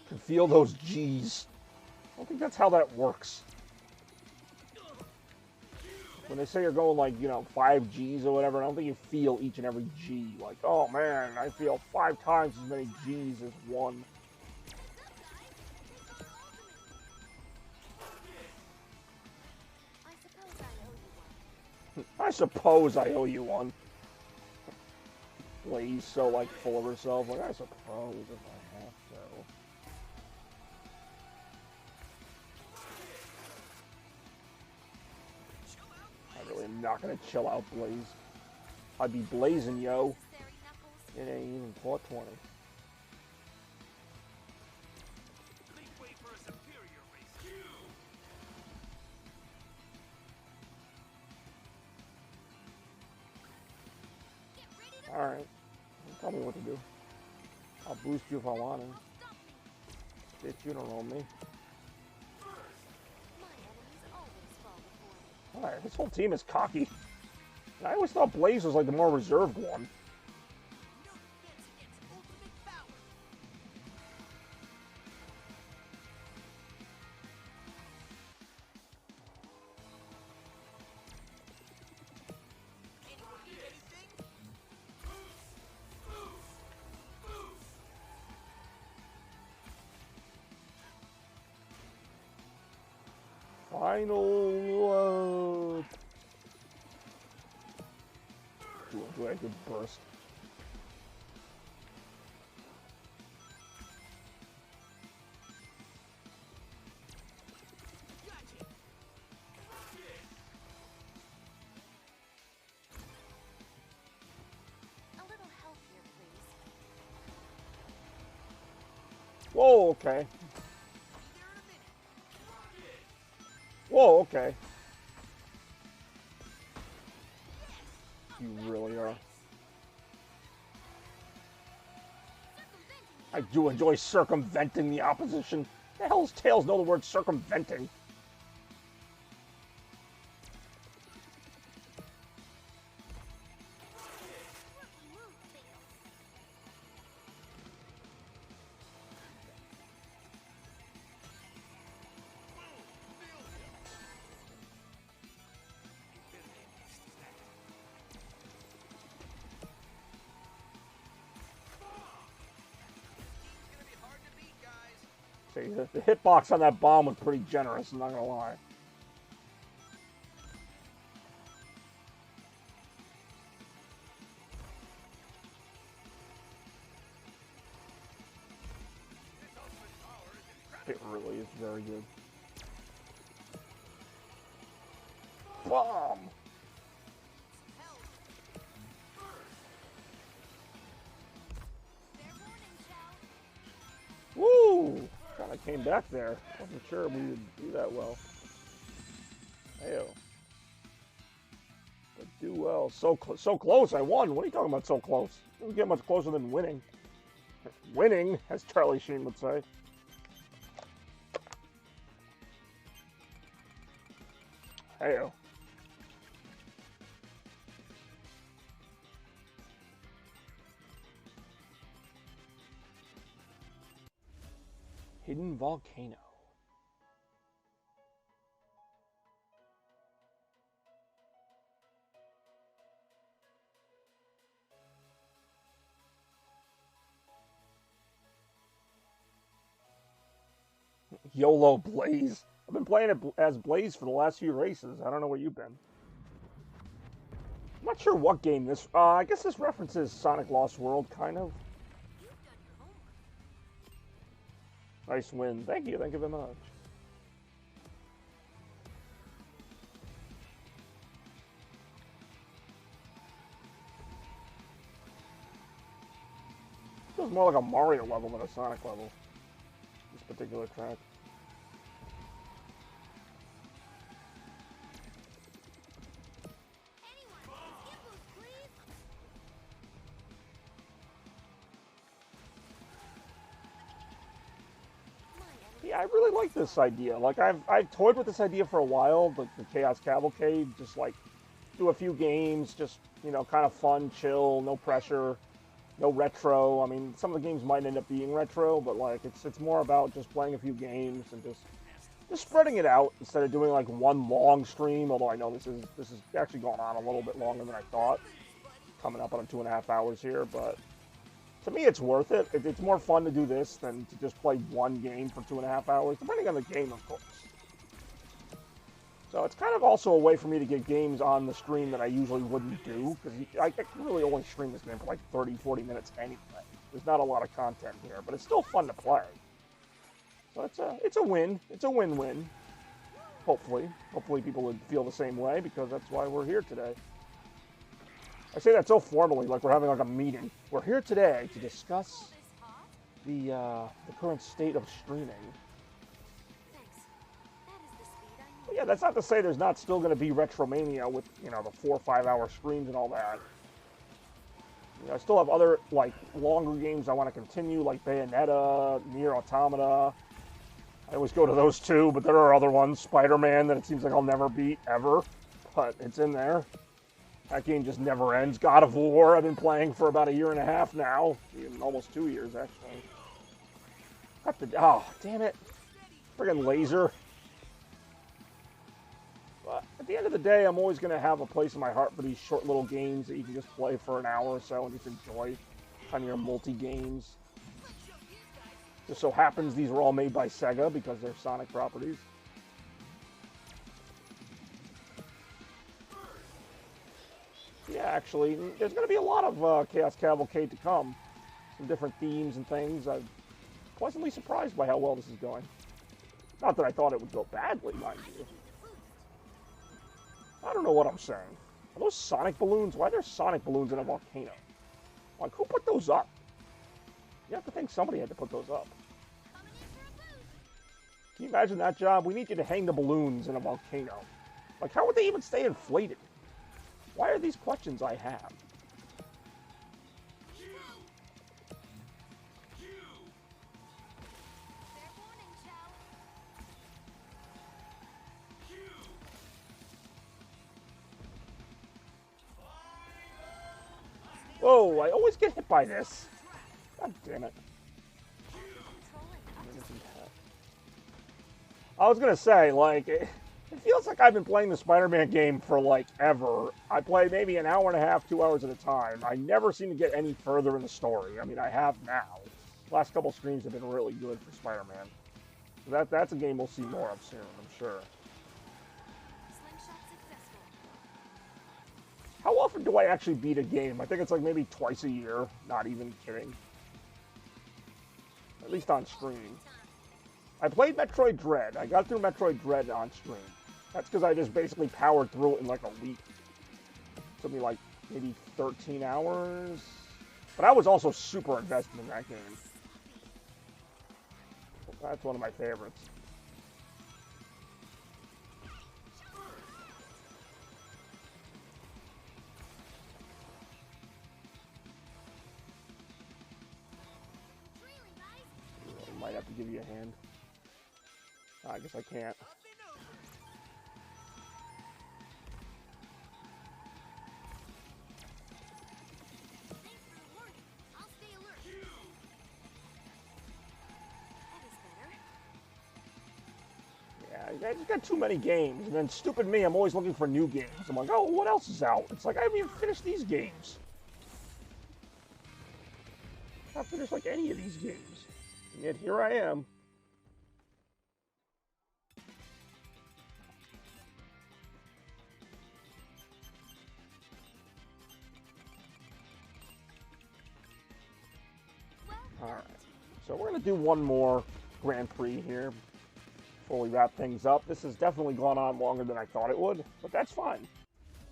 can feel those G's. I don't think that's how that works. When they say you're going like, you know, 5 G's or whatever, I don't think you feel each and every G. Like, oh man, I feel 5 times as many G's as one. I suppose I owe you one. Blaze so like full of herself. Like, I suppose if I have to. I really am not gonna chill out, Blaze. I'd be blazing, yo. It ain't even 420. Alright. Tell me what to do. I'll boost you if I want to. Bitch, you don't own me. Alright, this whole team is cocky. And I always thought Blaze was like the more reserved one. Final. Do a good burst. A little help here, please. Whoa, okay. Whoa, okay. You really are. I do enjoy circumventing the opposition. The hell's Tails know the word circumventing? See, the hitbox on that bomb was pretty generous, I'm not gonna lie. It really is very good. Bomb! Woo! Kinda came back there. Wasn't sure we would do that well. Ayo. But do well. So close, I won. What are you talking about so close? Doesn't get much closer than winning. Winning, as Charlie Sheen would say. Ayo. Hidden volcano. YOLO Blaze. I've been playing it as Blaze for the last few races. I don't know where you've been. I'm not sure what game this. I guess this references Sonic Lost World, kind of. You've done your homework. Nice win. Thank you very much. Feels more like a Mario level than a Sonic level. This particular track. Anyone, skip boost, please. My enemy. Yeah, I really like this idea. Like I've toyed with this idea for a while, like the Chaos Cavalcade, just like do a few games, just kind of fun, chill, no pressure, no retro. I mean, some of the games might end up being retro, but like it's more about just playing a few games and just spreading it out instead of doing like one long stream. Although I know this is actually going on a little bit longer than I thought, coming up on 2.5 hours here, but. To me, it's worth it. It's more fun to do this than to just play one game for 2.5 hours, depending on the game, of course. So it's kind of also a way for me to get games on the stream that I usually wouldn't do, because I can really only stream this game for like 30, 40 minutes anyway. There's not a lot of content here, but it's still fun to play. So it's a win. It's a win-win. Hopefully. Hopefully people would feel the same way, because that's why we're here today. I say that so formally, like we're having like a meeting. We're here today to discuss the current state of streaming. Thanks. That is the speed I But need. yeah, that's not to say there's not still going to be Retromania with the 4 or 5 hour streams and all that. I still have other like longer games I want to continue, like Bayonetta, Nier Automata. I always go to those two, but there are other ones, Spider-Man, that it seems like I'll never beat ever, but it's in there. That game just never ends. God of War, I've been playing for about 1.5 years now. Even almost 2 years, actually. Oh, damn it. Friggin' laser. But at the end of the day, I'm always going to have a place in my heart for these short little games that you can just play for an hour or so and just enjoy on your multi-games. Just so happens these were all made by Sega because they're Sonic properties. Yeah, actually, there's going to be a lot of Chaos Cavalcade to come. Some different themes and things. I'm pleasantly surprised by how well this is going. Not that I thought it would go badly, mind you. I don't know what I'm saying. Are those Sonic balloons? Why are there Sonic balloons in a volcano? Like, who put those up? You have to think somebody had to put those up. Can you imagine that job? We need you to hang the balloons in a volcano. Like, how would they even stay inflated? Why are these questions I have? Fair warning, Chow. Whoa, I always get hit by this. God damn it. I was gonna say, like, it feels like I've been playing the Spider-Man game for, like, ever. I play maybe 1.5 hours, 2 hours at a time. I never seem to get any further in the story. I mean, I have now. Last couple streams have been really good for Spider-Man. So that's a game we'll see more of soon, I'm sure. Slingshot successful. How often do I actually beat a game? I think it's like maybe twice a year. Not even kidding. At least on stream. I played Metroid Dread. I got through Metroid Dread on stream. That's because I just basically powered through it in like a week. It took me like maybe 13 hours. But I was also super invested in that game. That's one of my favorites. I might have to give you a hand. I guess I can't. Thanks for the warning. I'll stay alert. That is better. Yeah, I just got too many games, and then stupid me, I'm always looking for new games. I'm like, oh, what else is out? It's like, I haven't even finished these games. I haven't finished, like, any of these games. And yet, here I am. So we're going to do one more Grand Prix here before we wrap things up. This has definitely gone on longer than I thought it would, but that's fine.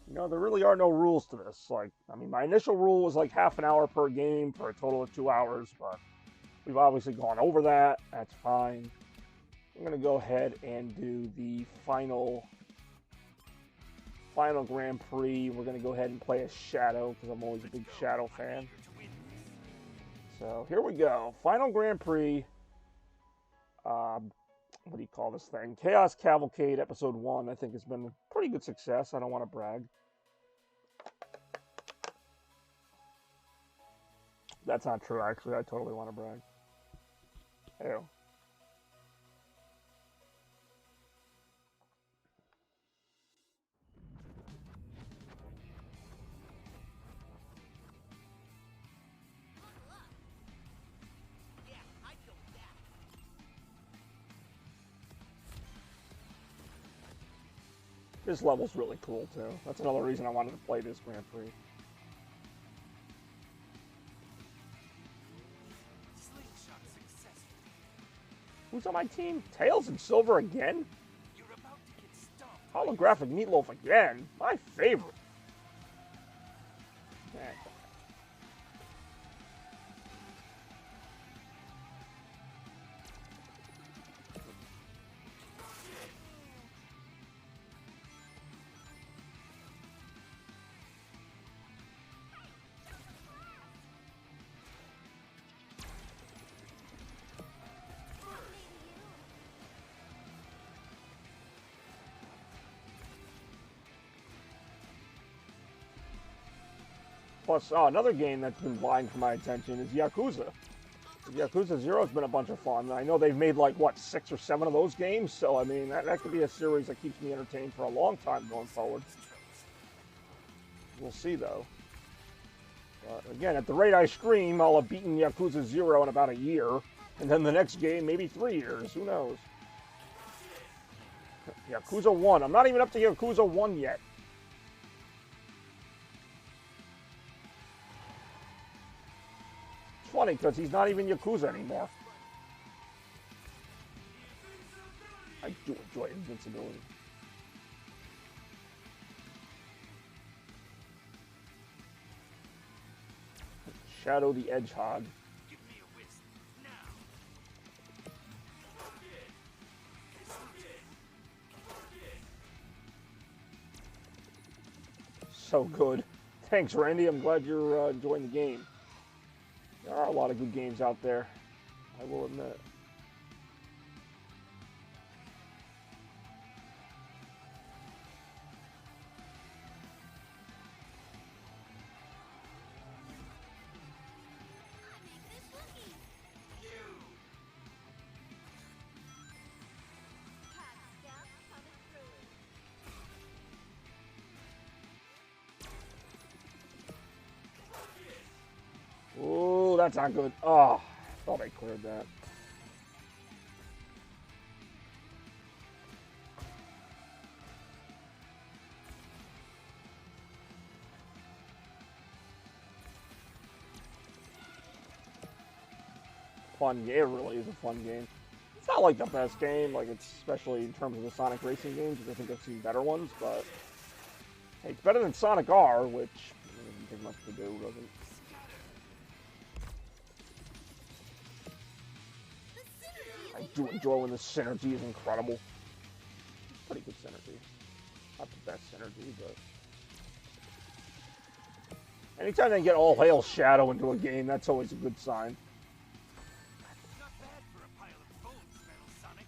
You know, there really are no rules to this. Like, I mean, my initial rule was like half an hour per game for a total of 2 hours, but we've obviously gone over that. That's fine. I'm going to go ahead and do the final Grand Prix. We're going to go ahead and play as Shadow because I'm always a big Shadow fan. So here we go. Final Grand Prix. What do you call this thing? Chaos Cavalcade Episode 1, I think, has been a pretty good success. I don't want to brag. That's not true, actually. I totally want to brag. Ew. This level's really cool, too. That's another reason I wanted to play this Grand Prix. Who's on my team? Tails and Silver again? Holographic Meatloaf again? My favorite. Man. Plus, another game that's been vying for my attention is Yakuza. Yakuza 0 has been a bunch of fun. I know they've made, like, what, 6 or 7 of those games? So, I mean, that could be a series that keeps me entertained for a long time going forward. We'll see, though. But, again, at the rate I stream, I'll have beaten Yakuza 0 in about a year. And then the next game, maybe 3 years. Who knows? Yakuza 1. I'm not even up to Yakuza 1 yet. Funny because he's not even Yakuza anymore. I do enjoy invincibility. Shadow the Hedgehog. So good. Thanks, Randy. I'm glad you're enjoying the game. There are a lot of good games out there, I will admit. Ooh, that's not good. Oh, I thought I cleared that. Fun game. It really is a fun game. It's not like the best game, like it's especially in terms of the Sonic racing games, because I think I've seen better ones, but hey, it's better than Sonic R, which doesn't take much to do, does it? I do enjoy when the synergy is incredible. It's pretty good synergy. Not the best synergy, but anytime they get all Hail Shadow into a game, that's always a good sign. Not bad for a pile of bones, Metal Sonic.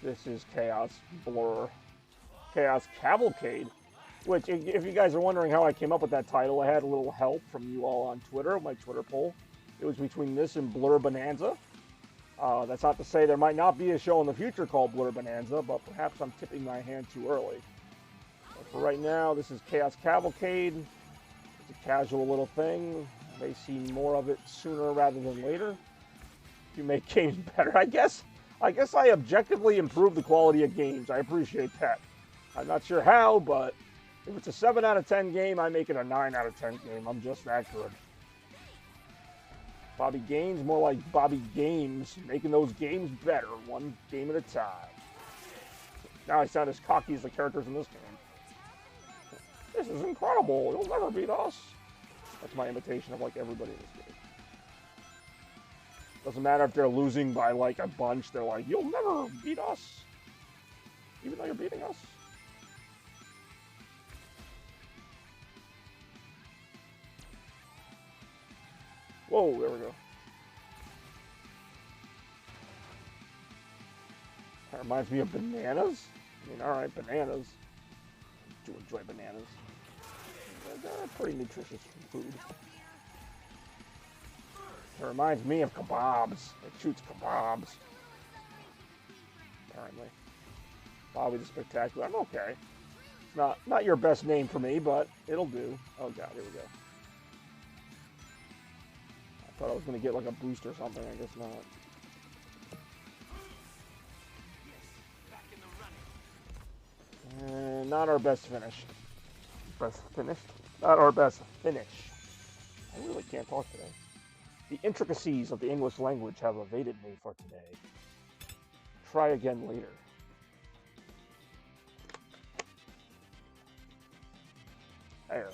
This is Chaos Cavalcade, which, if you guys are wondering how I came up with that title, I had a little help from you all on Twitter, my Twitter poll. It was between this and Blur Bonanza. That's not to say there might not be a show in the future called Blur Bonanza, but perhaps I'm tipping my hand too early. But for right now, this is Chaos Cavalcade. It's a casual little thing. May see more of it sooner rather than later. You make games better, I guess. I guess I objectively improve the quality of games. I appreciate that. I'm not sure how, but if it's a 7 out of 10 game, I make it a 9 out of 10 game. I'm just that good. Bobby Gaines, more like Bobby Games, making those games better, one game at a time. Now I sound as cocky as the characters in this game. This is incredible. You'll never beat us. That's my imitation of like everybody in this game. Doesn't matter if they're losing by like a bunch. They're like, you'll never beat us. Even though you're beating us. Whoa, there we go. That reminds me of bananas. I mean, alright, bananas. I do enjoy bananas. They're pretty nutritious food. It reminds me of kebabs. It shoots kebabs. Apparently. Bobby the Spectacular. I'm okay. It's not your best name for me, but it'll do. Oh god, here we go. I thought I was going to get like a boost or something. I guess not. And not our best finish. Best finish? Not our best finish. I really can't talk today. The intricacies of the English language have evaded me for today. Try again later. There.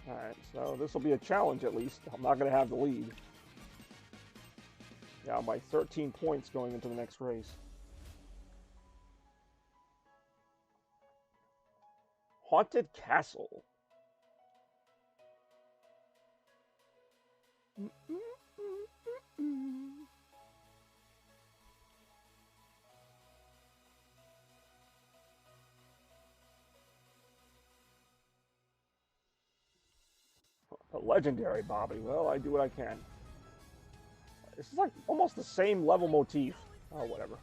Alright, so this will be a challenge at least. I'm not going to have the lead. Yeah, my 13 points going into the next race. Haunted Castle. A legendary Bobby. Well, I do what I can. This is like almost the same level motif. Oh, whatever.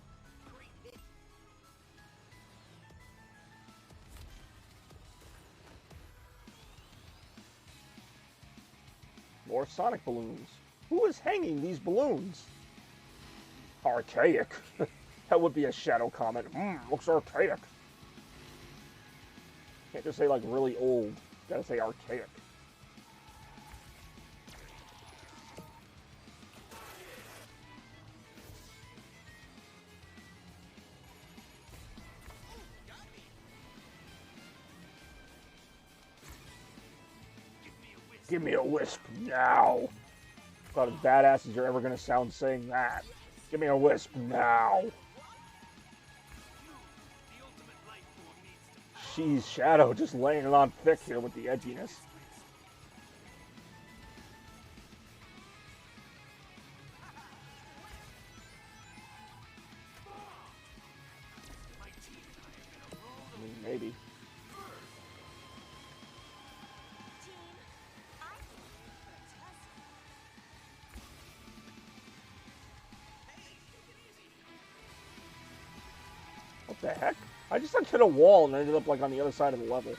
More Sonic balloons. Who is hanging these balloons? Archaic. That would be a shadow comment. Looks archaic. Can't just say like really old. Gotta say archaic. Give me a wisp now. About as badass as you're ever gonna sound saying that. Give me a wisp now. She's Shadow just laying it on thick here with the edginess. I mean, maybe. What the heck? I just like hit a wall and ended up like on the other side of the level.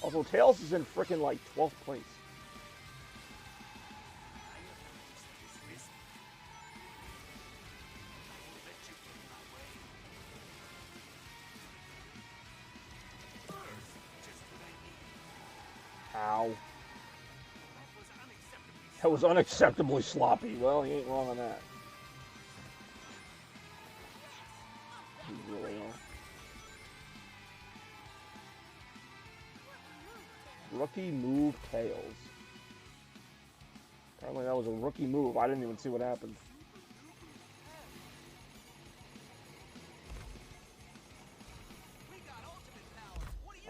Also, Tails is in frickin' like 12th place. Ow. That was unacceptably sloppy. Well, he ain't wrong on that. He really is. Rookie move Tails. Apparently that was a rookie move. I didn't even see what happened.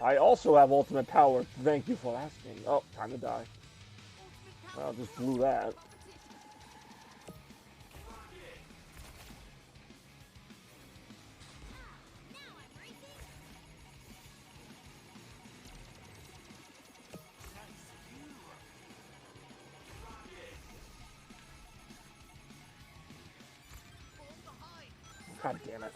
I also have ultimate power. Thank you for asking. Oh, time to die. Well, just blew that. God damn it.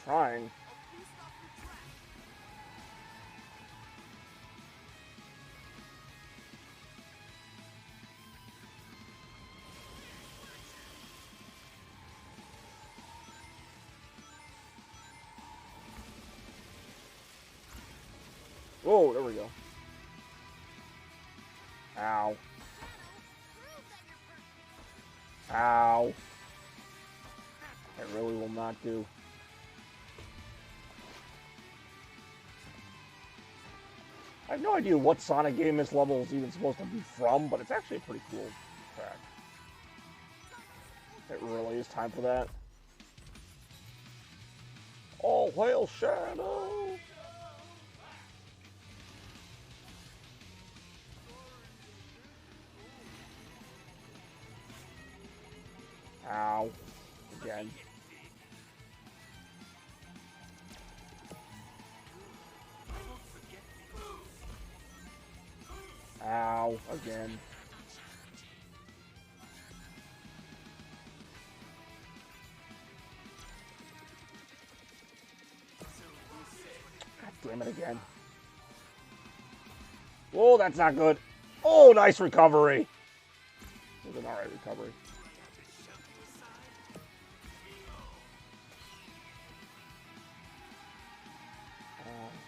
trying. Whoa, there we go. Ow. Ow. That really will not do. I have no idea what Sonic game this level is even supposed to be from, but it's actually a pretty cool track. It really is time for that. All hail Shadow! Ow. Again. Ow. Again. God damn it again. Whoa, that's not good. Oh, nice recovery. It was an alright recovery.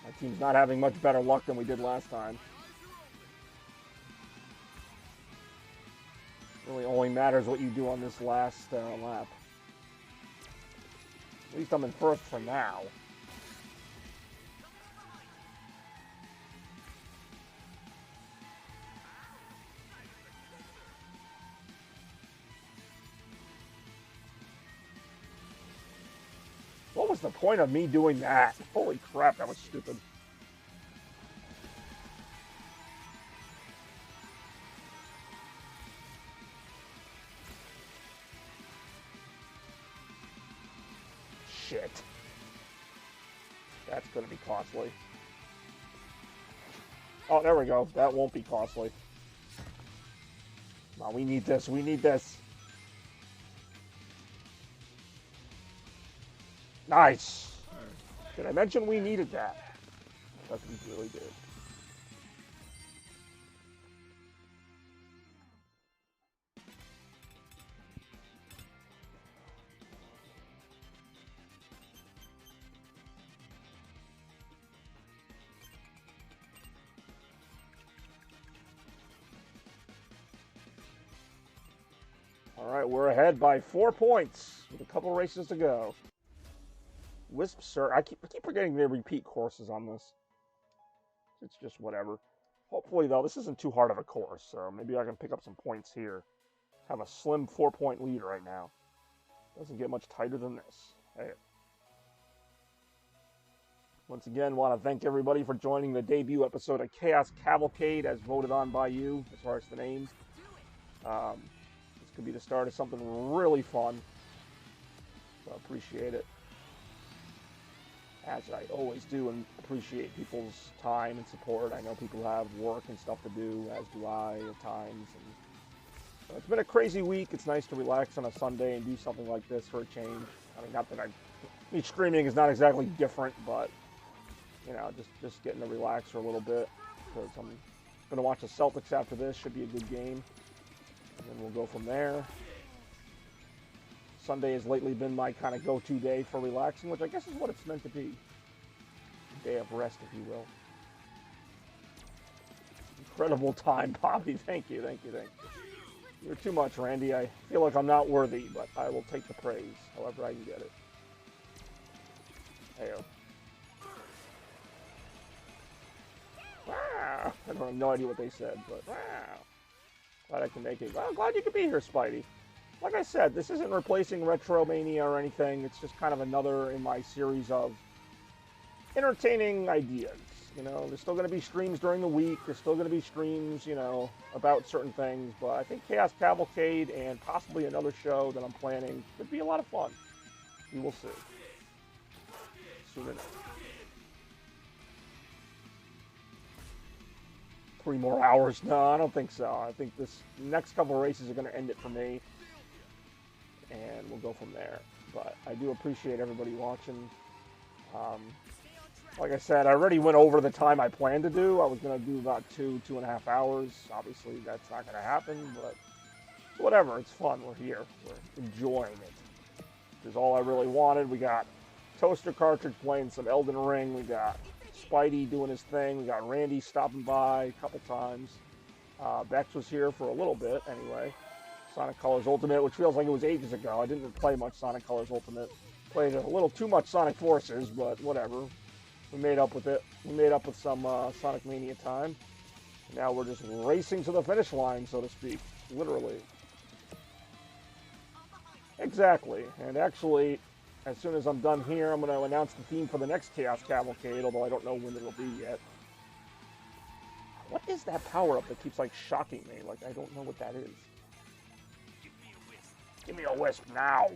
My team's not having much better luck than we did last time. Really only matters what you do on this last lap. At least I'm in first for now. What was the point of me doing that? Holy crap, that was stupid. Shit. That's gonna be costly. Oh, there we go. That won't be costly. Come on, we need this. We need this. Nice. Did I mention we needed that? I thought we really did. All right, we're ahead by 4 points with a couple races to go. Wisp Sir, I keep forgetting to repeat courses on this. It's just whatever. Hopefully, though, this isn't too hard of a course, so maybe I can pick up some points here. Have a slim 4-point lead right now. Doesn't get much tighter than this. Hey. Once again, want to thank everybody for joining the debut episode of Chaos Cavalcade, as voted on by you, as far as the names. This could be the start of something really fun. So I appreciate it. As I always do, and appreciate people's time and support. I know people have work and stuff to do, as do I at times. And so it's been a crazy week. It's nice to relax on a Sunday and do something like this for a change. I mean, not that me streaming is not exactly different, but you know, just getting to relax for a little bit. Because I'm going to watch the Celtics after this. Should be a good game, and then we'll go from there. Sunday has lately been my kind of go-to day for relaxing, which I guess is what it's meant to be. A day of rest, if you will. Incredible time, Bobby. Thank you, thank you, thank you. You're too much, Randy. I feel like I'm not worthy, but I will take the praise, however I can get it. Hey-o. Wow. I don't have no idea what they said, but wow. Glad I can make it. Well, glad you could be here, Spidey. Like I said, this isn't replacing Retro Mania or anything. It's just kind of another in my series of entertaining ideas. You know, there's still going to be streams during the week. There's still going to be streams, you know, about certain things. But I think Chaos Cavalcade and possibly another show that I'm planning could be a lot of fun. We will see. Soon enough. 3 more hours? No, I don't think so. I think this next couple of races are going to end it for me. And we'll go from there. But I do appreciate everybody watching. Like I said, I already went over the time I planned to do. I was going to do about 2.5 hours. Obviously, that's not going to happen, but whatever. It's fun. We're here. We're enjoying it. This is all I really wanted. We got Toaster Cartridge playing some Elden Ring. We got Spidey doing his thing. We got Randy stopping by a couple times. Bex was here for a little bit, anyway. Sonic Colors Ultimate, which feels like it was ages ago. I didn't play much Sonic Colors Ultimate. Played a little too much Sonic Forces, but whatever. We made up with it. We made up with some Sonic Mania time. And now we're just racing to the finish line, so to speak. Literally. Exactly. And actually, as soon as I'm done here, I'm going to announce the theme for the next Chaos Cavalcade, although I don't know when it'll be yet. What is that power-up that keeps, like, shocking me? Like, I don't know what that is. Give me a wisp now!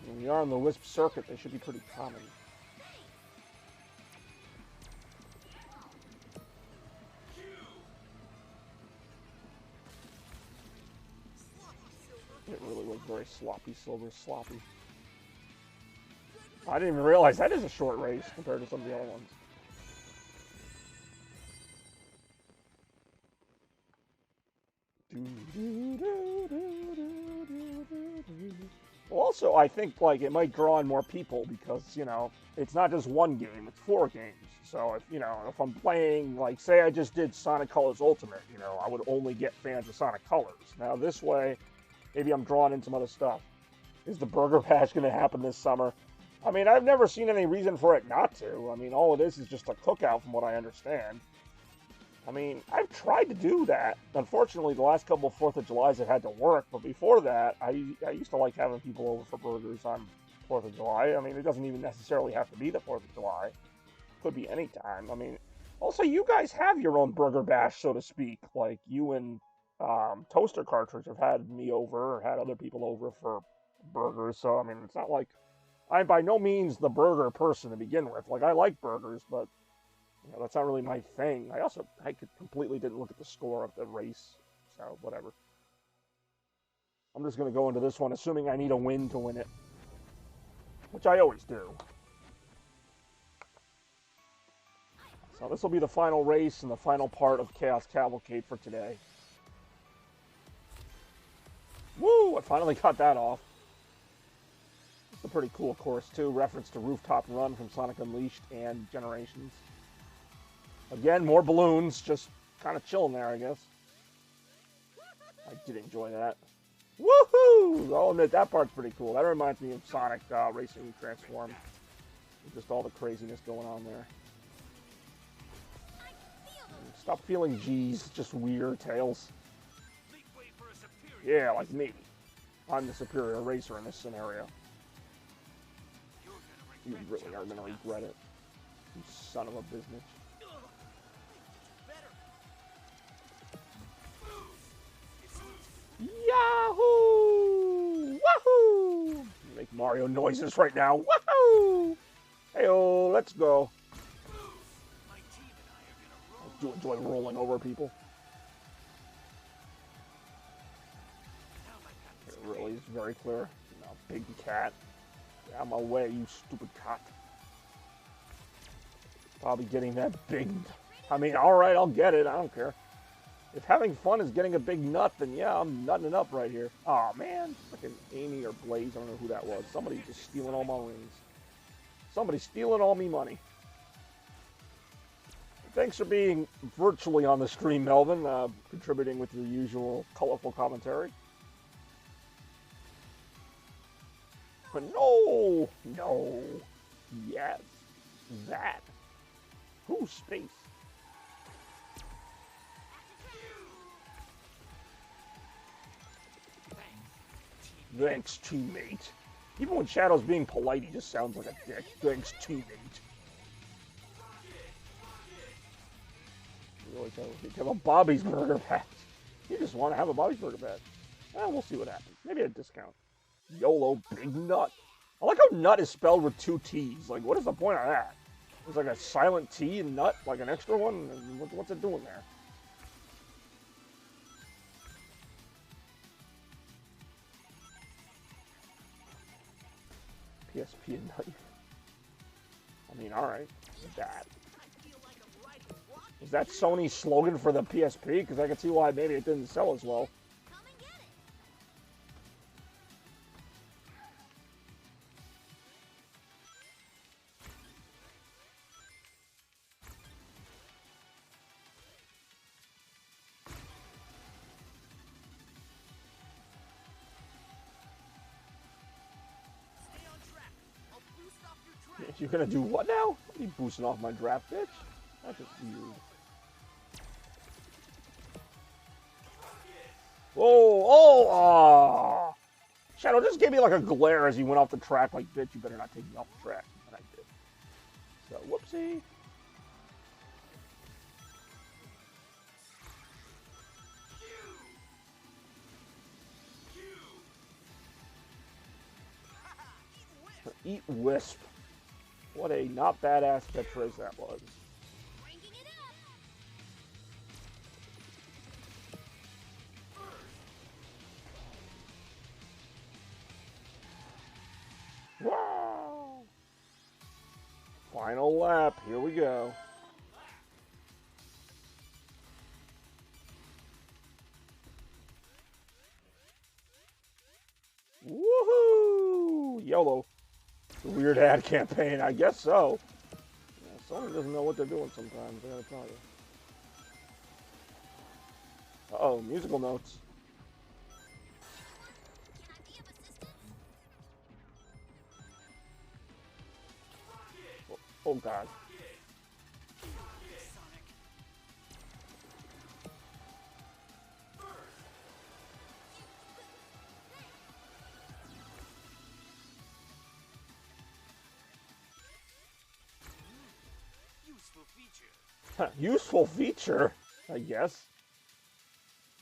When we are on the wisp circuit, they should be pretty common. It really was very sloppy, sloppy. I didn't even realize that is a short race compared to some of the other ones. Also, I think like it might draw in more people because, you know, it's not just one game, it's 4 games. So if, you know, if I'm playing, like, say I just did Sonic Colors Ultimate, you know, I would only get fans of Sonic Colors. Now this way, maybe I'm drawing in some other stuff. Is the Burger Bash going to happen this summer? I mean, I've never seen any reason for it not to. I mean, all it is just a cookout from what I understand. I mean, I've tried to do that. Unfortunately, the last couple of 4th of Julys I've had to work, but before that, I used to like having people over for burgers on 4th of July. I mean, it doesn't even necessarily have to be the 4th of July. It could be any time. I mean, also, you guys have your own Burger Bash, so to speak. Like, you and Toaster Cartridge have had me over, or had other people over for burgers, so, I mean, it's not like I'm by no means the burger person to begin with. Like, I like burgers, but you know, that's not really my thing. I completely didn't look at the score of the race, so whatever. I'm just going to go into this one assuming I need a win to win it, which I always do. So this will be the final race and the final part of Chaos Cavalcade for today. Woo! I finally got that off. It's a pretty cool course, too. Reference to Rooftop Run from Sonic Unleashed and Generations. Again, more balloons, just kind of chilling there, I guess. I did enjoy that. Woohoo! I'll admit, that part's pretty cool. That reminds me of Sonic Racing Transform. Just all the craziness going on there. Stop feeling G's, just weird Tails. Yeah, like me. I'm the superior racer in this scenario. You really are going to regret it. You son of a business. Yahoo! Wahoo! Make Mario noises right now. Wahoo! Hey-oh, let's go. I do enjoy rolling over people. It really is very clear. No, big cat. Get out of my way, you stupid cat. Probably getting that big... I mean, alright, I'll get it. I don't care. If having fun is getting a big nut, then yeah, I'm nutting it up right here. Aw, man. Freaking Amy or Blaze, I don't know who that was. Somebody just stealing all my rings. Somebody stealing all me money. Thanks for being virtually on the stream, Melvin. Contributing with your usual colorful commentary. But no! No! Yes. That. Who's space? Thanks, teammate. Even when Shadow's being polite, he just sounds like a dick. Thanks, teammate. You really have a Bobby's Burger Patch. You just want to have a Bobby's Burger Patch. Well, we'll see what happens. Maybe a discount. YOLO Big Nut. I like how nut is spelled with 2 T's. Like, what is the point of that? It's like a silent T in nut, like an extra one? What's it doing there? PSP and knife. I mean, alright. That. Is that Sony's slogan for the PSP? Because I can see why maybe it didn't sell as well. Come and get it. Stay on track. I'll boost off your track. You're gonna do what now? What are you boosting off my draft, bitch? That's just weird. Whoa! Oh! Ah! Shadow just gave me like a glare as he went off the track. Like, bitch, you better not take me off the track. And I did. So, whoopsie. Eat Wisp. What a not badass catchphrase that was. Cranking it up. Wow! Final lap. Here we go. Woohoo! YOLO. The weird ad campaign, I guess so. Yeah, Sony doesn't know what they're doing sometimes, I gotta tell you. Uh-oh, musical notes. Can I be of assistance? Oh god. Useful feature. Useful feature, I guess.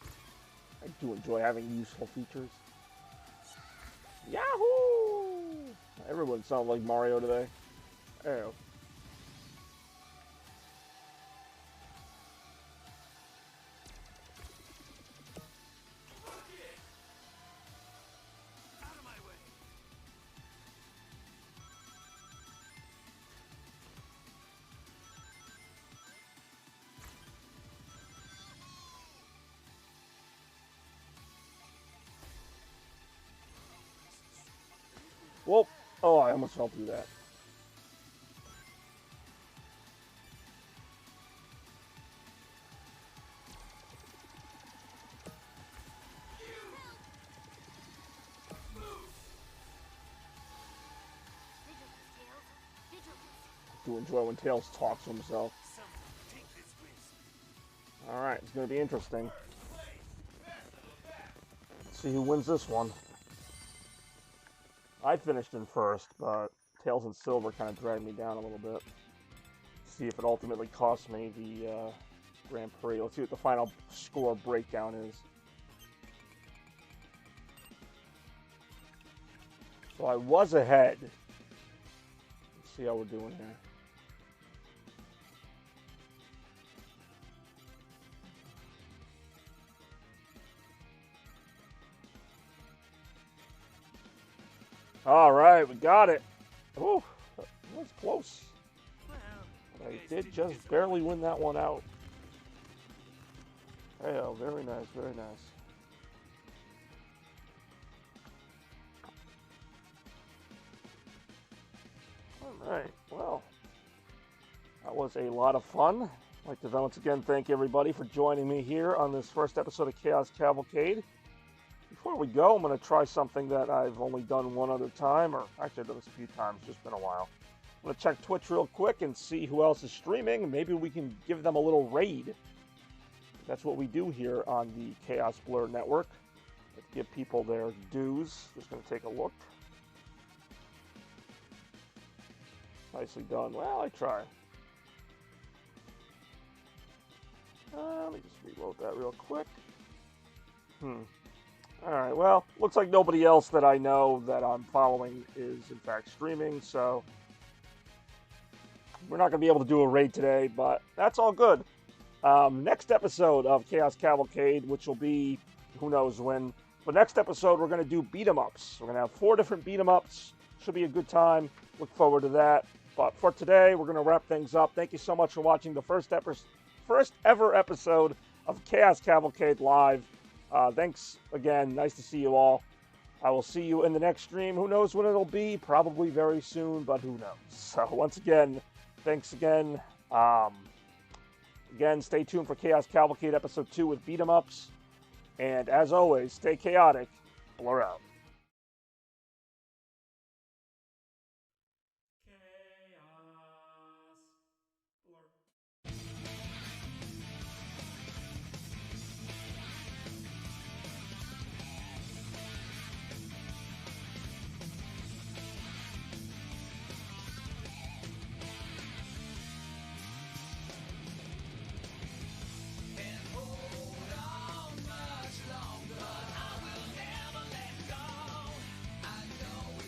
I do enjoy having useful features. Yahoo! Everyone sounds like Mario today. Oh. Out of my way. Whoa. Oh, I almost fell through that. Vigilance, Tails. Vigilance. Do enjoy when Tails talks to himself. Someone take this risk. Alright, it's gonna be interesting. Let's see who wins this one. I finished in first, but Tails and Silver kind of dragged me down a little bit. See if it ultimately cost me the Grand Prix. Let's see what the final score breakdown is. So I was ahead. Let's see how we're doing here. All right, we got it. Ooh, that was close. Well, I did just barely win that one out. Oh, very nice, very nice. All right, well, that was a lot of fun. I'd like to once again thank everybody for joining me here on this first episode of Chaos Cavalcade. Before we go, I'm going to try something that I've only done one other time, or actually I've done this a few times, just been a while. I'm going to check Twitch real quick and see who else is streaming, and maybe we can give them a little raid. That's what we do here on the Chaos Blur Network. Let's give people their dues. Just going to take a look. Nicely done. Well, I try. Let me just reload that real quick. Alright, well, looks like nobody else that I know that I'm following is in fact streaming, so we're not going to be able to do a raid today, but that's all good. Next episode of Chaos Cavalcade, which will be, who knows when, but next episode we're going to do beat-em-ups. We're going to have 4 different beat-em-ups. Should be a good time. Look forward to that. But for today, we're going to wrap things up. Thank you so much for watching the first ever episode of Chaos Cavalcade Live. Thanks again. Nice to see you all. I will see you in the next stream. Who knows when it'll be? Probably very soon, but who knows? So once again, thanks again. Again, stay tuned for Chaos Cavalcade Episode 2 with beat 'em ups. And as always, stay chaotic. Blur out.